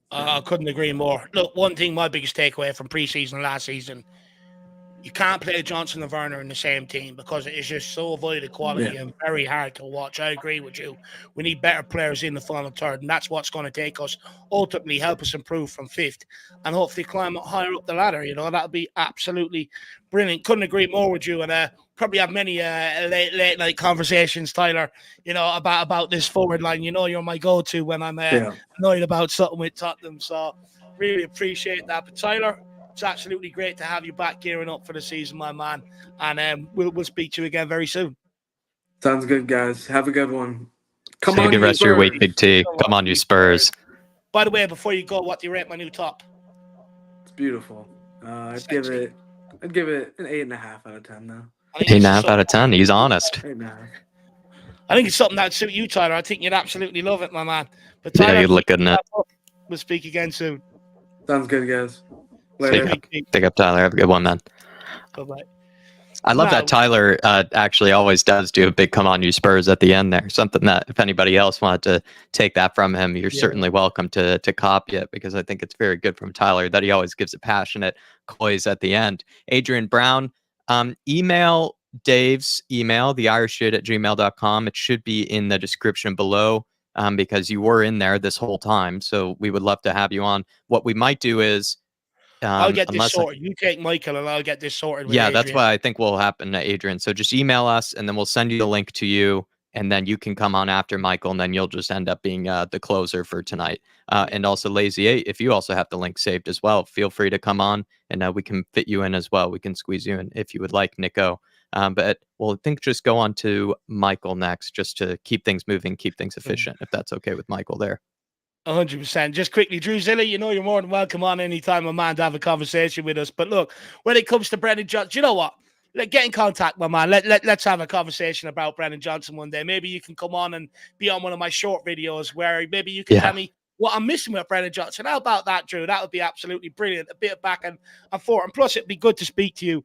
I couldn't agree more. Look, one thing, my biggest takeaway from preseason last season, you can't play Johnson and Werner in the same team because it is just so void of quality and very hard to watch. I agree with you. We need better players in the final third, and that's what's going to take us, ultimately help us improve from fifth and hopefully climb higher up the ladder. You know, that would be absolutely brilliant. Couldn't agree more with you, and probably have many late night conversations, Tyler, you know, about this forward line. You know, you're my go-to when I'm annoyed about something with Tottenham, so really appreciate that. But Tyler, it's absolutely great to have you back gearing up for the season, my man. And we'll speak to you again very soon.
Sounds good, guys. Have a good one.
Come on, good rest of your week, Big T. Come on, you Spurs.
By the way, before you go, what do you rate my new top?
It's beautiful. I'd give it an 8.5 out of 10 now.
8.5 out of 10. He's honest.
8.5.
I think it's something that would suit you, Tyler. I think you'd absolutely love it, my man. But Tyler,
yeah, you look good in it.
We'll speak again soon.
Sounds good, guys.
Pick up, Tyler. Have a good one, man.
Bye-bye.
I love that Tyler actually always does do a big "come on, you Spurs" at the end there. Something that if anybody else wanted to take that from him, you're certainly welcome to copy it, because I think it's very good from Tyler that he always gives a passionate poise at the end. Adrian Brown, email Dave's email, theirishyid@gmail.com. It should be in the description below, because you were in there this whole time. So we would love to have you on. What we might do is,
I'll get this sorted. You take Michael and I'll get this sorted with Adrian.
That's what I think will happen, Adrian. So just email us and then we'll send you the link to you, and then you can come on after Michael, and then you'll just end up being the closer for tonight. And also Lazy 8, if you also have the link saved as well, feel free to come on and we can fit you in as well. We can squeeze you in if you would like, Nico. But we'll just go on to Michael next, just to keep things moving, keep things efficient, if that's okay with Michael there.
100%. Just quickly, Drew Zilla, you know you're more than welcome on anytime, my man, to have a conversation with us. But look, when it comes to Brennan Johnson, you know what? Get in contact, my man. Let's have a conversation about Brennan Johnson one day. Maybe you can come on and be on one of my short videos where maybe you can tell me what I'm missing with Brennan Johnson. How about that, Drew? That would be absolutely brilliant. A bit of back and forth. And plus, it'd be good to speak to you,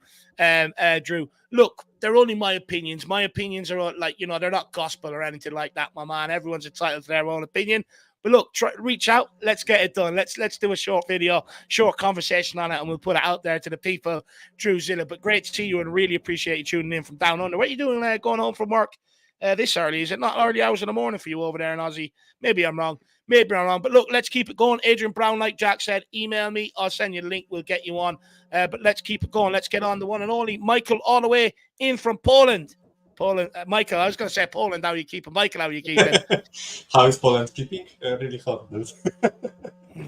Drew. Look, they're only my opinions. My opinions are they're not gospel or anything like that, my man. Everyone's entitled to their own opinion. But look, reach out. Let's get it done. Let's do a short video, short conversation on it, and we'll put it out there to the people. Drew Zilla, but great to see you and really appreciate you tuning in from down under. What are you doing going home from work this early? Is it not early hours in the morning for you over there in Aussie? Maybe I'm wrong. But look, let's keep it going. Adrian Brown, like Jack said, email me. I'll send you the link. We'll get you on. But let's keep it going. Let's get on the one and only Michael, all the way in from Poland. Michael, I was going to say Poland. How are you keeping? Michael, how are you keeping?
How is Poland keeping? Really hot.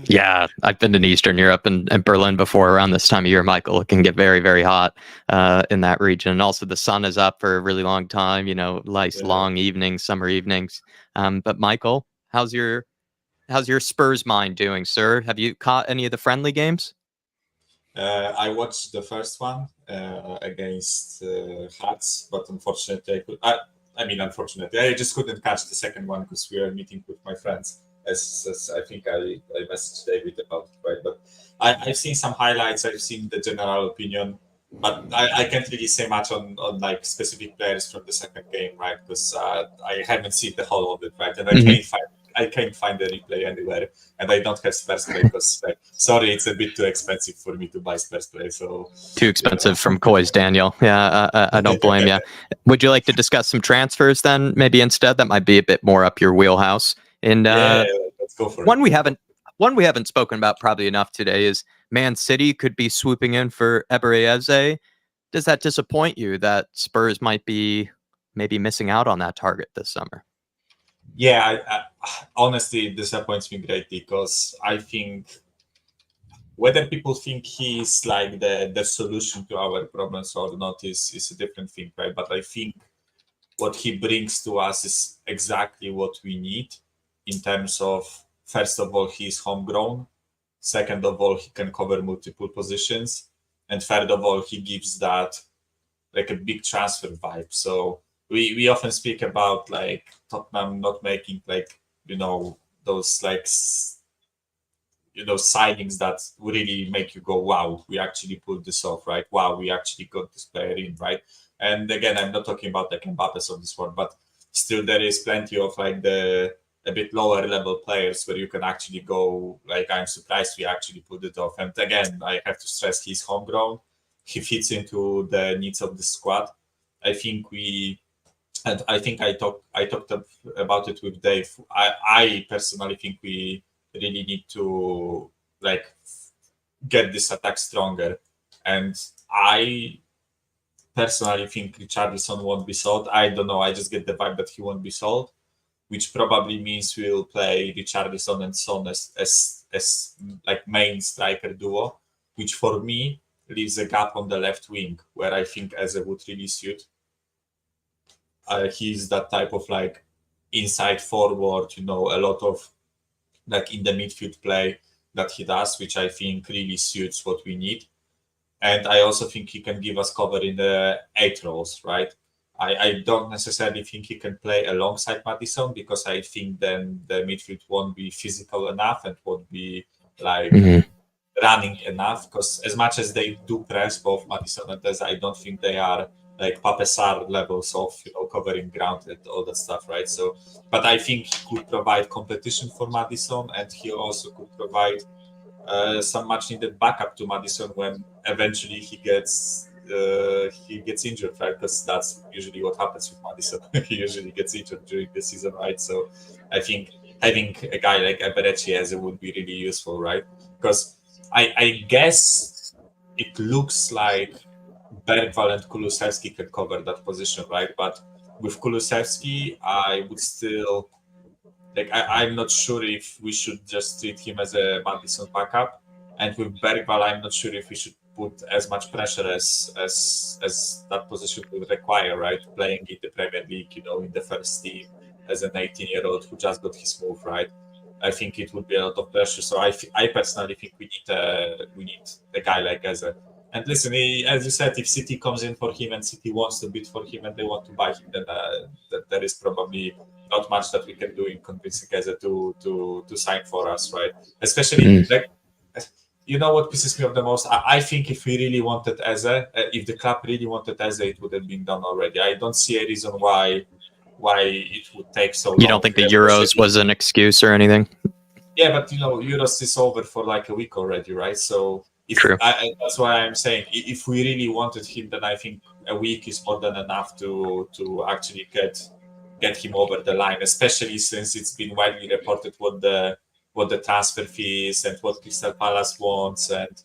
Yeah, I've been to Eastern Europe and Berlin before around this time of year, Michael. It can get very, very hot in that region. And also the sun is up for a really long time, nice long evenings, summer evenings. But Michael, how's your Spurs mind doing, sir? Have you caught any of the friendly games?
I watched the first one against Hearts, but unfortunately, unfortunately, I just couldn't catch the second one because we were meeting with my friends. As I think I messaged David about it, right? But I've seen some highlights. I've seen the general opinion, but I can't really say much on like specific players from the second game, right? Because I haven't seen the whole of it, right? And I can't find the replay anywhere, and I don't have Spurs play because, sorry, it's a bit too expensive for me to buy Spurs play. So
too expensive from Koi's Daniel. Yeah, I don't blame you. Would you like to discuss some transfers then? Maybe instead, that might be a bit more up your wheelhouse. And
let's go for
one
it.
we haven't spoken about probably enough today is Man City could be swooping in for Ebereeze. Does that disappoint you that Spurs might be maybe missing out on that target this summer?
Yeah, I honestly, it disappoints me greatly because I think whether people think he's like the solution to our problems or not is a different thing, right? But I think what he brings to us is exactly what we need in terms of, first of all, he's homegrown. Second of all, he can cover multiple positions. And third of all, he gives that like a big transfer vibe. So we often speak about like Tottenham not making those signings that really make you go, wow, we actually pulled this off, right? Wow, we actually got this player in, right? And again, I'm not talking about like Mbappe's of this world, but still there is plenty of like a bit lower level players where you can actually go, like, I'm surprised we actually pulled it off. And again, I have to stress he's homegrown. He fits into the needs of the squad. I think I talked about it with Dave. I personally think we really need to like get this attack stronger. And I personally think Richarlison won't be sold. I don't know. I just get the vibe that he won't be sold, which probably means we'll play Richarlison and Son as like main striker duo, which for me leaves a gap on the left wing where I think Eze would really suit. He's that type of like inside forward, a lot of like in the midfield play that he does, which I think really suits what we need. And I also think he can give us cover in the 8 roles, right? I don't necessarily think he can play alongside Maddison because I think then the midfield won't be physical enough and won't be like running enough, because as much as they do press both Maddison and Eze, I don't think they are like Pape Sarr levels of covering ground and all that stuff, right? So, but I think he could provide competition for Maddison, and he also could provide some much needed backup to Maddison when eventually he gets injured, right? Because that's usually what happens with Maddison. He usually gets injured during the season, right? So I think having a guy like Eberechi would be really useful, right? Because I guess it looks like Bergwall and Kulusevski can cover that position, right? But with Kulusevski, I would still I'm not sure if we should just treat him as a Maddison backup. And with Bergwall, I'm not sure if we should put as much pressure as that position would require, right? Playing in the Premier League, in the first team as an 18-year-old who just got his move, right? I think it would be a lot of pressure. So I personally think we need a guy like Eze. And listen, as you said, if City comes in for him and City wants to bid for him and they want to buy him, then there is probably not much that we can do in convincing Eze to sign for us, right? Especially what pisses me off the most? I think if we really wanted Eze, if the club really wanted Eze, it would have been done already. I don't see a reason why it would take so long.
You don't think the Euros was an excuse or anything?
Yeah, but Euros is over for like a week already, right? So that's why I'm saying if we really wanted him, then I think a week is more than enough to actually get him over the line, especially since it's been widely reported what the transfer fee is and what Crystal Palace wants, and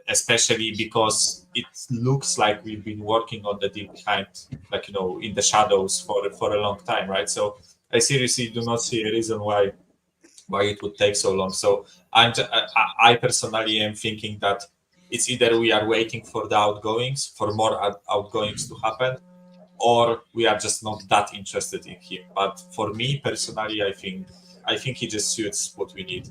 especially because it looks like we've been working on the deal behind, in the shadows for a long time, right? So I seriously do not see a reason why why it would take so long. So I personally am thinking that it's either we are waiting for the outgoings, for more outgoings to happen, or we are just not that interested in him. But for me personally, I think he just suits what we need,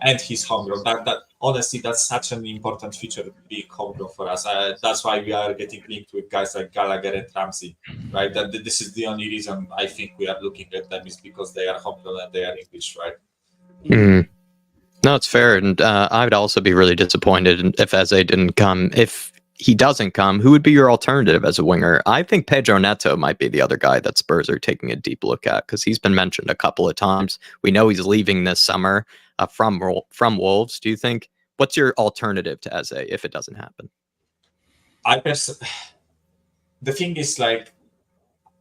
and he's homegrown. That honestly, that's such an important feature, being homegrown for us. That's why we are getting linked with guys like Gallagher and Ramsey, right? That this is the only reason I think we are looking at them, is because they are homegrown and they are English, right?
Mm. No, it's fair, and I would also be really disappointed if Eze didn't come. If he doesn't come, who would be your alternative as a winger? I think Pedro Neto might be the other guy that Spurs are taking a deep look at, because he's been mentioned a couple of times. We know he's leaving this summer from Wolves. Do you think, what's your alternative to Eze if it doesn't happen?
The thing is, like,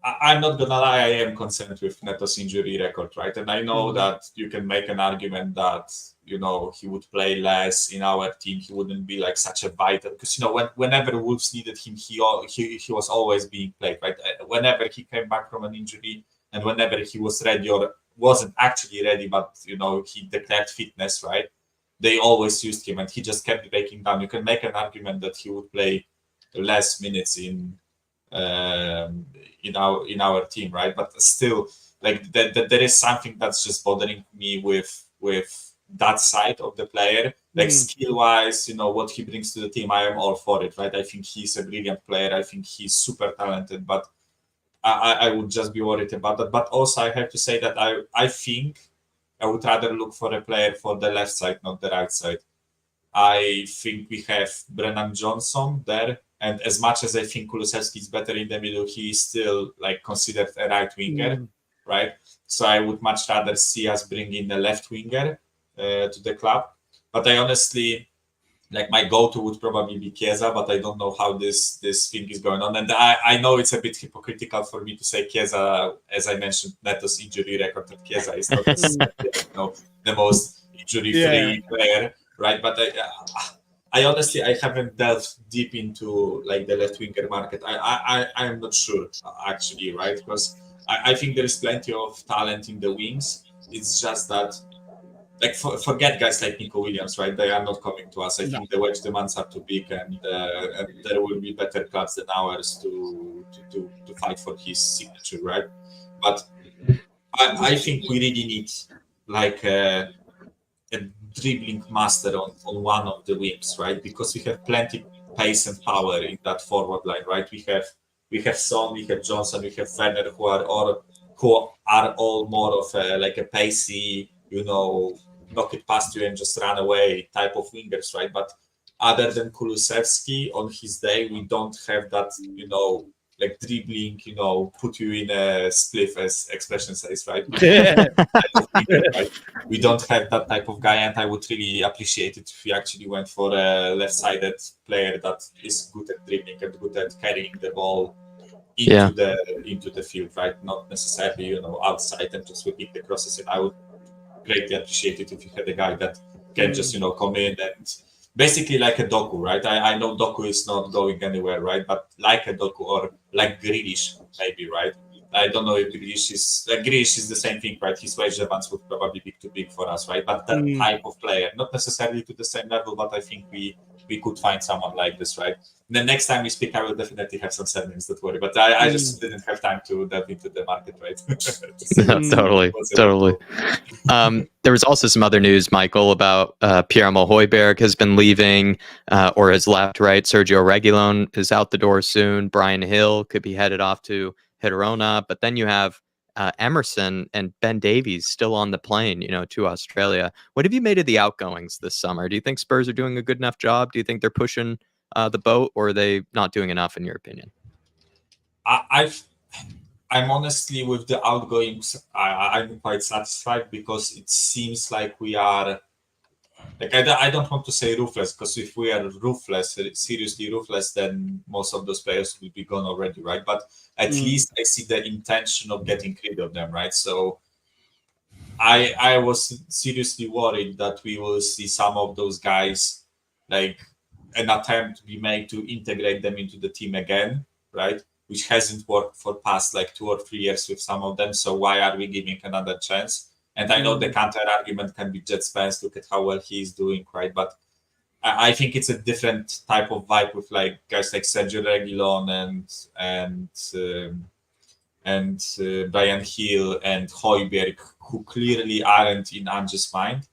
I'm not gonna lie, I am concerned with Neto's injury record, right? And I know that you can make an argument that, you know, he would play less in our team. He wouldn't be like such a vital, because, you know, whenever Wolves needed him, he was always being played, right? Whenever he came back from an injury and whenever he was ready or wasn't actually ready, but, you know, he declared fitness, right? They always used him and he just kept breaking down. You can make an argument that he would play less minutes in our team, right? But still, like, there is something that's just bothering me with that side of the player, like skill wise, you know, what he brings to the team. I am all for it, right? I think he's a brilliant player. I think he's super talented, but I would just be worried about that. But also, I have to say that I think I would rather look for a player for the left side, not the right side. I think we have Brennan Johnson there, and as much as I think Kulusevski is better in the middle, he is still like considered a right winger, right? So I would much rather see us bring in a left winger to the club. But I honestly, like, my go-to would probably be Chiesa, but I don't know how this thing is going on. And I know it's a bit hypocritical for me to say Chiesa, as I mentioned, Neto's injury record at Chiesa is not necessarily, you know, the most injury-free player, right? But I honestly, I haven't delved deep into like the left winger market. I am not sure actually, right? Because I think there is plenty of talent in the wings. It's just that, like, forget guys like Nico Williams, right? They are not coming to us. I think the wage demands are too big, and there will be better clubs than ours to fight for his signature, right? But I think we really need like a dribbling master on one of the wings, right? Because we have plenty pace and power in that forward line, right? We have Son, we have Johnson, we have Werner, who are all more of a pacey, you know, knock it past you and just run away type of wingers, right? But other than Kulusevski on his day, we don't have that, you know, like dribbling, you know, put you in a spliff, as expression says, right? Right? We don't have that type of guy, and I would really appreciate it if we actually went for a left-sided player that is good at dribbling and good at carrying the ball into the field, right? Not necessarily, you know, outside and just whipping the crosses. And I would greatly appreciate it if you had a guy that can just, you know, come in and basically like a Doku, right? I know Doku is not going anywhere, right? But like a Doku or like Grealish, maybe, right? I don't know if Grealish is the same thing, right? His wage demands would probably be too big for us, right? But that type of player, not necessarily to the same level, but I think we could find someone like this, right? The next time we speak, I will definitely have some surnames, don't worry. But I just didn't have time to delve into the market, right?
Totally. There was also some other news, Michael, about Pierre-Emile Hojbjerg has been leaving or has left, right? Sergio Reguilon is out the door soon. Brian Hill could be headed off to Girona. But then you have Emerson and Ben Davies still on the plane, you know, to Australia. What have you made of the outgoings this summer? Do you think Spurs are doing a good enough job? Do you think they're pushing the boat, or are they not doing enough in your opinion?
I'm honestly, with the outgoings, I'm quite satisfied, because it seems like we are, like, I don't want to say ruthless, because if we are ruthless, seriously ruthless, then most of those players will be gone already, right? But at least I see the intention of getting rid of them, right? So I was seriously worried that we will see some of those guys, like, an attempt to be made to integrate them into the team again, right? Which hasn't worked for past like 2 or 3 years with some of them. So why are we giving another chance? And I know the counter argument can be Jed Spence. Look at how well he's doing, right? But I think it's a different type of vibe with like guys like Sergio Reguilon and Brian Hill and Hojbjerg, who clearly aren't in Ange's mind.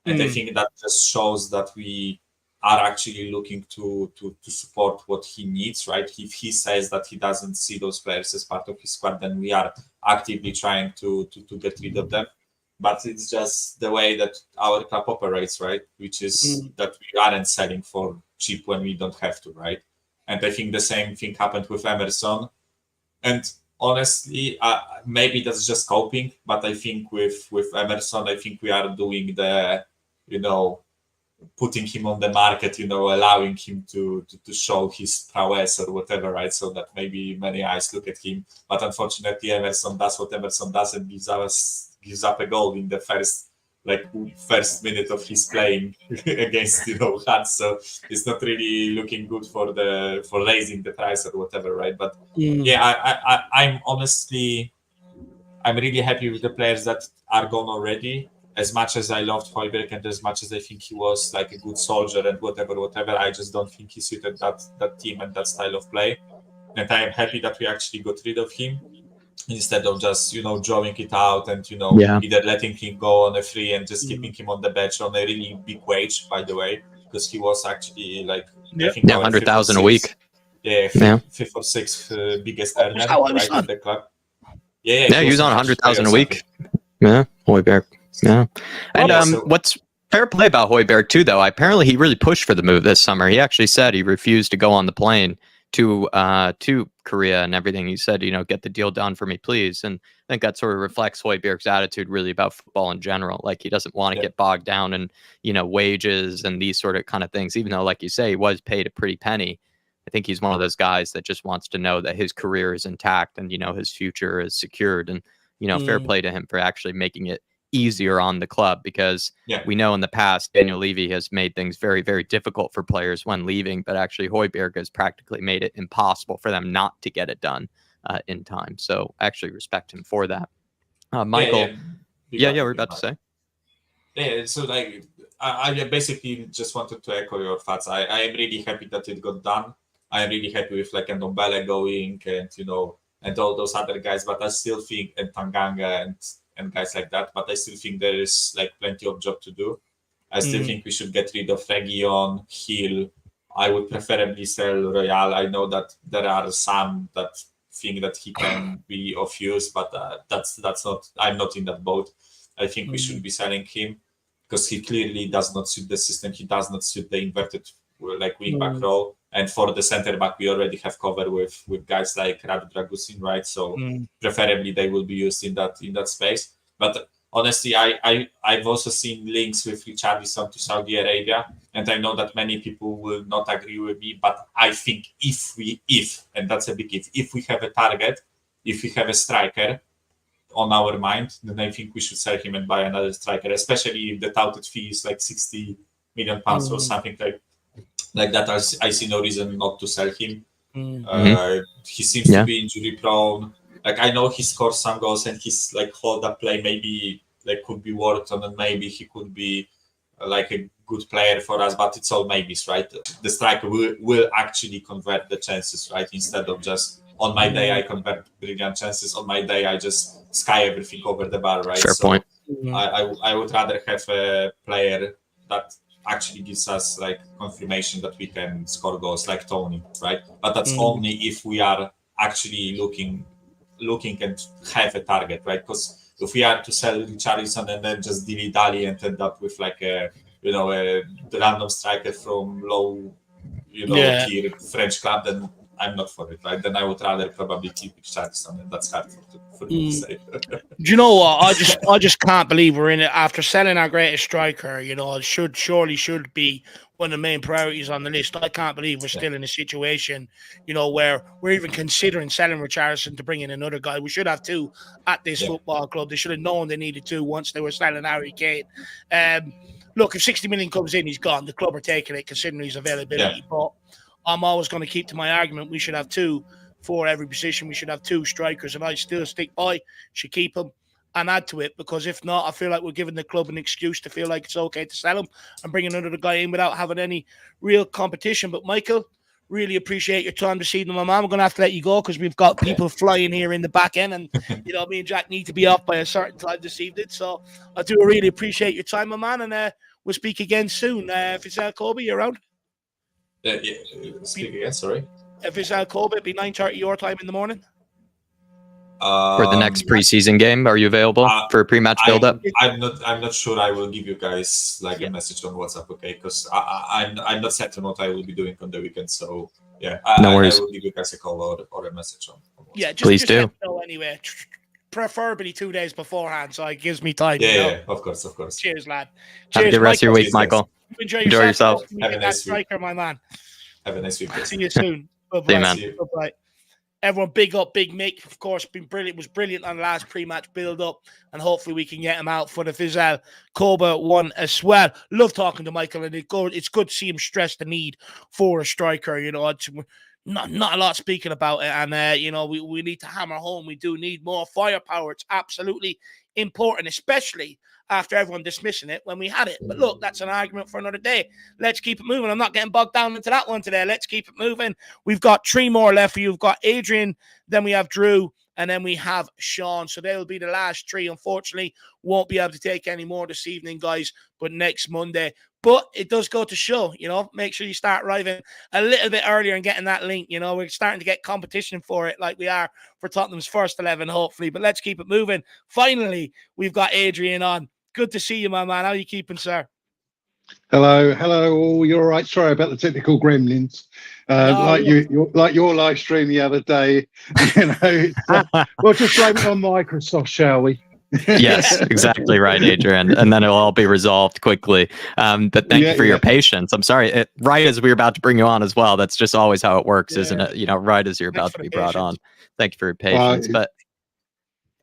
And I think that just shows that we are actually looking to support what he needs, right? If he says that he doesn't see those players as part of his squad, then we are actively trying to get rid of them. But it's just the way that our club operates, right? Which is that we aren't selling for cheap when we don't have to, right? And I think the same thing happened with Emerson. And honestly, maybe that's just coping. But I think with Emerson, I think we are doing the, putting him on the market, allowing him to show his prowess or whatever, right? So that maybe many eyes look at him. But unfortunately, Emerson does what Emerson does and gives up a goal in the first minute of his playing against Hearts. So it's not really looking good for raising the price or whatever, right? But I'm honestly, I'm really happy with the players that are gone already. As much as I loved Hojbjerg and as much as I think he was like a good soldier and whatever, I just don't think he suited that team and that style of play. And I am happy that we actually got rid of him instead of just, drawing it out and, either letting him go on a free and just keeping him on the bench on a really big wage, by the way, because he was actually like, I think
100,000 a week.
Fifth or sixth biggest earner right at the club. Yeah,
he was on 100,000 a week. Yeah, Hojbjerg. Yeah. And what's fair play about Hojbjerg too, though, apparently he really pushed for the move this summer. He actually said he refused to go on the plane to Korea and everything. He said, get the deal done for me, please. And I think that sort of reflects Hojbjerg's attitude really about football in general. Like he doesn't want to get bogged down in, wages and these sort of kind of things, even though, like you say, he was paid a pretty penny. I think he's one of those guys that just wants to know that his career is intact and, his future is secured. And, fair play to him for actually making it easier on the club, because we know in the past Daniel Levy has made things very, very difficult for players when leaving, but actually Hojbjerg has practically made it impossible for them not to get it done in time. So I actually respect him for that. Michael, we're about to say.
Yeah, so like I basically just wanted to echo your thoughts. I am really happy that it got done. I am really happy with like Ndombele going and all those other guys, but I still think and Tanganga and guys like that, but I still think there is like plenty of job to do. I still think we should get rid of Reguilon, Hill. I would preferably sell Royal. I know that there are some that think that he can be of use, but that's not. I'm not in that boat. I think we should be selling him because he clearly does not suit the system. He does not suit the inverted like wing back role. And for the center back, we already have cover with guys like Radu Dragusin, right? So preferably they will be used in that space. But honestly, I've also seen links with Richarlison to Saudi Arabia, and I know that many people will not agree with me. But I think if and that's a big if we have a target, if we have a striker on our mind, then I think we should sell him and buy another striker, especially if the touted fee is like £60 million or something like that. I see no reason not to sell him. He seems to be injury prone. Like I know he scores some goals and his like hold up play maybe like could be worked on, and maybe he could be like a good player for us, but it's all maybes, right? The striker will actually convert the chances, right? Instead of just on my day I convert brilliant chances, on my day I just sky everything over the bar, right?
Fair point.
I would rather have a player that actually gives us like confirmation that we can score goals like Tony, right? But that's only if we are actually looking and have a target, right? Because if we are to sell Richarlison and then just dilly-dally and end up with like a random striker from low tier French club, then I'm not for it, right? Then I would rather probably keep Richarlison, and that's hard for me to say.
Do you know what? I just can't believe we're in it after selling our greatest striker. It should be one of the main priorities on the list. I can't believe we're still in a situation, where we're even considering selling Richarlison to bring in another guy. We should have two at this football club. They should have known they needed two once they were selling Harry Kane. Look, if 60 million comes in, he's gone. The club are taking it considering his availability. But I'm always going to keep to my argument. We should have two for every position. We should have two strikers, and I still stick by. Should keep him. and add to it, because if not, I feel like we're giving the club an excuse to feel like it's okay to sell him and bring another guy in without having any real competition. But Michael, really appreciate your time this evening, my man. We're going to have to let you go because we've got people flying here in the back end, and me and Jack need to be off by a certain time this evening. So I do really appreciate your time, my man, and we'll speak again soon. If it's Kobe, you're around?
Yeah, speak again, sorry.
If it's Kobe, it'd be 9:30 your time in the morning.
For the next preseason game, are you available for a pre-match build-up?
I'm not sure. I will give you guys a message on WhatsApp, okay? Because I'm not certain what I will be doing on the weekend. So yeah,
no worries.
I will give you guys a call or a message on WhatsApp.
Yeah,
please do.
Let me know anyway. Preferably 2 days beforehand, so it gives me time.
Yeah, of course.
Cheers, lad.
Cheers, have a good rest of your week, Michael.
Enjoy
yourself.
Have a nice week,
my man.
Have a nice week.
See you soon. Bye-bye.
See you, man.
Bye-bye. Everyone, big up, Big Mick. Of course, been brilliant. Was brilliant on the last pre-match build-up, and hopefully we can get him out for the Vizsla Kobe one as well. Love talking to Michael, and it's good to see him stress the need for a striker. It's not a lot speaking about it, and we need to hammer home. We do need more firepower. It's absolutely important, especially after everyone dismissing it when we had it. But look, that's an argument for another day. Let's keep it moving. I'm not getting bogged down into that one today. Let's keep it moving. We've got 3 more left for you. We've got Adrian, then we have Drew, and then we have Sean. So they'll be the last 3. Unfortunately, won't be able to take any more this evening, guys, but next Monday. But it does go to show, make sure you start arriving a little bit earlier and getting that link. We're starting to get competition for it like we are for Tottenham's first 11, hopefully. But let's keep it moving. Finally, we've got Adrian on. Good to see you, my man. How are you keeping, sir?
Hello, all. You're all right. Sorry about the technical gremlins. Like your live stream the other day. We'll just blame it on Microsoft, shall we?
Yes, exactly right, Adrian. And then it'll all be resolved quickly. But thank you for your patience. I'm sorry. Right as we were about to bring you on as well. That's just always how it works, isn't it? Right as you're about to be brought on. Thank you for your patience.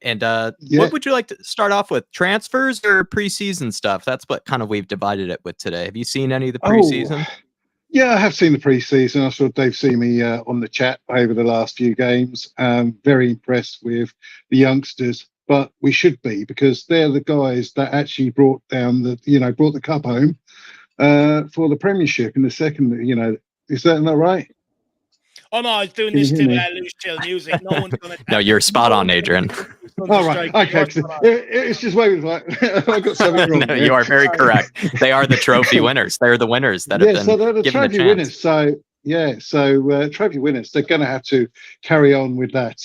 What would you like to start off with? Transfers or preseason stuff? That's what kind of we've divided it with today. Have you seen any of the preseason?
Yeah, I have seen the preseason. I saw Dave see me on the chat over the last few games. Very impressed with the youngsters, but we should be, because they're the guys that actually brought the cup home for the Premiership in the second. Is that not right?
Oh no, I was doing this to loose chill music. No one's gonna.
No, you're spot on, Adrian.
All right, okay. It's just waiting like I got something wrong.
No, you are very correct. They are the trophy winners. They're the winners that have been
so they're the
given
trophy
a chance.
winners. So trophy winners. They're going to have to carry on with that,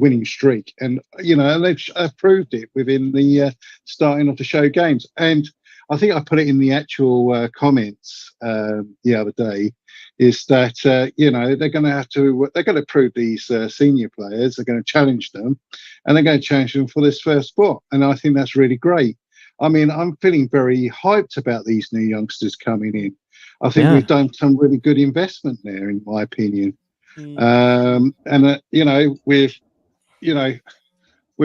winning streak, and and they've proved it within the starting of the show games. And I think I put it in the actual comments the other day. Is that they're going to prove these senior players. They're going to challenge them, and they're going to challenge them for this first spot. And I think that's really great. I mean, I'm feeling very hyped about these new youngsters coming in. I think we've done some really good investment there, in my opinion. With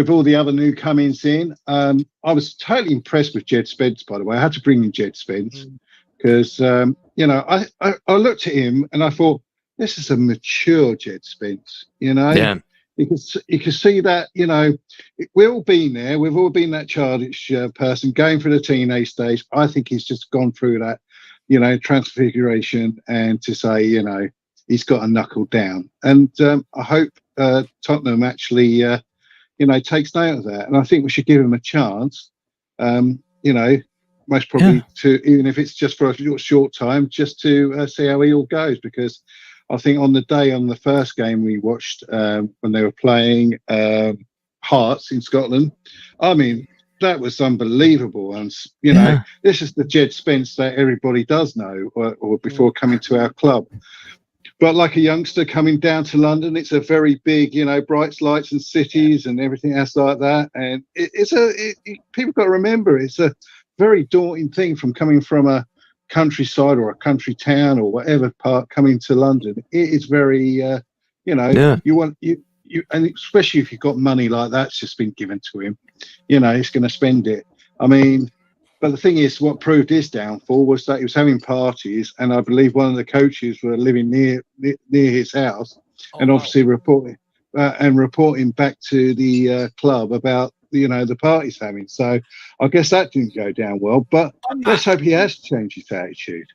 all the other new comings in, I was totally impressed with Jed Spence. By the way, I had to bring in Jed Spence. Because, I looked at him and I thought, this is a mature Jed Spence,
Yeah.
You can see that, we've all been there. We've all been that childish person going through the teenage stage. I think he's just gone through that, transfiguration, and to say, he's got a knuckle down. And I hope Tottenham actually, takes note of that. And I think we should give him a chance, most probably to, even if it's just for a short time, just to see how he all goes. Because I think on the first game we watched when they were playing Hearts in Scotland, I mean, that was unbelievable. And, this is the Jed Spence that everybody does know or before coming to our club. But like a youngster coming down to London, it's a very big, bright lights and cities and everything else like that. And people got to remember, it's a very daunting thing from coming from a countryside or a country town or whatever part coming to London. It is very, you want and especially if you've got money like that's just been given to him, he's going to spend it. I mean, but the thing is, what proved his downfall was that he was having parties, and I believe one of the coaches were living near his house, and obviously reporting back to the club about the party's having. So I guess that didn't go down well. But let's hope he has changed his attitude.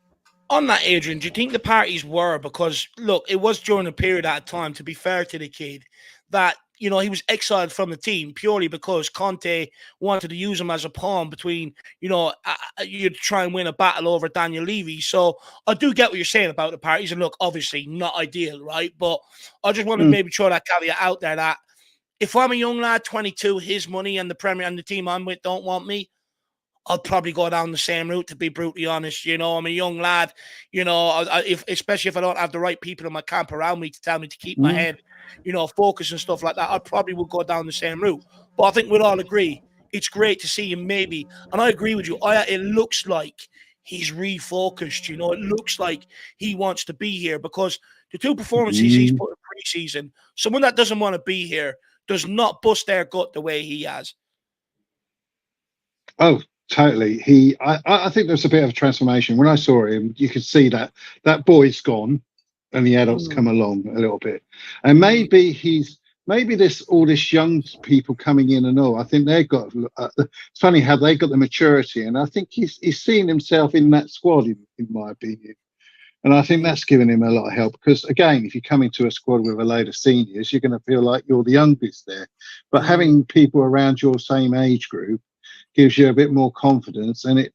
On that, Adrian, do you think the parties were because, look, it was during a period at a time, to be fair to the kid, that, he was exiled from the team purely because Conte wanted to use him as a pawn between, you try and win a battle over Daniel Levy. So I do get what you're saying about the parties. And look, obviously not ideal, right? But I just want to maybe throw that caveat out there that if I'm a young lad, 22, his money and the Premier and the team I'm with don't want me, I'll probably go down the same route, to be brutally honest. I'm a young lad, especially if I don't have the right people in my camp around me to tell me to keep my head, focused and stuff like that, I probably would go down the same route. But I think we'd all agree, it's great to see him maybe, and I agree with you, it looks like he's refocused, it looks like he wants to be here because the two performances he's put in pre-season, someone that doesn't want to be here does not bust their gut the way he has.
Oh, totally. I think there's a bit of a transformation. When I saw him, you could see that boy's gone and the adults come along a little bit. And maybe all this young people coming in and all, I think they've got, it's funny how they got the maturity. And I think he's seen himself in that squad, in my opinion. And I think that's given him a lot of help because, again, if you come into a squad with a load of seniors, you're going to feel like you're the youngest there. But having people around your same age group gives you a bit more confidence, and it,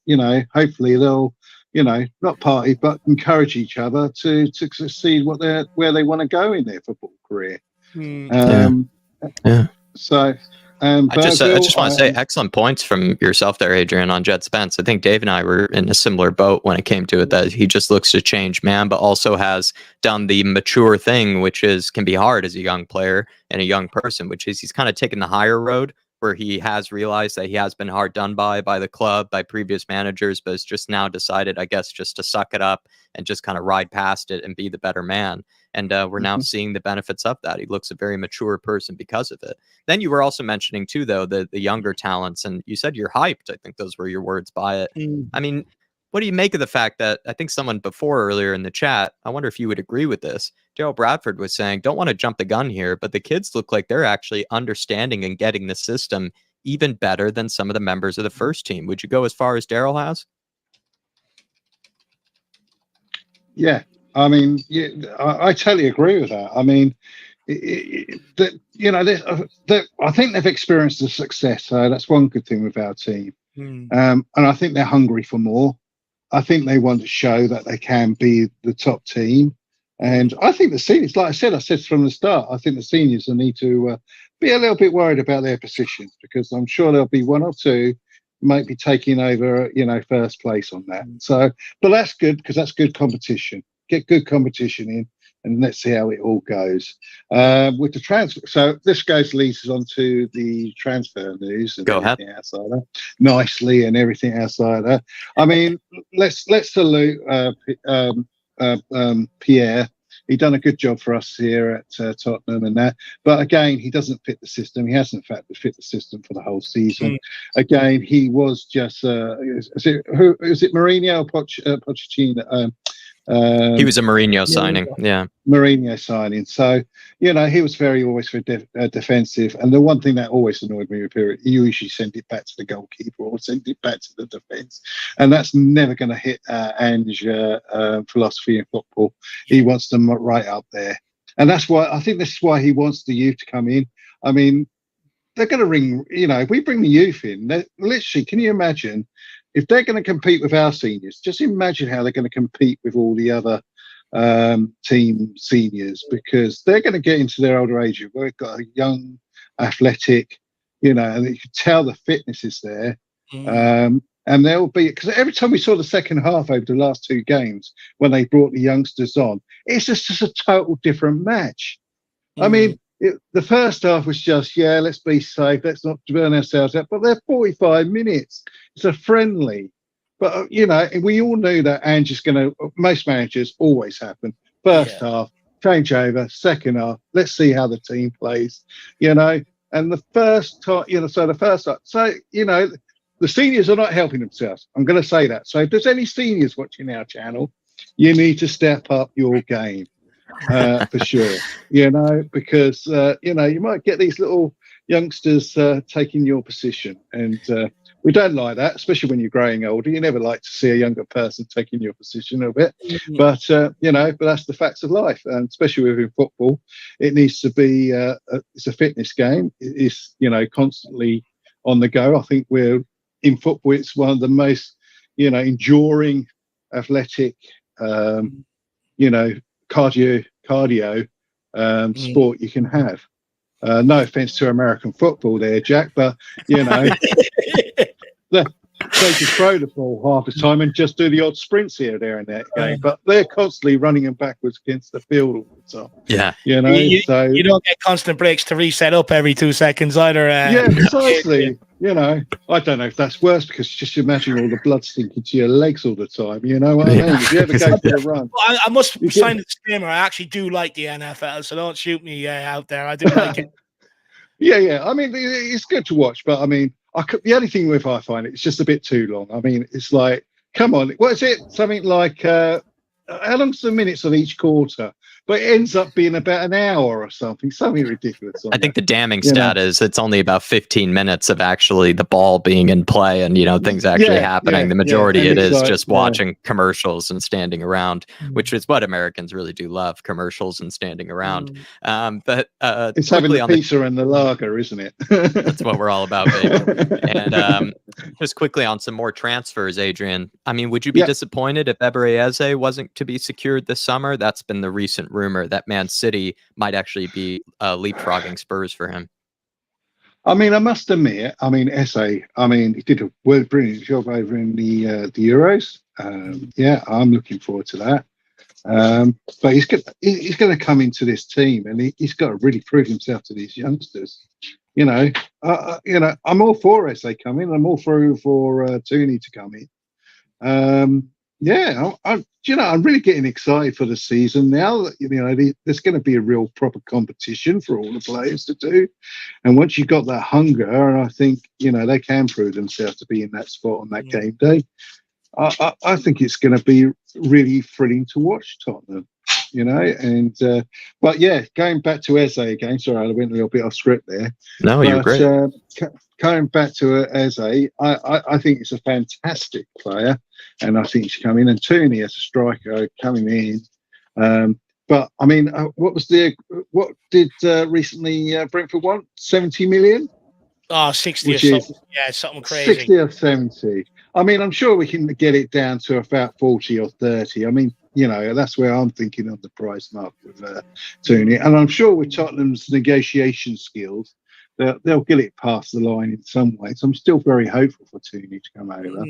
hopefully they'll, not party, but encourage each other to succeed where they want to go in their football career. So,
I just want to say excellent points from yourself there, Adrian, on Jed Spence. I think Dave and I were in a similar boat when it came to it, that he just looks to change man, but also has done the mature thing, which can be hard as a young player and a young person, which is he's kind of taken the higher road, where he has realized that he has been hard done by the club, by previous managers, but has just now decided, I guess, just to suck it up and just kind of ride past it and be the better man. And we're now seeing the benefits of that. He looks a very mature person because of it. Then you were also mentioning, too, though, the younger talents, and you said you're hyped. I think those were your words by it. I mean, what do you make of the fact that I think someone before earlier in the chat, I wonder if you would agree with this, Daryl Bradford was saying, don't want to jump the gun here, but the kids look like they're actually understanding and getting the system even better than some of the members of the first team. Would you go as far as Daryl has?
Yeah, I mean, I totally agree with that. I mean, I think they've experienced the success. So that's one good thing with our team. And I think they're hungry for more. I think they want to show that they can be the top team. And I think the seniors, like I said from the start, I think the seniors will need to be a little bit worried about their positions, because I'm sure there'll be one or two might be taking over, first place on that. So, but that's good, because that's good competition. Get good competition in, and let's see how it all goes. With the transfer, so this leads us on to the transfer news and
Go ahead.
Outside that, nicely, and everything outside that. I mean, let's salute Pierre. He done a good job for us here at Tottenham and that. But again, he doesn't fit the system. He hasn't fit the system for the whole season. Again, he was just is it Mourinho or Pochettino?
He was a Mourinho signing,
Mourinho signing. So, he was always very defensive. And the one thing that always annoyed me with Pierre, he usually sent it back to the goalkeeper or sent it back to the defence. And that's never going to hit Ange's philosophy in football. He wants them right up there. And that's why, I think this is why he wants the youth to come in. I mean, they're going to ring, if we bring the youth in, literally, can you imagine? If they're going to compete with our seniors, just imagine how they're going to compete with all the other team seniors, because they're going to get into their older age. We've got a young, athletic, and you can tell the fitness is there. And there'll be, because every time we saw the second half over the last two games, when they brought the youngsters on, it's just a total different match. I mean, the first half was just, let's be safe, let's not burn ourselves out. But they're 45 minutes. It's a friendly. But, we all knew that Ange's most managers always happen. First half, change over, second half, let's see how the team plays, And the first time, so the first half, the seniors are not helping themselves. I'm going to say that. So if there's any seniors watching our channel, you need to step up your game. For sure, because you might get these little youngsters taking your position, and we don't like that, especially when you're growing older. You never like to see a younger person taking your position a bit, but but that's the facts of life, and especially within football, it needs to be. It's a fitness game. It's constantly on the go. I think we're in football. It's one of the most enduring, athletic, cardio sport you can have. No offense to American football there, Jack, but they just throw the ball half the time and just do the odd sprints here and there in that game. But they're constantly running and backwards against the field all the time.
Yeah.
So
you don't get constant breaks to reset up every 2 seconds either.
Yeah, precisely. I don't know if that's worse, because just imagine all the blood stinking to your legs all the time. You know what I mean? If you ever go for a run.
Well, I must sign a disclaimer. I actually do like the NFL, so don't shoot me out there. I do like it.
Yeah. I mean, it's good to watch, but I mean, the only thing with I find it's just a bit too long. I mean, it's like, come on, what is it? Something like how long's the minutes of each quarter? But it ends up being about an hour or something ridiculous.
I think the damning stat is it's only about 15 minutes of actually the ball being in play and things actually happening. The majority it is just watching commercials and standing around, which is what Americans really do love, commercials and standing around. But
it's having the pizza and the lager, isn't it?
That's what we're all about, baby. And just quickly on some more transfers, Adrian. I mean, would you be disappointed if Eberechi Eze wasn't to be secured this summer? That's been the recent rumor that Man City might actually be leapfrogging Spurs for him.
I mean, I must admit, Eze, he did a brilliant job over in the Euros. I'm looking forward to that. But he's going to come into this team, and he's got to really prove himself to these youngsters. I'm all for Eze coming. I'm all for Tooney to come in. I'm really getting excited for the season now that there's going to be a real proper competition for all the players to do, and once you've got that hunger, I think they can prove themselves to be in that spot on that game day. I think it's going to be really thrilling to watch Tottenham, but going back to Eze again. Sorry, I went a little bit off script there.
No, you're great.
Going back to Eze, I think it's a fantastic player, and I think he should come in. And Tooney as a striker coming in. But I mean, what did recently Brentford want? 70 million?
Oh, 60 or something. Yeah, something crazy.
60 or 70. I mean, I'm sure we can get it down to about 40 or 30. I mean, that's where I'm thinking of the price mark with Tooney. And I'm sure with Tottenham's negotiation skills, they'll get it past the line in some way. So I'm still very hopeful for Tooney to come over.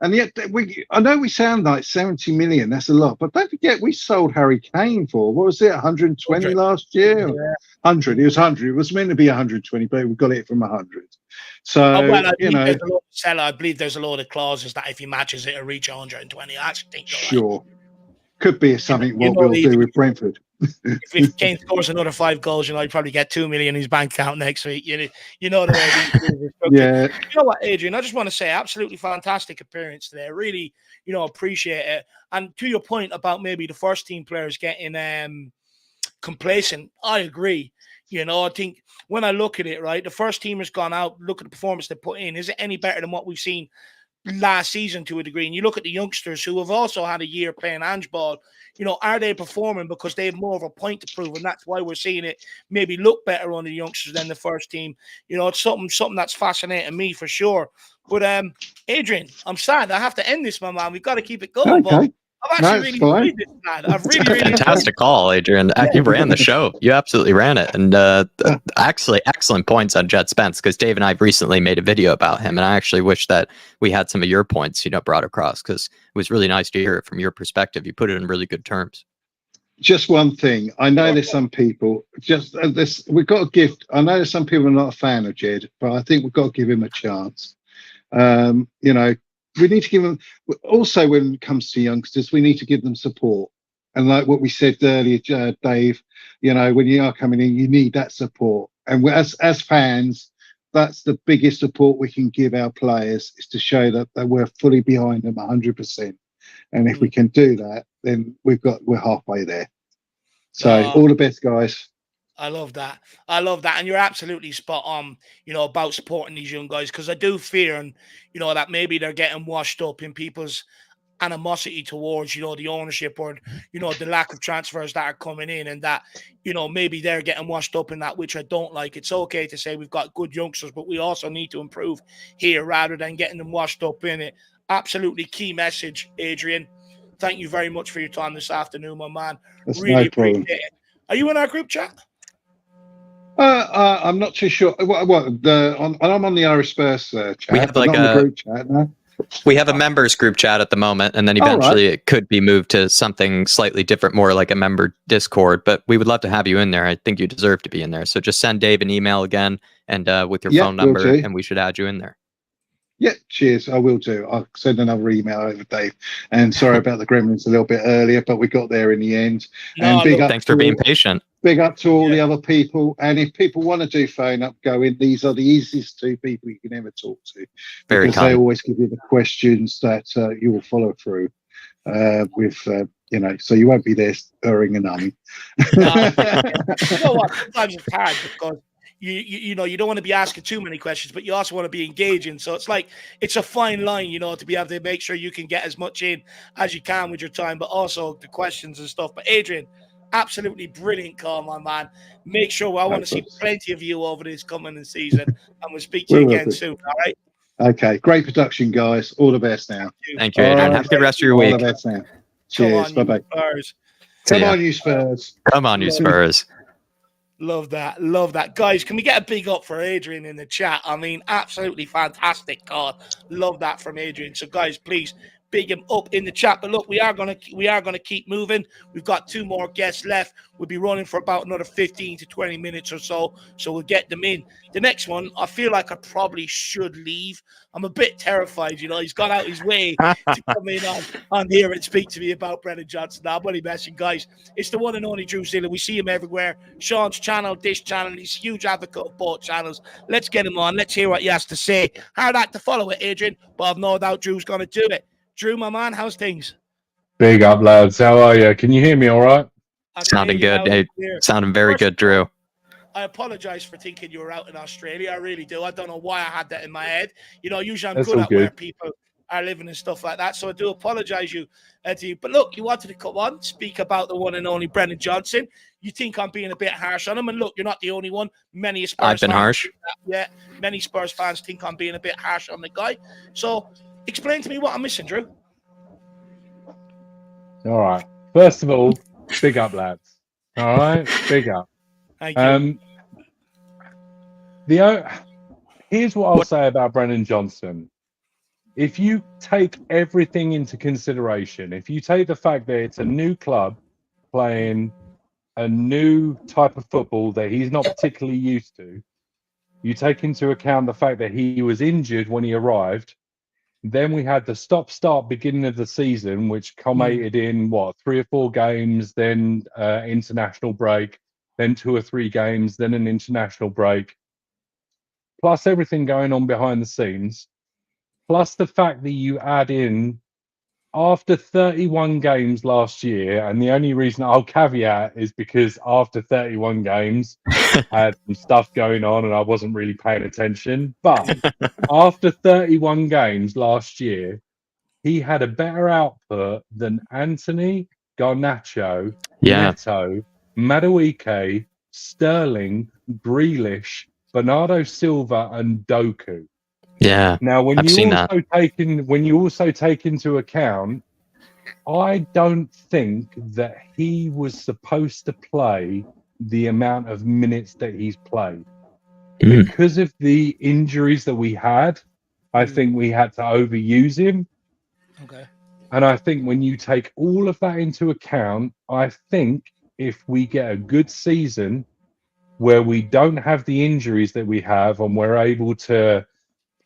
And yet I know we sound like 70 million. That's a lot, but don't forget we sold Harry Kane for, what was it, 120 last year? 100. It was 100. It was meant to be 120, but we got it from 100. So
I believe there's a lot of clauses that if he matches it, it'll reach 120. I actually think
you're right. Could be something what we'll do with Brentford.
If Kane scores another 5 goals, he'd probably get 2 million in his bank account next week. The way
yeah.
You know what, Adrian? I just want to say, absolutely fantastic appearance today. Really, appreciate it. And to your point about maybe the first team players getting complacent, I agree. I think when I look at it, right, the first team has gone out. Look at the performance they put in. Is it any better than what we've seen last season to a degree? And you look at the youngsters who have also had a year playing handball, are they performing because they have more of a point to prove? And that's why we're seeing it maybe look better on the youngsters than the first team. It's something that's fascinating me for sure. But Adrian, I'm sad I have to end this, my man. We've got to keep it going.
Okay.
I've actually really enjoyed this, man. I've really
fantastic call, Adrian. You ran the show. You absolutely ran it. And actually, excellent points on Jed Spence, because Dave and I recently made a video about him. And I actually wish that we had some of your points, brought across, because it was really nice to hear it from your perspective. You put it in really good terms.
Just one thing. I know there's some people, we've got to give, I know there's some people are not a fan of Jed, but I think we've got to give him a chance. We need to give them, also when it comes to youngsters, we need to give them support. And like what we said earlier, Dave, when you are coming in, you need that support. And as fans, that's the biggest support we can give our players, is to show that we're fully behind them 100%. And if we can do that, then we're halfway there. So all the best, guys.
I love that. I love that. And you're absolutely spot on, about supporting these young guys, because I do fear, and, that maybe they're getting washed up in people's animosity towards, the ownership, or, the lack of transfers that are coming in, and that, maybe they're getting washed up in that, which I don't like. It's okay to say we've got good youngsters, but we also need to improve here rather than getting them washed up in it. Absolutely key message, Adrian. Thank you very much for your time this afternoon, my man.
That's
Really
no problem.
appreciate it. Are you in our group chat?
I'm not too sure. I'm on the Irish Spurs chat.
We have
I'm
like
not on the group chat now.
We have a members group chat at the moment, and then eventually it could be moved to something slightly different, more like a member Discord. But we would love to have you in there. I think you deserve to be in there. So just send Dave an email again, and with your phone number, and we should add you in there.
Yeah, cheers. I will do. I'll send another email over, Dave. And sorry about the gremlins a little bit earlier, but we got there in the end.
No, and thanks for being patient.
Big up to all the other people. And if people want to do phone up going, these are the easiest two people you can ever talk to.
Very
because
kind.
they always give you the questions that you will follow through with, so you won't be there stirring and umming.
You know what? Sometimes it's hard because you don't want to be asking too many questions, but you also want to be engaging. So it's a fine line, to be able to make sure you can get as much in as you can with your time, but also the questions and stuff. But Adrian, absolutely brilliant call, my man. Make sure I want to see plenty of you over this coming season, and we'll speak to you again soon. All right.
Okay. Great production, guys. All the best now.
Thank you, Adrian. Have a good rest of your week.
All the best now. Cheers. Bye-bye. Come on, you Spurs.
Come on, you Spurs.
Love that. Love that. Guys, can we get a big up for Adrian in the chat? I mean, absolutely fantastic call. Love that from Adrian. So, guys, please big him up in the chat. But look, we are gonna keep moving. We've got 2 more guests left. We'll be running for about another 15 to 20 minutes or so. So we'll get them in. The next one, I feel like I probably should leave. I'm a bit terrified, he's gone out his way to come in on here and speak to me about Brennan Johnson. Now, I'm only messing, guys. It's the one and only Drew Zilla. We see him everywhere. Sean's channel, this channel. He's a huge advocate of both channels. Let's get him on. Let's hear what he has to say. Hard act to follow it, Adrian, but I've no doubt Drew's going to do it. Drew, my man, how's things?
Big up, lads. How are you? Can you hear me all right?
Sounding good. Hey, sounding very good, Drew.
I apologize for thinking you were out in Australia. I really do. I don't know why I had that in my head. Usually I'm good at where people are living and stuff like that. So I do apologize to you. But look, you wanted to come on, speak about the one and only Brennan Johnson. You think I'm being a bit harsh on him. And look, you're not the only one. Many Spurs
I've been harsh.
Yeah, many Spurs fans think I'm being a bit harsh on the guy. So explain to me what I'm missing, Drew.
All right. First of all, big up, lads. All right, big up.
Thank you.
Here's what I'll say about Brennan Johnson. If you take everything into consideration, if you take the fact that it's a new club playing a new type of football that he's not particularly used to, you take into account the fact that he was injured when he arrived. Then we had the stop-start beginning of the season, which culminated in 3 or 4 games, then international break, then 2 or 3 games, then an international break, plus everything going on behind the scenes, plus the fact that you add in after 31 games last year, and the only reason I'll caveat is because after 31 games, I had some stuff going on and I wasn't really paying attention. But after 31 games last year, he had a better output than Anthony, Garnacho, Neto, Madueke, Sterling, Grealish, Bernardo Silva, and Doku.
Yeah.
Now, when you also take into account, I don't think that he was supposed to play the amount of minutes that he's played because of the injuries that we had. I think we had to overuse him.
Okay.
And I think when you take all of that into account, I think if we get a good season where we don't have the injuries that we have and we're able to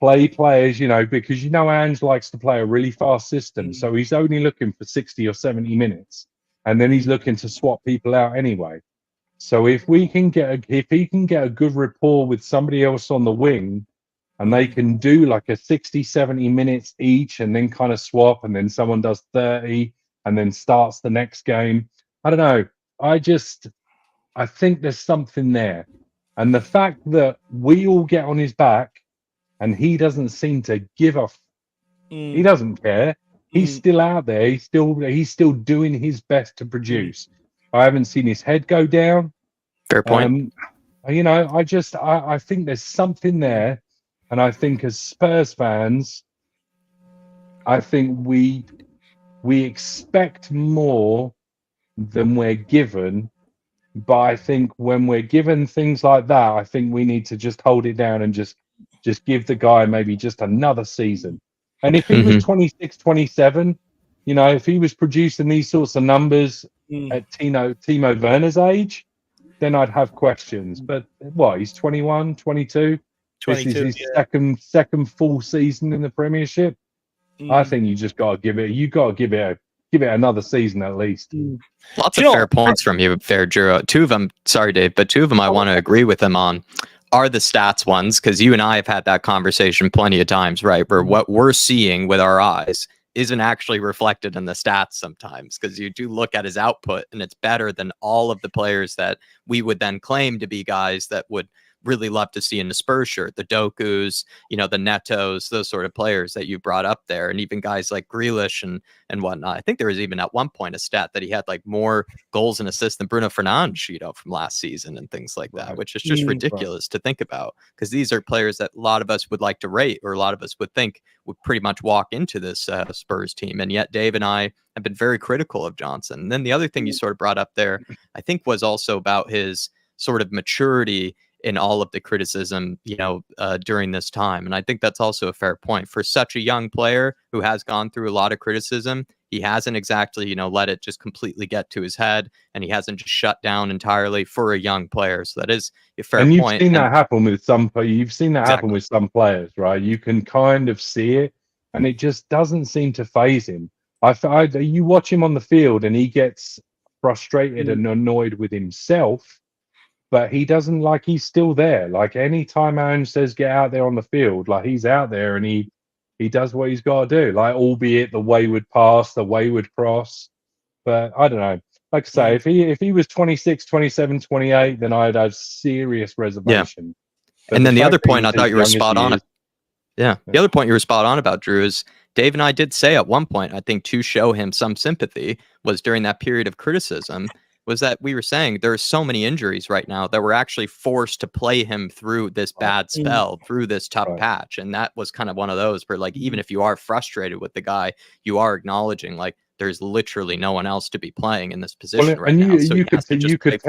play players, because Ange likes to play a really fast system. So he's only looking for 60 or 70 minutes. And then he's looking to swap people out anyway. So if he can get a good rapport with somebody else on the wing, and they can do like a 60, 70 minutes each and then kind of swap, and then someone does 30 and then starts the next game. I don't know. I think there's something there. And the fact that we all get on his back and he doesn't seem to give a he doesn't care. He's still out there. He's still doing his best to produce. I haven't seen his head go down.
Fair point.
I think there's something there, and I think as Spurs fans, I think we expect more than we're given. But I think when we're given things like that, I think we need to just hold it down and just give the guy maybe just another season. And if he was 26, 27, if he was producing these sorts of numbers at Timo Werner's age, then I'd have questions. But he's 21, 22. This is his second full season in the Premiership. I think you just got to give it another season at least.
Lots of fair points from you there, Drew. Two of them, sorry, Dave, but two of them I want to agree with him on are the stats ones, because you and I have had that conversation plenty of times, right? Where what we're seeing with our eyes isn't actually reflected in the stats sometimes, because you do look at his output and it's better than all of the players that we would then claim to be guys that would really love to see in the Spurs shirt, the Dokus, the Netos, those sort of players that you brought up there, and even guys like Grealish and whatnot. I think there was even at one point a stat that he had like more goals and assists than Bruno Fernandes, from last season and things like that, which is just ridiculous to think about, because these are players that a lot of us would like to rate, or a lot of us would think would pretty much walk into this Spurs team. And yet Dave and I have been very critical of Johnson. And then the other thing you sort of brought up there, I think, was also about his sort of maturity in all of the criticism, during this time. And I think that's also a fair point for such a young player who has gone through a lot of criticism. He hasn't exactly, let it just completely get to his head, and he hasn't just shut down entirely for a young player. So that is a fair point.
And you've seen that happen with some players, right? You can kind of see it, and it just doesn't seem to faze him. You watch him on the field and he gets frustrated and annoyed with himself, but he doesn't, he's still there. Like, anytime Aaron says get out there on the field, he's out there and he does what he's got to do, albeit the wayward pass, the wayward cross. But I don't know. Like I say, if he was 26, 27, 28, then I'd have serious reservation.
Yeah. And then the other point I thought you were spot on. The other point you were spot on about, Drew, is Dave and I did say at one point, I think, to show him some sympathy, was during that period of criticism, was that we were saying there are so many injuries right now that we're actually forced to play him through this bad spell, through this tough patch. And that was kind of one of those where, even if you are frustrated with the guy, you are acknowledging, there's literally no one else to be playing in this position right now. So you could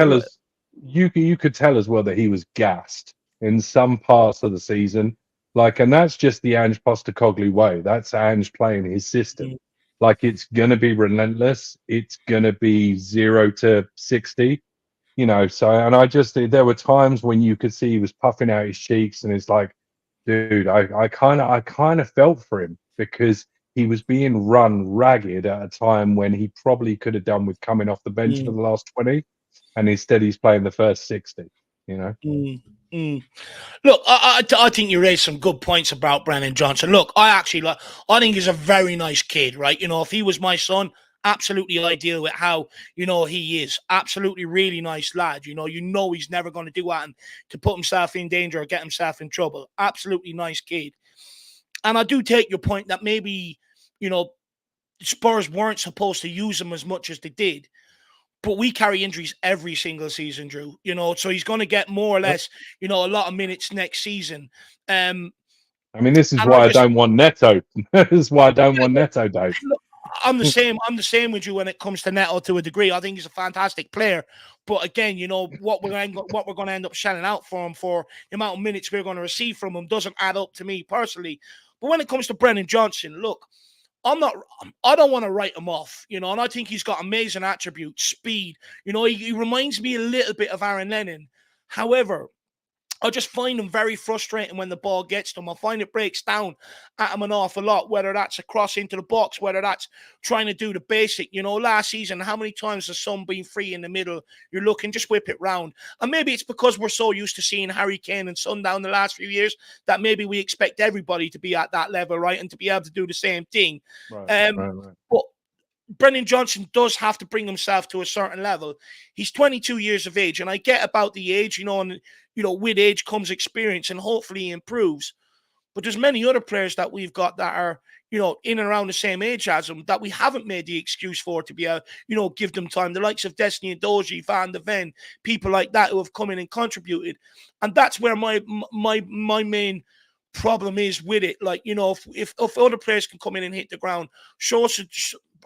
tell
us well that he was gassed in some parts of the season. And that's just the Ange Postecoglou way. That's Ange playing his system. It's going to be relentless. It's going to be 0 to 60, So, and I just, there were times when you could see he was puffing out his cheeks, and it's like, dude, I kind of felt for him, because he was being run ragged at a time when he probably could have done with coming off the bench for the last 20, and instead he's playing the first 60,
Look, I think you raised some good points about Brennan Johnson. Look, I think he's a very nice kid, right? If he was my son, absolutely ideal with how, he is. Absolutely really nice lad. He's never going to do that and to put himself in danger or get himself in trouble. Absolutely nice kid. And I do take your point that maybe, Spurs weren't supposed to use him as much as they did. But we carry injuries every single season, Drew. So he's going to get more or less, a lot of minutes next season.
This is why I don't want Neto. This is why I don't want Neto, Dave.
Look, I'm the same with you when it comes to Neto to a degree. I think he's a fantastic player. But again, what we're going to end up shelling out for him for the amount of minutes we're going to receive from him doesn't add up to me personally. But when it comes to Brennan Johnson, look, I don't want to write him off, and I think he's got amazing attributes, speed. He reminds me a little bit of Aaron Lennon. However, I just find him very frustrating when the ball gets to him. I find it breaks down at him an awful lot, whether that's a cross into the box, whether that's trying to do the basic. Last season, how many times has some been free in the middle? You're looking, just whip it round. And maybe it's because we're so used to seeing Harry Kane and Son down the last few years that maybe we expect everybody to be at that level, right? And to be able to do the same thing.
Right.
But Brennan Johnson does have to bring himself to a certain level. He's 22 years of age, and I get about the age, and with age comes experience, and hopefully he improves. But there's many other players that we've got that are, in and around the same age as him that we haven't made the excuse for to be able, give them time. The likes of Destiny and Doji, Van de Ven, people like that who have come in and contributed. And that's where my main problem is with it. Like, if other players can come in and hit the ground,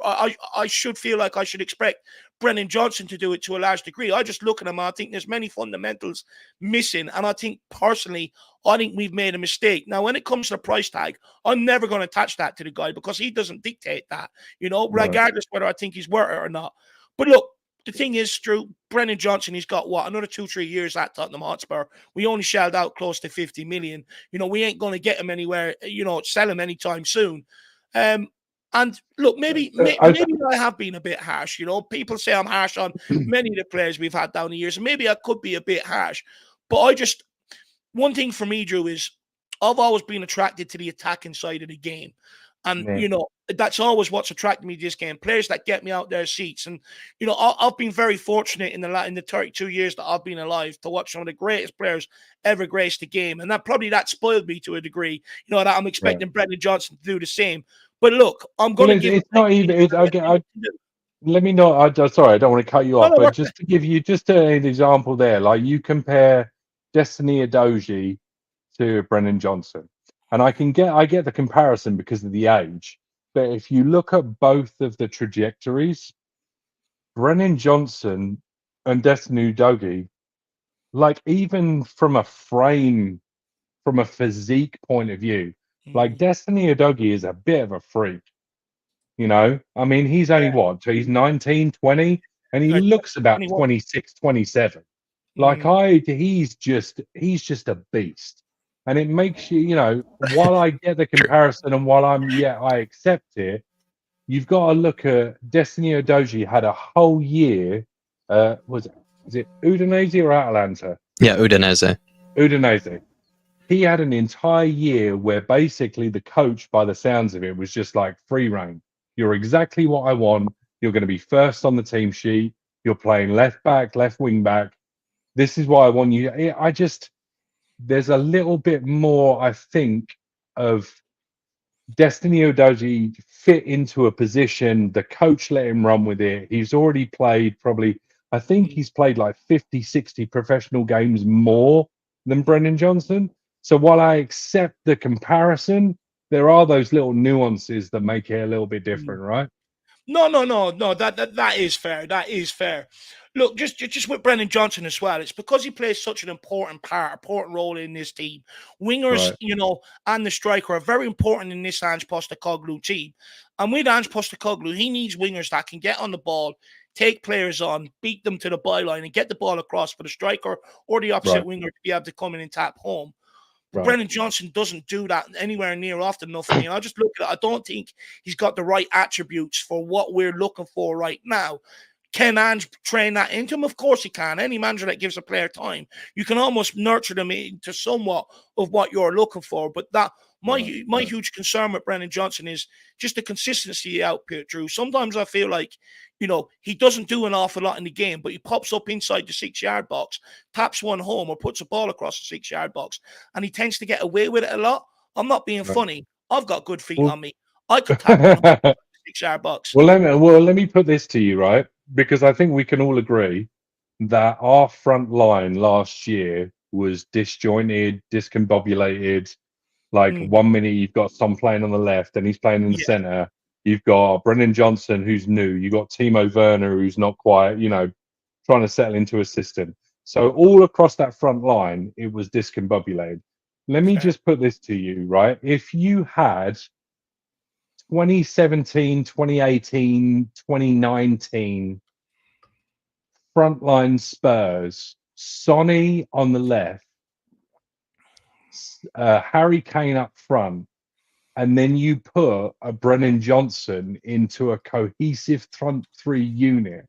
I should feel like I should expect Brennan Johnson to do it to a large degree. I just look at him and I think there's many fundamentals missing. And I think personally, we've made a mistake. Now, when it comes to the price tag, I'm never going to attach that to the guy because he doesn't dictate that, regardless whether I think he's worth it or not. But look, the thing is, Drew, Brennan Johnson, he's got another 2-3 years at Tottenham Hotspur. We only shelled out close to 50 million. We ain't going to get him anywhere, sell him anytime soon. And look, maybe I have been a bit harsh. People say I'm harsh on many of the players we've had down the years, and maybe I could be a bit harsh. But one thing for me, Drew, is I've always been attracted to the attacking side of the game. And, that's always what's attracted me to this game. Players that get me out their seats. And, I've been very fortunate in the 32 years that I've been alive to watch some of the greatest players ever grace the game. And that spoiled me to a degree, that I'm expecting Brennan Johnson to do the same. But look, I'm going to give.
It's not even. Let me not. Sorry, I don't want to cut you off, but just to give you an example there, like you compare Destiny Adoji to Brennan Johnson, and I get the comparison because of the age. But if you look at both of the trajectories, Brennan Johnson and Destiny Adoji, like even from a frame, from a physique point of view. Like Destiny Adoji is a bit of a freak, I mean, he's only he's 19, 20, and he looks about 26, 27. Like he's just a beast. And it makes you, while I get the comparison and while I accept it, you've got to look at Destiny Adoji had a whole year, is it Udinese or Atalanta?
Yeah, Udinese. He had an entire year where basically the coach, by the sounds of it, was just like free reign. You're exactly what I want. You're going to be first on the team sheet. You're playing left back, left wing back. This is why I want you. There's a little bit more, I think, of Destiny Adoji fit into a position. The coach let him run with it. He's already played I think he's played like 50, 60 professional games more than Brennan Johnson. So while I accept the comparison, there are those little nuances that make it a little bit different, right?
No. That is fair. That is fair. Look, just with Brennan Johnson as well, it's because he plays such an important role in this team. Wingers, and the striker are very important in this Ange Postecoglou team. And with Ange Postecoglou, he needs wingers that can get on the ball, take players on, beat them to the byline, and get the ball across for the striker or the opposite winger to be able to come in and tap home. Right. Brennan Johnson doesn't do that anywhere near often enough for me. I just look at it. I don't think he's got the right attributes for what we're looking for right now. Can Ange train that into him? Of course he can. Any manager that gives a player time, you can almost nurture them into somewhat of what you're looking for. But my huge concern with Brennan Johnson is just the consistency output, Drew. Sometimes I feel like, he doesn't do an awful lot in the game, but he pops up inside the 6-yard box, taps one home or puts a ball across the 6-yard box, and he tends to get away with it a lot. I'm not being funny. I've got good feet on me. I could tap one home in the 6-yard box.
Well, let me put this to you, right? Because I think we can all agree that our front line last year was disjointed, discombobulated. Like 1 minute you've got Son playing on the left and he's playing in the centre. You've got Brennan Johnson, who's new. You've got Timo Werner, who's not quite, trying to settle into a system. So all across that front line, it was discombobulated. Let me just put this to you, right? If you had 2017, 2018, 2019 frontline Spurs, Sonny on the left, Harry Kane up front, and then you put a Brennan Johnson into a cohesive front three unit,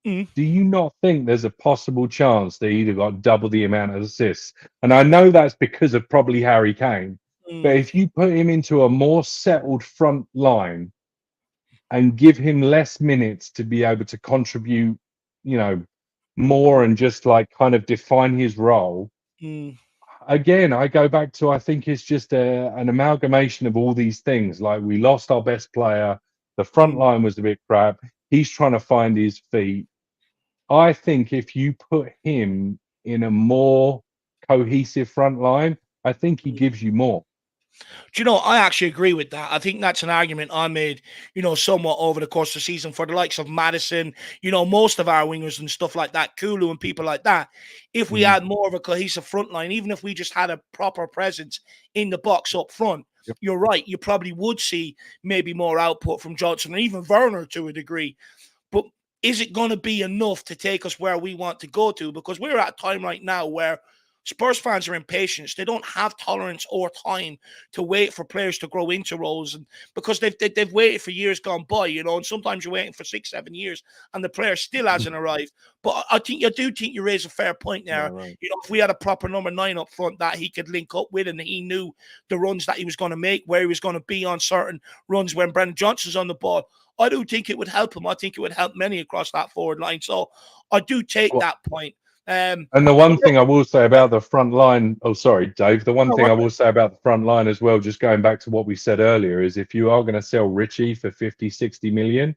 do you not think there's a possible chance they either got double the amount of assists? And I know that's because of probably Harry Kane, but if you put him into a more settled front line, and give him less minutes to be able to contribute, more and just like kind of define his role. Again, I go back to, I think it's just an amalgamation of all these things. Like, we lost our best player. The front line was a bit crap. He's trying to find his feet. I think if you put him in a more cohesive front line, I think he gives you more.
Do you know, I actually agree with that. I think that's an argument I made, somewhat over the course of the season for the likes of Madison, most of our wingers and stuff like that, Kulu and people like that. If we had more of a cohesive front line, even if we just had a proper presence in the box up front, you're right, you probably would see maybe more output from Johnson and even Werner to a degree. But is it going to be enough to take us where we want to go to? Because we're at a time right now where Spurs fans are impatient. They don't have tolerance or time to wait for players to grow into roles, and because they've waited for years gone by, and sometimes you're waiting for 6-7 years and the player still hasn't arrived. But I do think you raise a fair point there.
Yeah, right.
If we had a proper number 9 up front that he could link up with, and he knew the runs that he was going to make, where he was going to be on certain runs when Brennan Johnson's on the ball, I do think it would help him. I think it would help many across that forward line. So I do take that point.
And the one thing I will say about the front line, Dave, the one thing I will say about the front line as well, just going back to what we said earlier, is if you are going to sell Richie for 50, 60 million,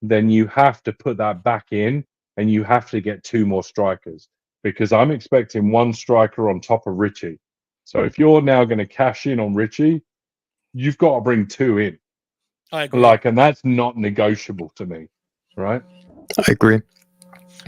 then you have to put that back in and you have to get 2 more strikers, because I'm expecting 1 striker on top of Richie. So if you're now going to cash in on Richie, you've got to bring 2 in.
I agree.
And that's not negotiable to me, right?
I agree.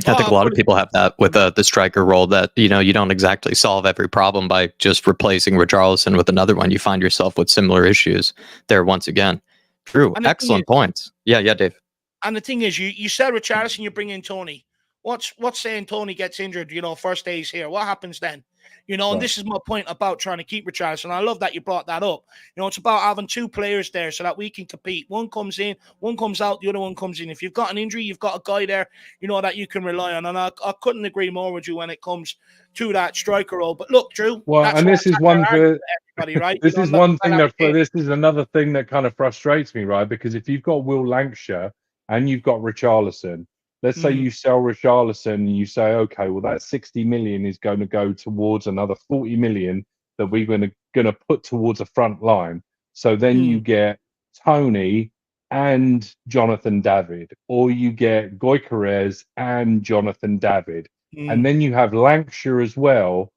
I think a lot of people have that with the striker role, that, you don't exactly solve every problem by just replacing Richarlison with another one. You find yourself with similar issues there once again. True. Excellent points. Yeah, Dave.
And the thing is, you sell Richarlison, you bring in Tony. What's saying Tony gets injured, first day he's here? What happens then? And this is my point about trying to keep Richarlison. I love that you brought that up. It's about having 2 players there so that we can compete. One comes in, one comes out, the other one comes in. If you've got an injury, you've got a guy there, that you can rely on. And I couldn't agree more with you when it comes to that striker role. But look, Drew.
And this is one for
everybody, right?
This is another thing that kind of frustrates me, right? Because if you've got Will Lancashire and you've got Richarlison, let's say you sell Richarlison and you say, okay, well, that 60 million is going to go towards another 40 million that we're going to put towards a front line. So then you get Tony and Jonathan David, or you get Gyökeres and Jonathan David. And then you have Lancashire as well.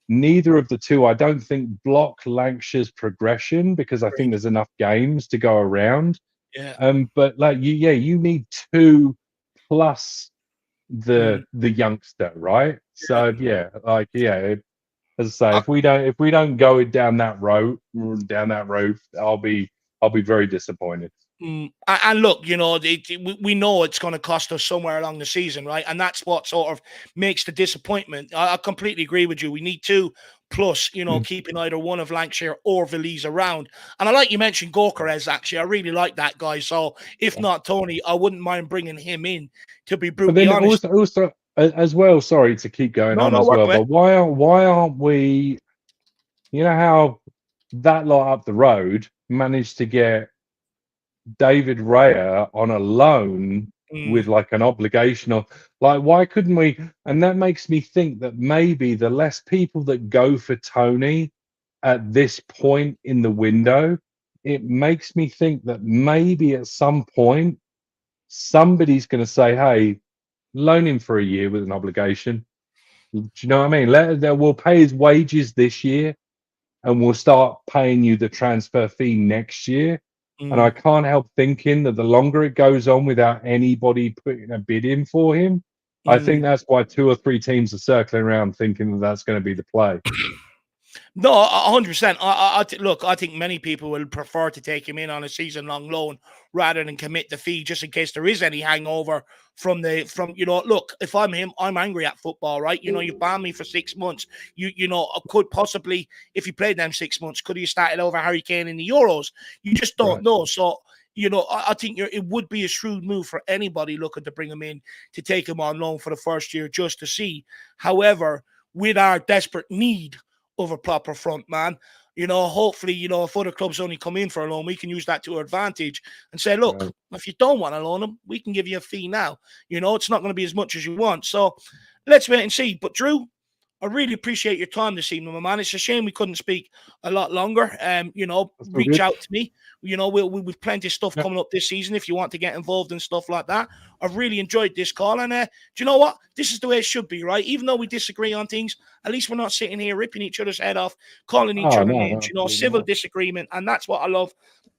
Neither of the two, I don't think, block Lancashire's progression, because I think there's enough games to go around.
Yeah.
But you need 2 plus the youngster, right? So as I say, if we don't go down that road, I'll be very disappointed.
And look, we know it's going to cost us somewhere along the season, right? And that's what sort of makes the disappointment. I completely agree with you. We need 2 plus, keeping either one of Lancashire or Veliz around. And I like you mentioned Gyökeres, actually. I really like that guy. So if not Tony, I wouldn't mind bringing him in, to be brutally honest.
Also, as well, sorry to keep going on as well, but why aren't we, how that lot up the road managed to get David Raya on a loan with like an obligation of, like, why couldn't we? And that makes me think that maybe the less people that go for Tony at this point in the window, it makes me think that maybe at some point somebody's going to say, hey, loan him for a year with an obligation. Do you know what I mean? We'll pay his wages this year and we'll start paying you the transfer fee next year. And I can't help thinking that the longer it goes on without anybody putting a bid in for him, I think that's why 2 or 3 teams are circling around thinking that that's going to be the play.
No, 100%. Look, I think many people will prefer to take him in on a season-long loan rather than commit the fee, just in case there is any hangover from look, if I'm him, I'm angry at football, right? You banned me for 6 months. I could possibly, if you played them 6 months, could you started over Harry Kane in the Euros? You just don't know. So, I think it would be a shrewd move for anybody looking to bring him in, to take him on loan for the first year just to see. However, with our desperate need of a proper front man, hopefully, if other clubs only come in for a loan, we can use that to our advantage and say, look, if you don't want to loan them, we can give you a fee now. It's not going to be as much as you want. So let's wait and see. But Drew, I really appreciate your time this evening, my man. It's a shame we couldn't speak a lot longer. Reach out to me. We've plenty of stuff coming up this season if you want to get involved in stuff like that. I've really enjoyed this call. And do you know what? This is the way it should be, right? Even though we disagree on things, at least we're not sitting here ripping each other's head off, calling each other names, civil disagreement. And that's what I love.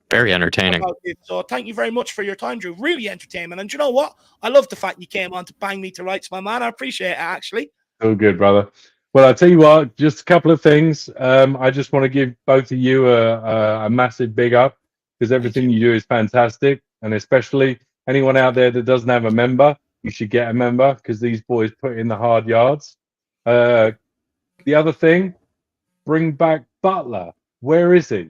Very entertaining.
So thank you very much for your time, Drew. Really entertaining. And you know what? I love the fact you came on to bang me to rights, my man. I appreciate it, actually.
Oh, good, brother. Well, I'll tell you what, just a couple of things. I just want to give both of you a massive big up because everything you do is fantastic. And especially anyone out there that doesn't have a member, you should get a member because these boys put in the hard yards. The other thing, bring back Butler. Where is he?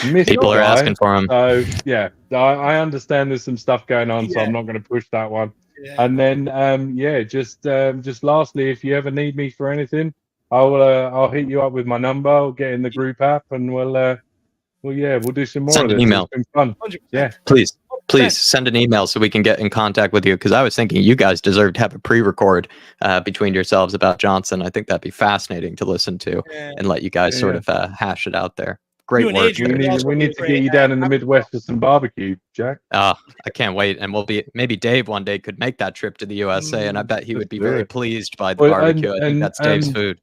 People are asking for him.
So, yeah, I understand there's some stuff going on, so I'm not going to push that one. Yeah. And then, just lastly, if you ever need me for anything, I'll hit you up with my number. I'll get in the group app, and we'll do some more.
Send
of
an
this.
email.
It's been fun.
100%.
Yeah,
please send an email so we can get in contact with you. Because I was thinking you guys deserve to have a pre-record between yourselves about Johnson. I think that'd be fascitating to listen to and let you guys sort of hash it out there. Great work.
We need to get you down in the Midwest for some barbecue, Jack.
I can't wait. And maybe Dave one day could make that trip to the USA, and I bet he would be very pleased by the barbecue. I think that's Dave's food.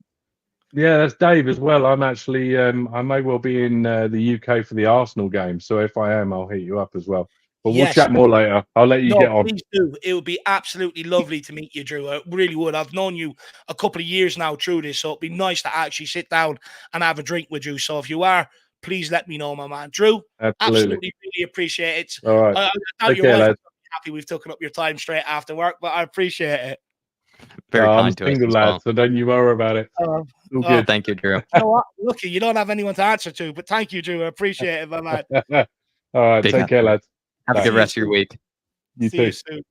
Yeah, that's Dave as well. I'm actually, I may well be in the UK for the Arsenal game. So if I am, I'll hit you up as well. But we'll chat more later. I'll let you get on.
Please do. It would be absolutely lovely to meet you, Drew. It really would. I've known you a couple of years now through this, so it'd be nice to actually sit down and have a drink with you. So if you are, please let me know, my man. Drew, absolutely really appreciate it.
All right.
I doubt your wife will be happy we've taken up your time straight after work, but I appreciate it.
Very kind
I'm
to us.
Single lad, so don't you worry about it.
Good. Thank you, Drew.
You know what? Lucky you don't have anyone to answer to, but thank you, Drew. I appreciate it, my man.
All right, take care, lads.
Have a good rest of your week.
You
See
too.
you soon.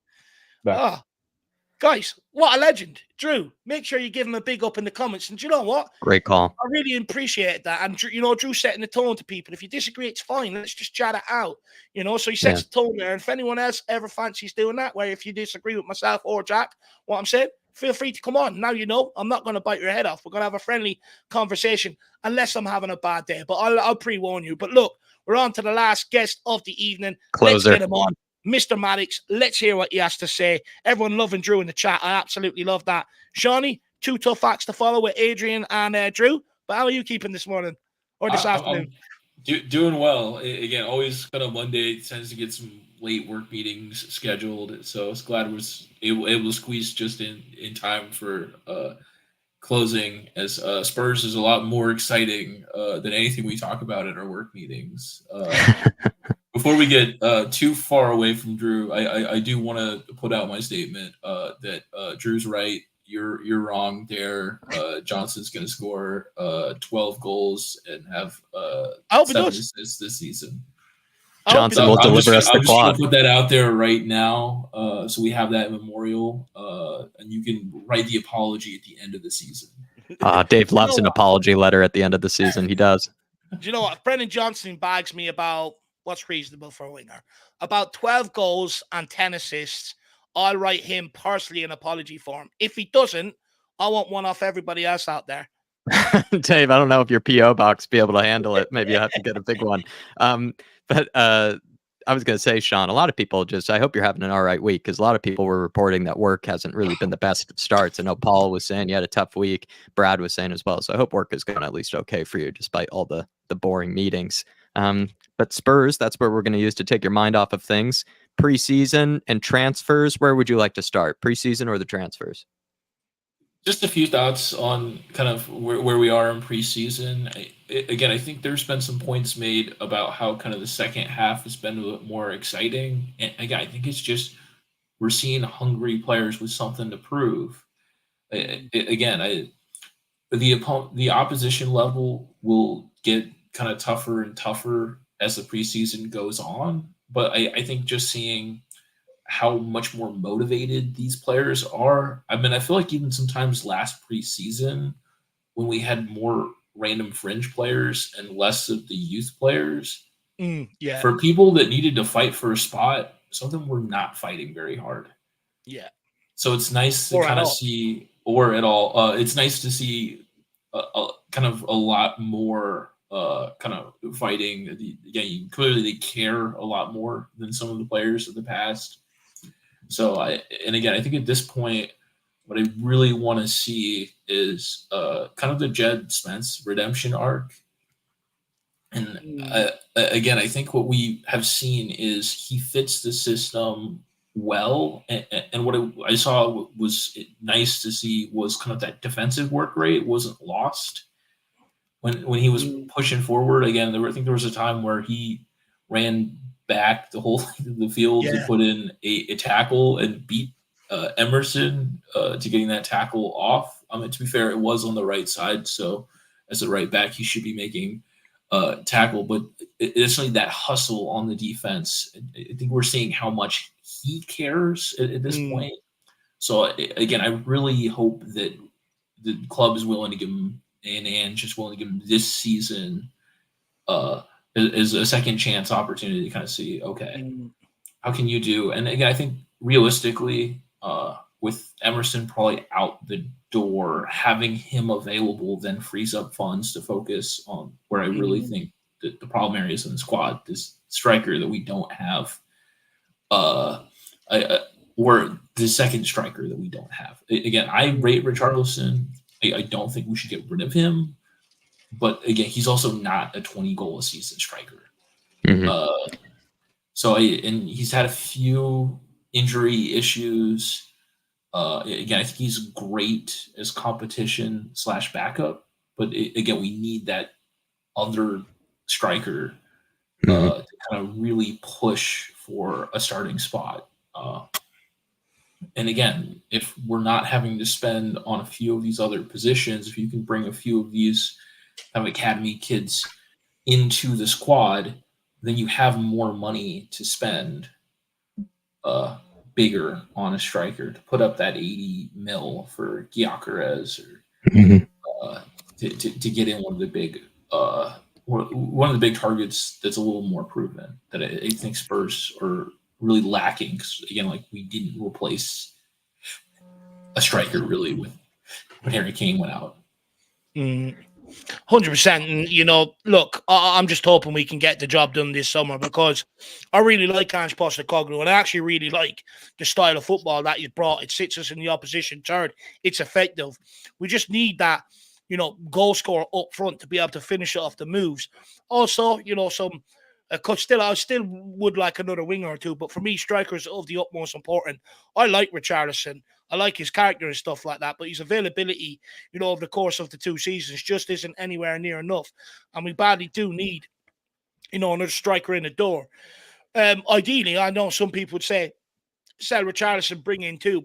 Guys, what a legend. Drew, make sure you give him a big up in the comments. And do you know what?
Great call.
I really appreciate that. And, Drew setting the tone to people. If you disagree, it's fine. Let's just chat it out. So he sets the tone there. And if anyone else ever fancies doing that, where if you disagree with myself or Jack, what I'm saying, feel free to come on. Now I'm not going to bite your head off. We're going to have a friendly conversation unless I'm having a bad day. But I'll pre-warn you. But look, we're on to the last guest of the evening.
Closer.
Let's get him on. Mr. Maddox, let's hear what he has to say. Everyone loving Drew in the chat. I absolutely love that. Shawnee, 2 tough acts to follow with Adrian and Drew. But how are you keeping this morning or this afternoon?
Doing well. Again, always kind of Monday tends to get some late work meetings scheduled. So I was glad I was able to squeeze just in time for closing, as Spurs is a lot more exciting than anything we talk about at our work meetings. Before we get too far away from Drew, I do want to put out my statement that Drew's right. You're wrong there. Johnson's going to score 12 goals and have 7 assists this season.
Johnson will deliver us the quad.
I'm just going to put that out there right now so we have that memorial, and you can write the apology at the end of the season.
Dave loves an apology letter at the end of the season. He does.
Do you know what? Brennan Johnson bags me about what's reasonable for a winger. About 12 goals and 10 assists. I'll write him personally an apology form. If he doesn't, I want one off everybody else out there.
Dave, I don't know if your P.O. box will be able to handle it. Maybe you have to get a big one. But I was going to say, Sean, a lot of people I hope you're having an all right week, because a lot of people were reporting that work hasn't really been the best of starts. I know Paul was saying you had a tough week. Brad was saying as well. So I hope work is going at least okay for you, despite all the boring meetings. But Spurs, that's where we're going to use to take your mind off of things. Preseason and transfers, where would you like to start? Preseason or the transfers?
Just a few thoughts on kind of where we are in preseason. I think there's been some points made about how kind of the second half has been a little more exciting. And again, I think it's just we're seeing hungry players with something to prove. The opposition level will get kind of tougher and tougher as the preseason goes on. But I think just seeing how much more motivated these players are. I mean, I feel like even sometimes last preseason when we had more random fringe players and less of the youth players.
Yeah.
For people that needed to fight for a spot, some of them were not fighting very hard.
Yeah.
So it's nice to
Or
kind
at
of
all.
see, or at all. It's nice to see kind of a lot more kind of fighting. Again, clearly they care a lot more than some of the players of the past. So I think at this point, what I really want to see is kind of the Jed Spence redemption arc. And again, I think what we have seen is he fits the system well. And what I saw was nice to see was kind of that defensive work rate wasn't lost when he was pushing forward. Again, I think there was a time where he ran back the whole the field to put in a tackle and beat Emerson to getting that tackle off. I mean, to be fair, it was on the right side, so as a right back, he should be making tackle. But additionally, that hustle on the defense, I think we're seeing how much he cares at this point. So again, I really hope that the club is willing to give him and just willing to give him this season is a second chance opportunity to kind of see, okay, how can you do? And again, I think realistically, with Emerson probably out the door, having him available then frees up funds to focus on where I really think that the problem areas in the squad, this striker that we don't have, or the second striker that we don't have. Again, I rate Richarlison. I don't think we should get rid of him. But again, he's also not a 20-goal a season striker. And he's had a few injury issues. Again, I think he's great as competition / backup. But again, we need that other striker to kind of really push for a starting spot. And again, if we're not having to spend on a few of these other positions, if you can bring a few of these kind of academy kids into the squad, then you have more money to spend bigger on a striker to put up that 80 mil for Gyökeres or to get in one of the big targets that's a little more proven that I think Spurs are really lacking. Again, like we didn't replace a striker really when Harry Kane went out.
100%. And, look, I'm just hoping we can get the job done this summer because I really like Ange Postecoglou and I actually really like the style of football that he's brought. It sits us in the opposition third. It's effective. We just need that, goal scorer up front to be able to finish off the moves. Also, some I still would like another winger or two, but for me, strikers are of the utmost important. I like Richarlison. I like his character and stuff like that, but his availability, over the course of the 2 seasons just isn't anywhere near enough. And we badly do need, another striker in the door. Ideally, I know some people would say, sell Richarlison, bring in 2,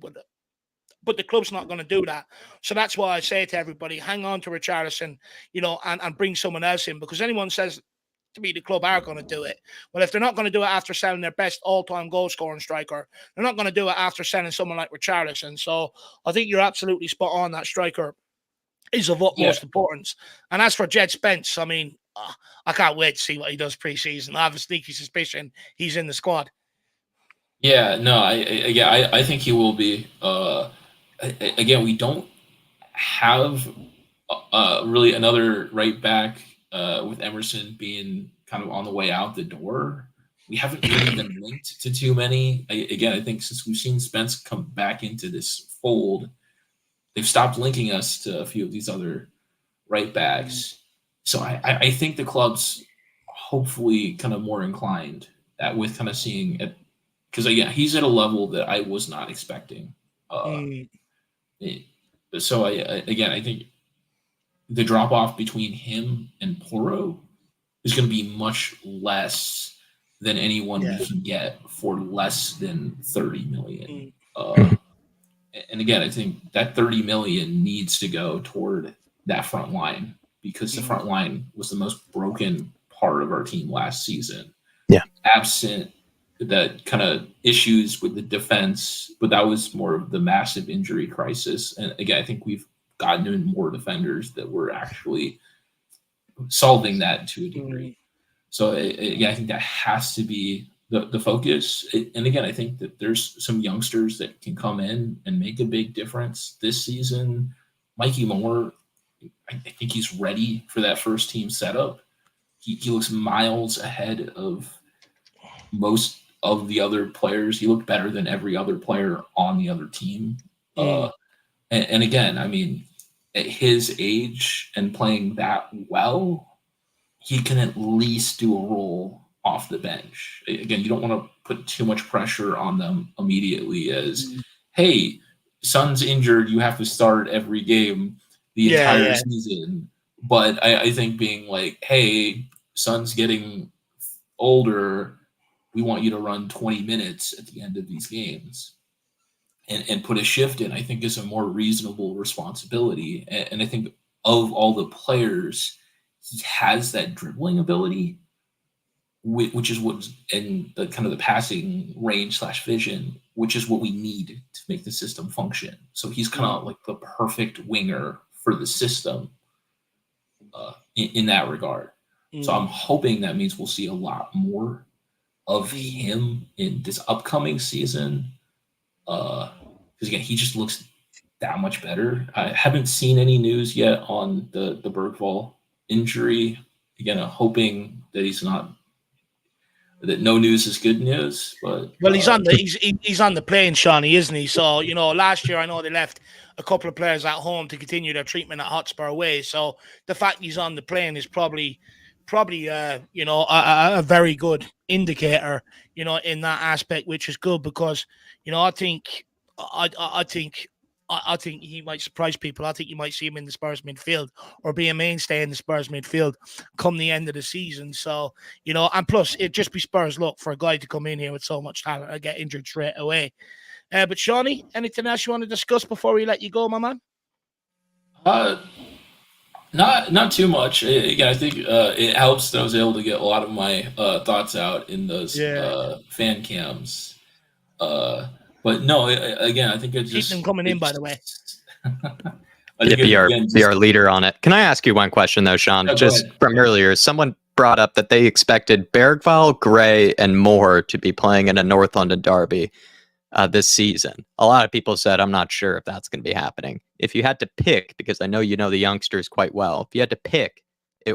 but the club's not going to do that. So that's why I say to everybody, hang on to Richarlison, and bring someone else in, because anyone says to me the club are going to do it. Well, if they're not going to do it after selling their best all-time goal-scoring striker, they're not going to do it after selling someone like Richarlison. So I think you're absolutely spot on. That striker is of utmost importance. And as for Jed Spence, I mean, I can't wait to see what he does pre-season. I have a sneaky suspicion he's in the squad.
Yeah, no, I think he will be. Again, we don't have really another right back with Emerson being kind of on the way out the door. We haven't really been linked to too many. I think since we've seen Spence come back into this fold, they've stopped linking us to a few of these other right backs. So I think the club's hopefully kind of more inclined at with kind of seeing it, because again, he's at a level that I was not expecting. So I think the drop off between him and Porro is going to be much less than anyone we can get for less than 30 million. And again, I think that 30 million needs to go toward that front line, because the front line was the most broken part of our team last season.
Yeah.
Absent that kind of issues with the defense, but that was more of the massive injury crisis. And again, I think we've gotten in more defenders that were actually solving that to a degree. So again, I think that has to be the focus. And again, I think that there's some youngsters that can come in and make a big difference this season. Mikey Moore, I think he's ready for that first team setup. He looks miles ahead of most of the other players. He looked better than every other player on the other team. And again, I mean, at his age and playing that well, he can at least do a role off the bench. Again, you don't want to put too much pressure on them immediately as, hey, Son's injured, you have to start every game the entire season. But I think being like, hey, Son's getting older, we want you to run 20 minutes at the end of these games and put a shift in, I think is a more reasonable responsibility. And I think of all the players, he has that dribbling ability, which is what, and the kind of the passing range / vision, which is what we need to make the system function. So he's kind of like the perfect winger for the system in that regard. So I'm hoping that means we'll see a lot more of him in this upcoming season. Because again, he just looks that much better. I haven't seen any news yet on the Bergvall injury. Again, I'm hoping that that no news is good news. But
well, he's on the plane, Shawnee, isn't he? So last year I know they left a couple of players at home to continue their treatment at Hotspur away. So the fact he's on the plane is probably a very good indicator, in that aspect, which is good because I think he might surprise people. I think you might see him in the Spurs midfield or be a mainstay in the Spurs midfield come the end of the season. So, and plus it'd just be Spurs luck for a guy to come in here with so much talent and get injured straight away. But Shawnee, anything else you want to discuss before we let you go, my man?
Not too much. Again, I think it helps that I was able to get a lot of my thoughts out in those fan cams. But no, again, I think it just
keep them coming in. By the way,
be our leader on it. Can I ask you one question though, Sean? Just from earlier, someone brought up that they expected Bergvall, Gray, and Moore to be playing in a North London derby this season. A lot of people said, I'm not sure if that's going to be happening. If you had to pick, because I know you know the youngsters quite well, if you had to pick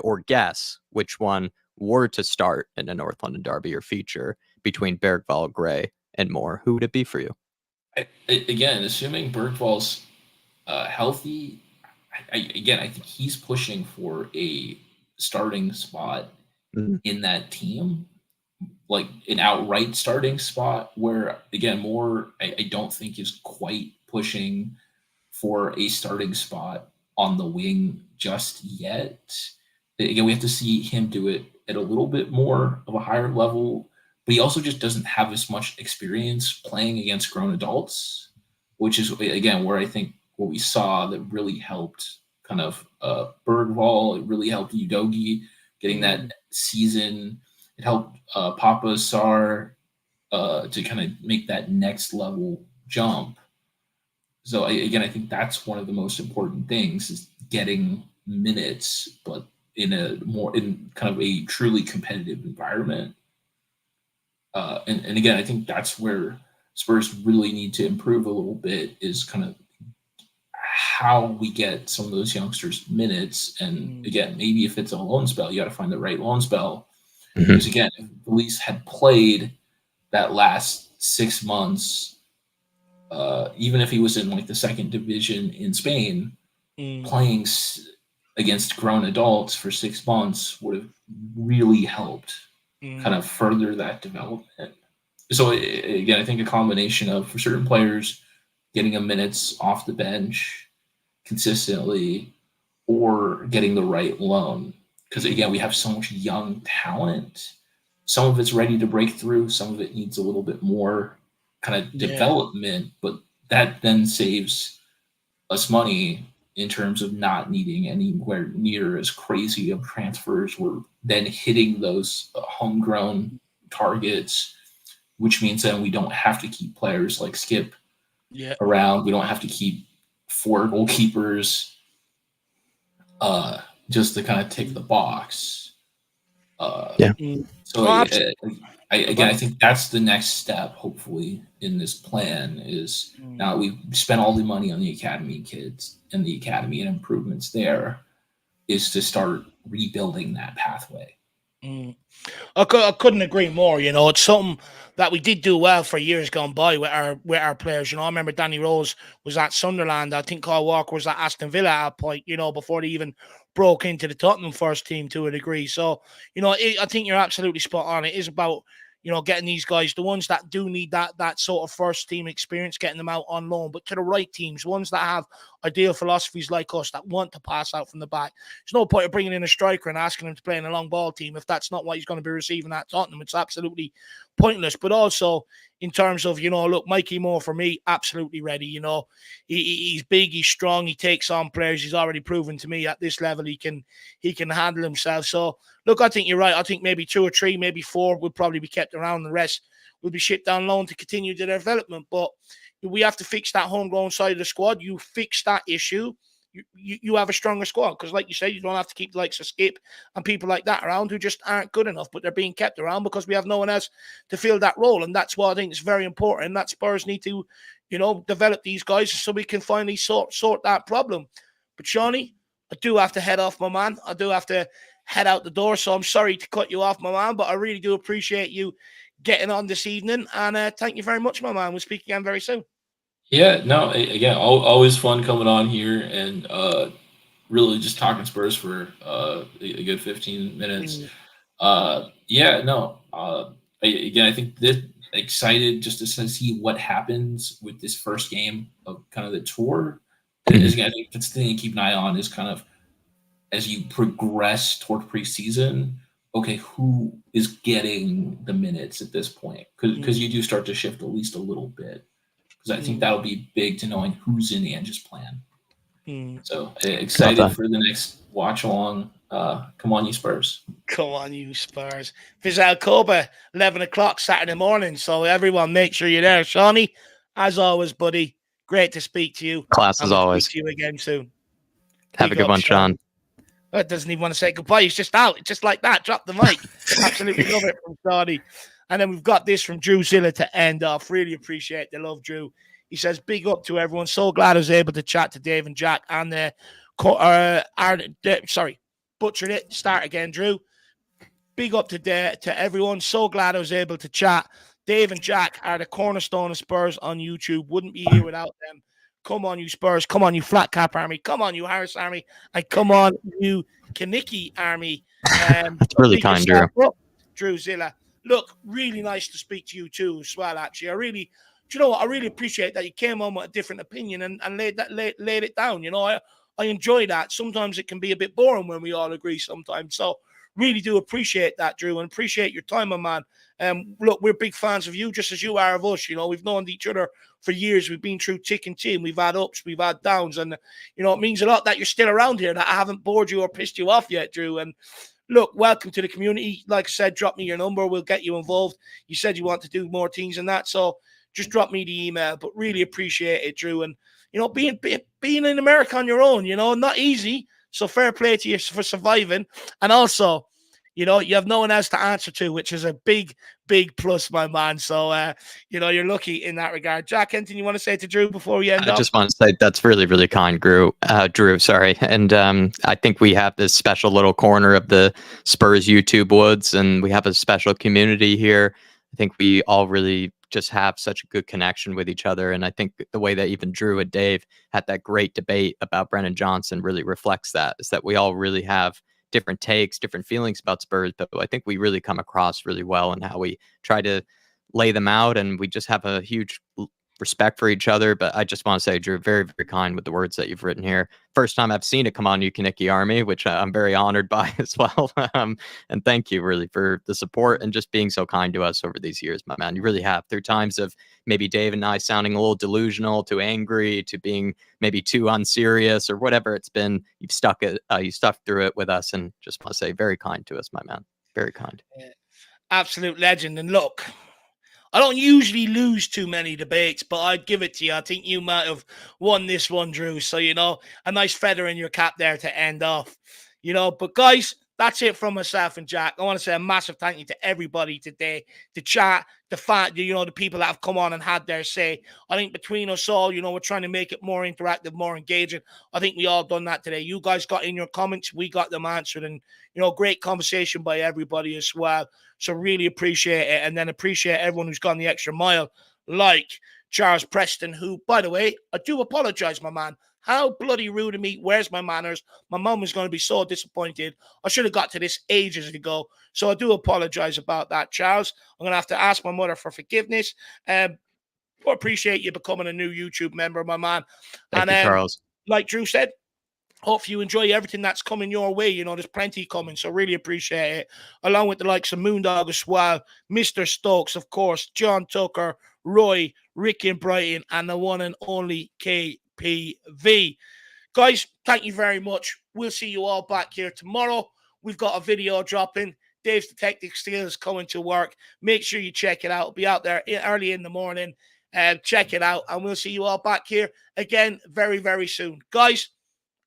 or guess which one were to start in a North London derby or feature between Bergvall, Gray, and Moore, who would it be for you?
Again, assuming Bergvall's healthy, I think he's pushing for a starting spot in that team, like an outright starting spot, where again, Moore, I don't think is quite pushing for a starting spot on the wing just yet. Again, we have to see him do it at a little bit more of a higher level, but he also just doesn't have as much experience playing against grown adults, which is, again, where I think what we saw that really helped kind of Bergvall, it really helped Udogie getting that season. It helped Papa Sarr to kind of make that next level jump. So again, I think that's one of the most important things is getting minutes, but in kind of a truly competitive environment. And again, I think that's where Spurs really need to improve a little bit is kind of how we get some of those youngsters minutes. And again, maybe if it's a loan spell, you got to find the right loan spell. Because again, if Luis had played that last 6 months, even if he was in like the second division in Spain, playing against grown adults for 6 months would have really helped kind of further that development. So again, I think a combination of, for certain players, getting them minutes off the bench consistently or getting the right loan. Because again, we have so much young talent. Some of it's ready to break through. Some of it needs a little bit more kind of development, but that then saves us money in terms of not needing anywhere near as crazy of transfers. We're then hitting those homegrown targets, which means then we don't have to keep players like Skip around. We don't have to keep 4 goalkeepers. just to kind of tick the box.
Yeah.
So I think that's the next step, hopefully, in this plan is now we've spent all the money on the academy kids and the academy and improvements there, is to start rebuilding that pathway.
I couldn't agree more. You know, it's something that we did do well for years gone by with our players. You know, I remember Danny Rose was at Sunderland. I think Kyle Walker was at Aston Villa at a point, you know, before they even broke into the Tottenham first team to a degree. So, you know, I think you're absolutely spot on. It is about, you know, getting these guys, the ones that do need that sort of first team experience, getting them out on loan, but to the right teams, ones that have ideal philosophies like us that want to pass out from the back. There's no point of bringing in a striker and asking him to play in a long ball team if that's not what he's going to be receiving at Tottenham. It's absolutely pointless. But also in terms of, you know, look, Mikey Moore for me, absolutely ready. You know, he's big, he's strong, he takes on players. He's already proven to me at this level he can handle himself. So look, I think you're right. I think maybe 2 or 3, maybe 4 would probably be kept around. The rest will be shipped down loan to continue the development. But we have to fix that homegrown side of the squad. You fix that issue, you have a stronger squad. Because like you said, you don't have to keep the likes of Skip and people like that around who just aren't good enough, but they're being kept around because we have no one else to fill that role. And that's why I think it's very important that Spurs need to, you know, develop these guys so we can finally sort that problem. But Shawnee, I do have to head off, my man. I do have to head out the door. So I'm sorry to cut you off, my man, but I really do appreciate you getting on this evening. And thank you very much, my man. We'll speak again very soon.
Yeah, no, again, always fun coming on here and really just talking Spurs for a good 15 minutes. Again, I think this excited just to see what happens with this first game of kind of the tour. I think that's the thing to keep an eye on is kind of as you progress toward preseason, okay, who is getting the minutes at this point? Because you do start to shift at least a little bit. Because I think that'll be big to knowing who's in the Ange's plan. So excited for the next watch along. Come on, you Spurs.
Come on, you Spurs. Vizal Koba, 11 o'clock Saturday morning. So everyone, make sure you're there. Shawnee, as always, buddy, great to speak to you.
Class as always.
Speak to you again soon.
Have a good one, Sean.
It doesn't even want to say goodbye. He's just out. Just like that. Drop the mic. Absolutely love it from Shawnee. And then we've got this from Drew Zilla to end off. Really appreciate the love, Drew. He says, big up to everyone. So glad I was able to chat to Dave and Jack. And butchered it. Start again, Drew. Big up to everyone. So glad I was able to chat. Dave and Jack are the cornerstone of Spurs on YouTube. Wouldn't be here without them. Come on, you Spurs. Come on, you Flat Cap Army. Come on, you Harris Army. And come on, you Kaniki Army.
That's really kind, Drew.
Drew Zilla. Look, really nice to speak to you too as well, actually. Do you know what? I really appreciate that you came on with a different opinion and laid it down. You know, I enjoy that. Sometimes it can be a bit boring when we all agree sometimes. So really do appreciate that, Drew, and appreciate your time, my man. Look, we're big fans of you, just as you are of us. You know, we've known each other for years. We've been through thick and thin. We've had ups, we've had downs. And, you know, it means a lot that you're still around here, that I haven't bored you or pissed you off yet, Drew. And look, welcome to the community. Like I said, drop me your number. We'll get you involved. You said you want to do more things and that. So just drop me the email. But really appreciate it, Drew. And, you know, being in America on your own, you know, not easy. So fair play to you for surviving. And also, you know, you have no one else to answer to, which is a big, big plus, my man. So, you know, you're lucky in that regard. Jack, anything you want to say to Drew before we end up?
I just want to say that's really, really kind, Drew. And I think we have this special little corner of the Spurs YouTube woods, and we have a special community here. I think we all really just have such a good connection with each other. And I think the way that even Drew and Dave had that great debate about Brennan Johnson really reflects that, is that we all really have different takes, different feelings about Spurs, but I think we really come across really well in how we try to lay them out, and we just have a huge respect for each other. But I just want to say, Drew, very, very kind with the words that you've written here. First time I've seen it. Come on, you Kaniki Army, which I'm very honored by as well. And thank you really for the support and just being so kind to us over these years, my man. You really have, through times of maybe Dave and I sounding a little delusional, too angry, to being maybe too unserious or whatever it's been. You've stuck through it with us, and just want to say very kind to us, my man. Very kind.
Yeah. Absolute legend. And look, I don't usually lose too many debates, but I'd give it to you. I think you might have won this one, Drew. So, you know, a nice feather in your cap there to end off. you know. But guys, that's it from myself and Jack. I want to say a massive thank you to everybody today, the chat, the fact, you know, the people that have come on and had their say. I think between us all, you know, we're trying to make it more interactive, more engaging. I think we all done that today. You guys got in your comments, we got them answered, and, you know, great conversation by everybody as well. So really appreciate it, and then appreciate everyone who's gone the extra mile, like Charles Preston, who, by the way, I do apologize, my man. How bloody rude of me. Where's my manners? My mum is going to be so disappointed. I should have got to this ages ago. So I do apologize about that, Charles. I'm going to have to ask my mother for forgiveness. I appreciate you becoming a new YouTube member, my man.
Thank you, Charles.
Like Drew said, hope you enjoy everything that's coming your way. You know, there's plenty coming, so really appreciate it. Along with the likes of Moondog as well, Mr. Stokes, of course, John Tucker, Roy, Ricky and Brighton, and the one and only KPV. Guys, thank you very much. We'll see you all back here tomorrow. We've got a video dropping. Dave's Detective Skills coming to work. Make sure you check it out. It'll be out there early in the morning. Check it out, and we'll see you all back here again very, very soon. Guys,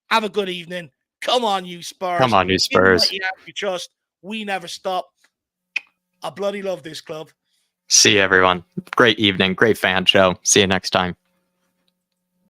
have a good evening. Come on, you Spurs.
Come on, you Spurs.
You trust. We never stop. I bloody love this club.
See you, everyone. Great evening. Great fan show. See you next time.